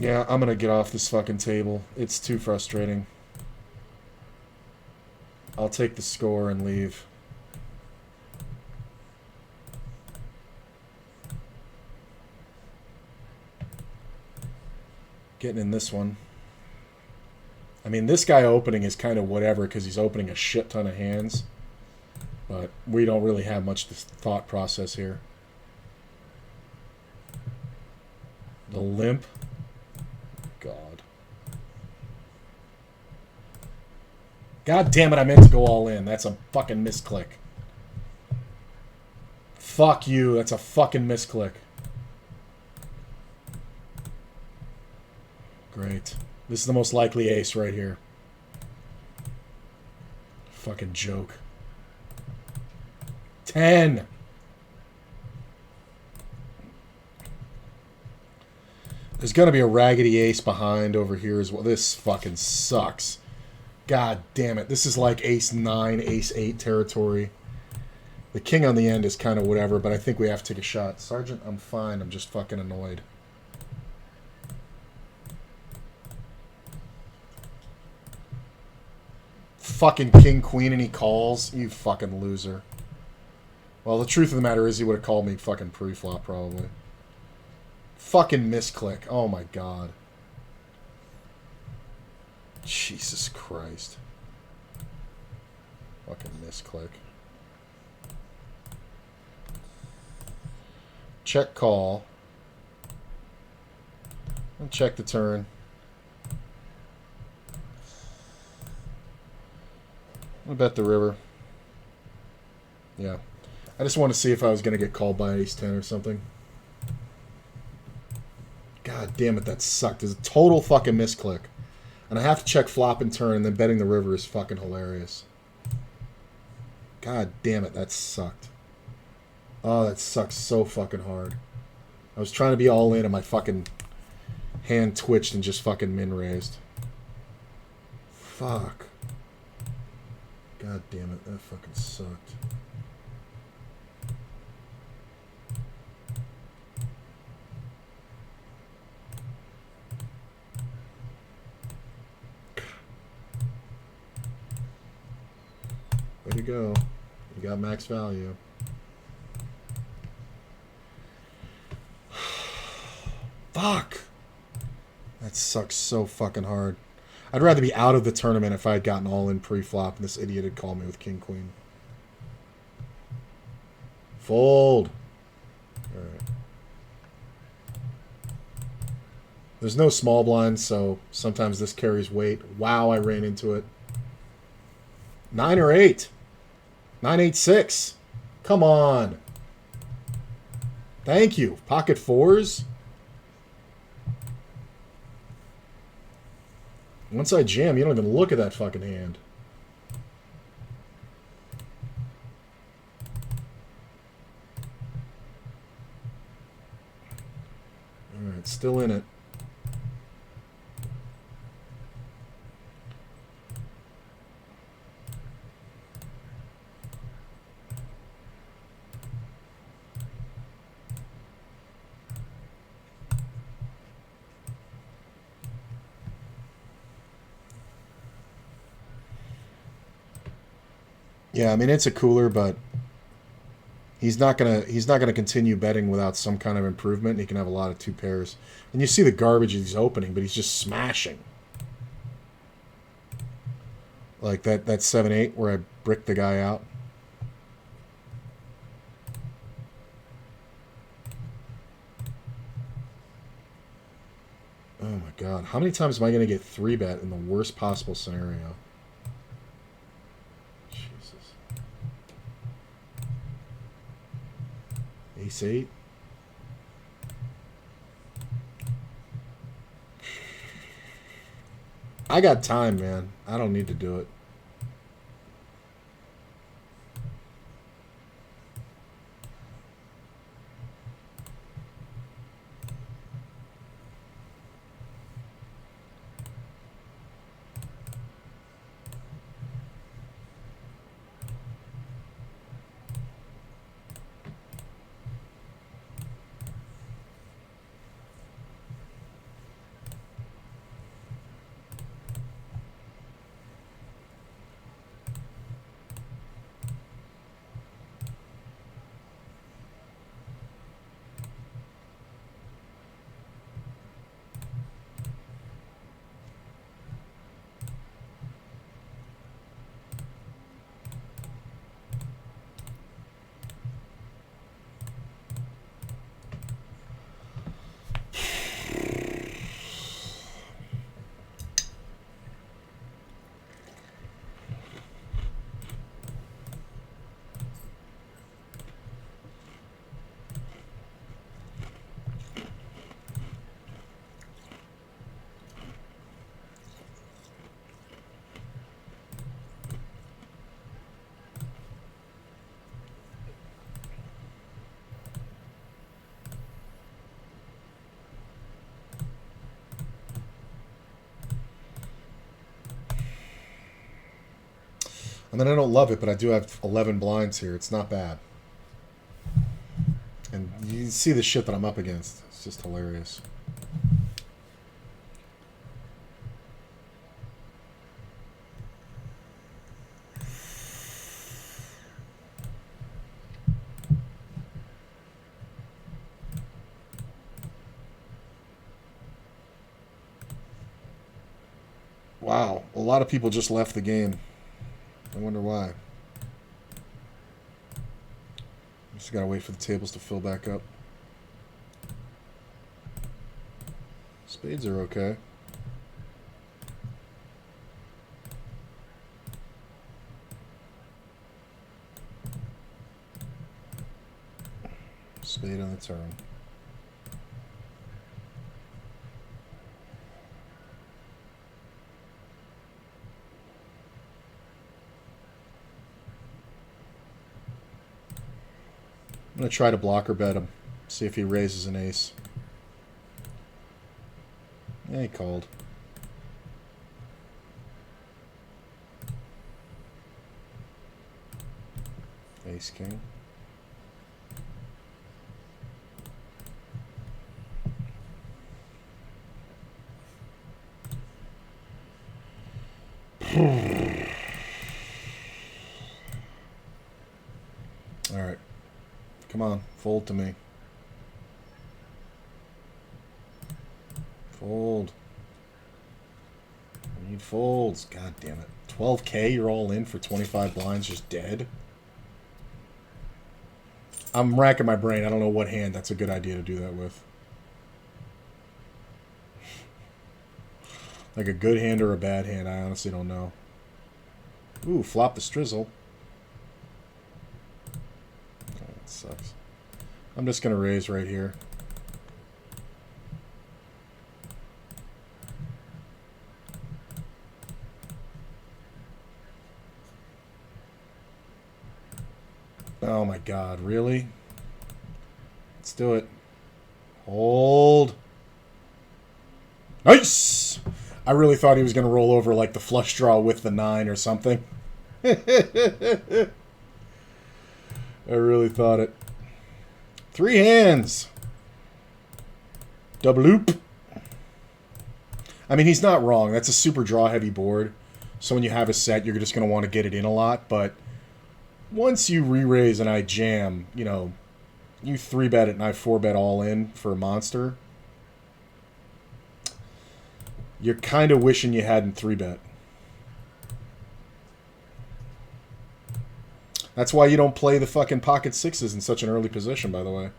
Yeah, I'm gonna get off this fucking table. It's too frustrating. I'll take the score and leave. Getting in this one. I mean, this guy opening is kind of whatever because he's opening a shit ton of hands. But we don't really have much thought process here. The limp. God. God damn it, I meant to go all in. That's a fucking misclick. Fuck you, that's a fucking misclick. Great. This is the most likely ace right here. Fucking joke. 10! There's gonna be a raggedy ace behind over here as well. This fucking sucks. God damn it. This is like ace 9, ace 8 territory. The king on the end is kind of whatever, but I think we have to take a shot. Sergeant, I'm fine. I'm just fucking annoyed. Fucking king, queen, and he calls? You fucking loser. Well, the truth of the matter is he would have called me fucking pre-flop, probably. Fucking misclick. Oh my god. Jesus Christ. Fucking misclick. Check call. And check the turn. I bet the river. Yeah. I just want to see if I was going to get called by ace 10 or something. God damn it, that sucked. It's a total fucking misclick. And I have to check flop and turn, and then betting the river is fucking hilarious. God damn it, that sucked. Oh, that sucks so fucking hard. I was trying to be all in, and my fucking hand twitched and just fucking min-raised. Fuck. God damn it, that fucking sucked. Way to go. You got max value. Fuck! That sucks so fucking hard. I'd rather be out of the tournament if I had gotten all in pre-flop and this idiot had called me with king queen. Fold. Alright. There's no small blind, so sometimes this carries weight. Wow, I ran into it. 9 or 8. 9, 8, 6. Come on. Thank you. Pocket fours. Once I jam, you don't even look at that fucking hand. Alright, still in it. Yeah, I mean it's a cooler, but he's not gonna continue betting without some kind of improvement. He can have a lot of two pairs, and you see the garbage he's opening, but he's just smashing. Like that 7-8 where I bricked the guy out. Oh my god, how many times am I gonna get 3-bet in the worst possible scenario? Jesus. Ace 8. I got time, man. I don't need to do it. I mean, I don't love it, but I do have 11 blinds here. It's not bad. And you see the shit that I'm up against. It's just hilarious. Wow, a lot of people just left the game. I wonder why. Just gotta wait for the tables to fill back up. Spades are okay. Spade on the turn. I'm going to try to blocker bet him. See if he raises an ace. Yeah, he called. Ace king. All right. Come on, fold to me. Fold. I need folds. God damn it. 12K, you're all in for 25 blinds, just dead? I'm racking my brain. I don't know what hand that's a good idea to do that with. Like a good hand or a bad hand, I honestly don't know. Ooh, flop the strizzle. That sucks. I'm just going to raise right here. Oh my god, really? Let's do it. Hold. Nice! I really thought he was going to roll over like the flush draw with the 9 or something. I really thought it. 3 hands. Double loop. I mean, he's not wrong. That's a super draw heavy board. So when you have a set, you're just going to want to get it in a lot. But once you re-raise and I jam, you know, you 3-bet it and I 4-bet all in for a monster, you're kind of wishing you hadn't 3-bet. That's why you don't play the fucking pocket sixes in such an early position, by the way.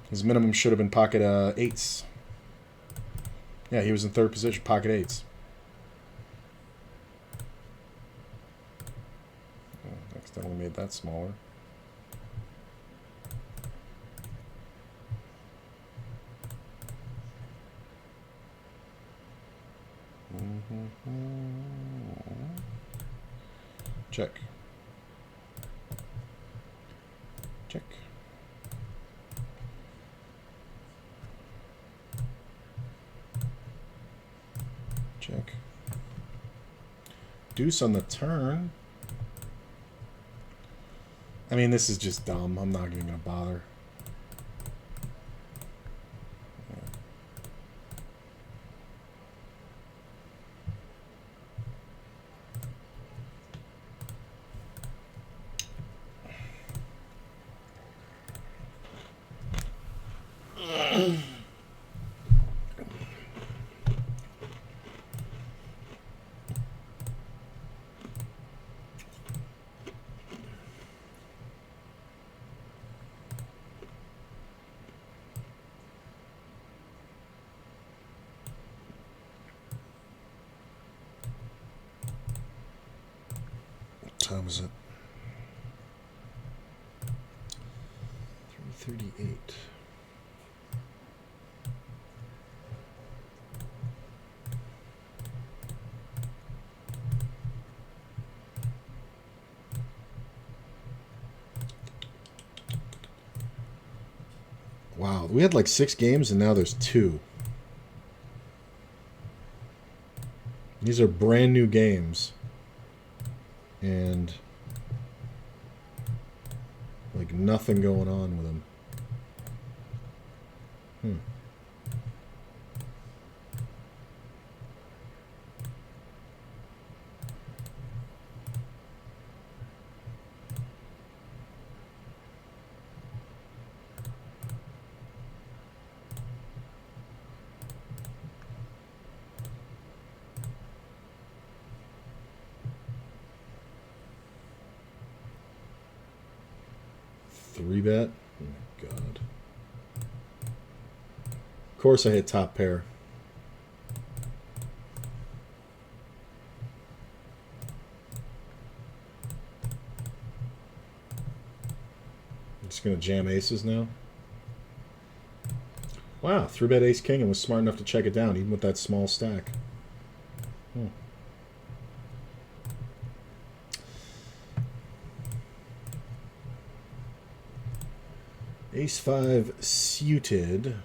His minimum should have been pocket eights. Yeah, he was in third position, pocket eights. Oh, accidentally made that smaller. Check. Check. Check. Deuce on the turn. I mean, this is just dumb. I'm not even going to bother. What time is it? 3:38. Wow, we had like 6 games and now there's 2. These are brand new games. And like nothing going on with them. Three bet? Oh my god. Of course I hit top pair. I'm just gonna jam aces now. Wow, 3-bet ace king and was smart enough to check it down even with that small stack. Ace 5 suited.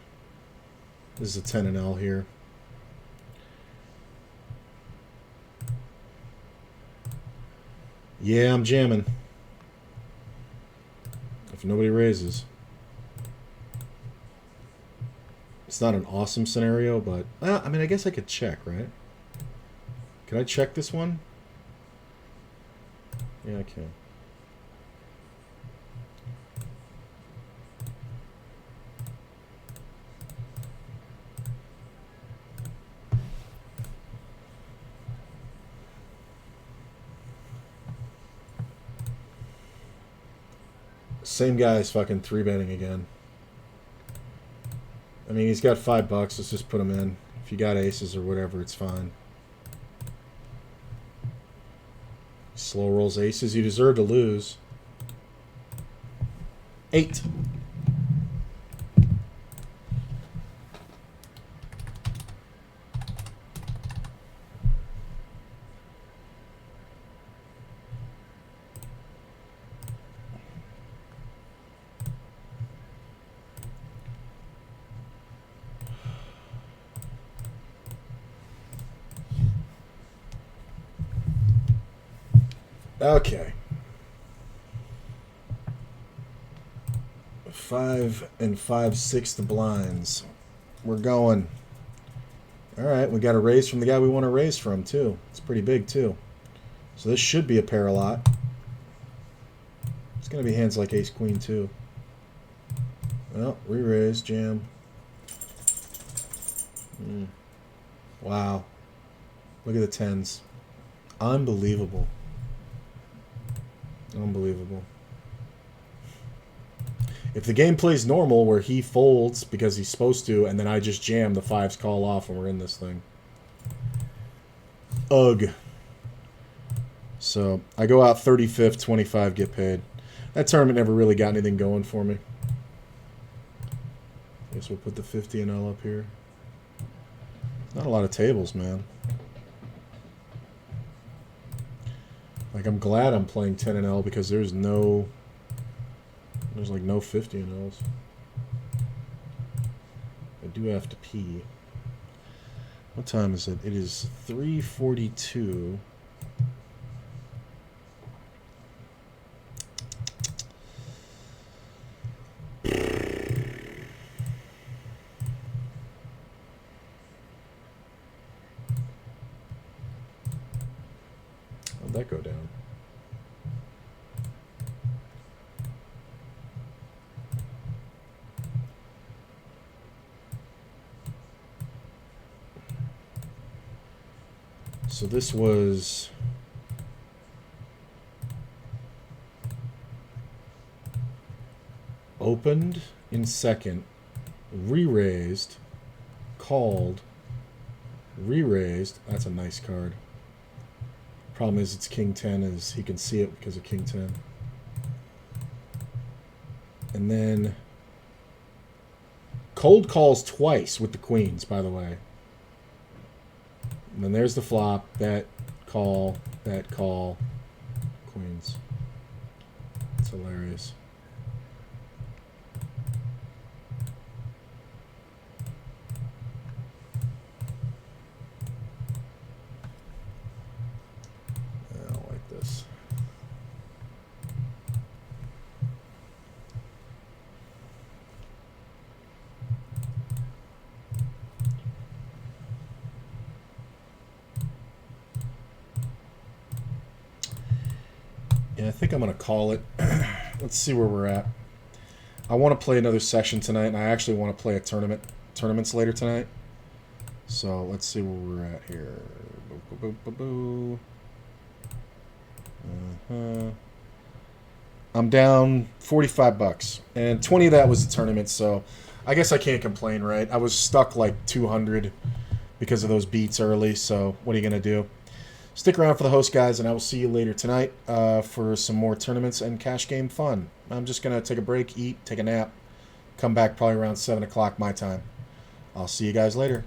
This is a 10 and L here. Yeah, I'm jamming. If nobody raises. It's not an awesome scenario, but I mean, I guess I could check, right? Can I check this one? Yeah, I can. Same guy's fucking 3-betting again. I mean, he's got $5. Let's just put him in. If you got aces or whatever, it's fine. Slow rolls aces. You deserve to lose. 8. Okay. 5 and 5/6 the blinds. We're going. All right, we got a raise from the guy we want to raise from too. It's pretty big too. So this should be a pair a lot. It's going to be hands like ace queen too. Well, re-raise, jam. Wow. Look at the tens. Unbelievable. Unbelievable. If the game plays normal where he folds because he's supposed to and then I just jam, the fives call off and we're in this thing. Ugh. So I go out 35th, 25 get paid. That tournament never really got anything going for me. Guess we'll put the 50 and L up here. Not a lot of tables, man. Like, I'm glad I'm playing 10 and L because there's like no 50 and Ls. I do have to pee. What time is it? It is 3:42. How'd that go down? So this was opened in second, re-raised, called, re-raised. That's a nice card. Problem is it's king 10 is he can see it because of king 10. And then cold calls twice with the queens, by the way. And then there's the flop, bet, call, queens. It's hilarious. I don't like this. Yeah, I think I'm going to call it. Let's see where we're at. I want to play another session tonight, and I actually want to play a tournaments later tonight. So let's see where we're at here. I'm down 45 bucks, and 20 of that was the tournament, so I guess I can't complain, right? I was stuck like 200 because of those beats early, so what are you going to do? Stick around for the host, guys, and I will see you later tonight for some more tournaments and cash game fun. I'm just going to take a break, eat, take a nap, come back probably around 7 o'clock my time. I'll see you guys later.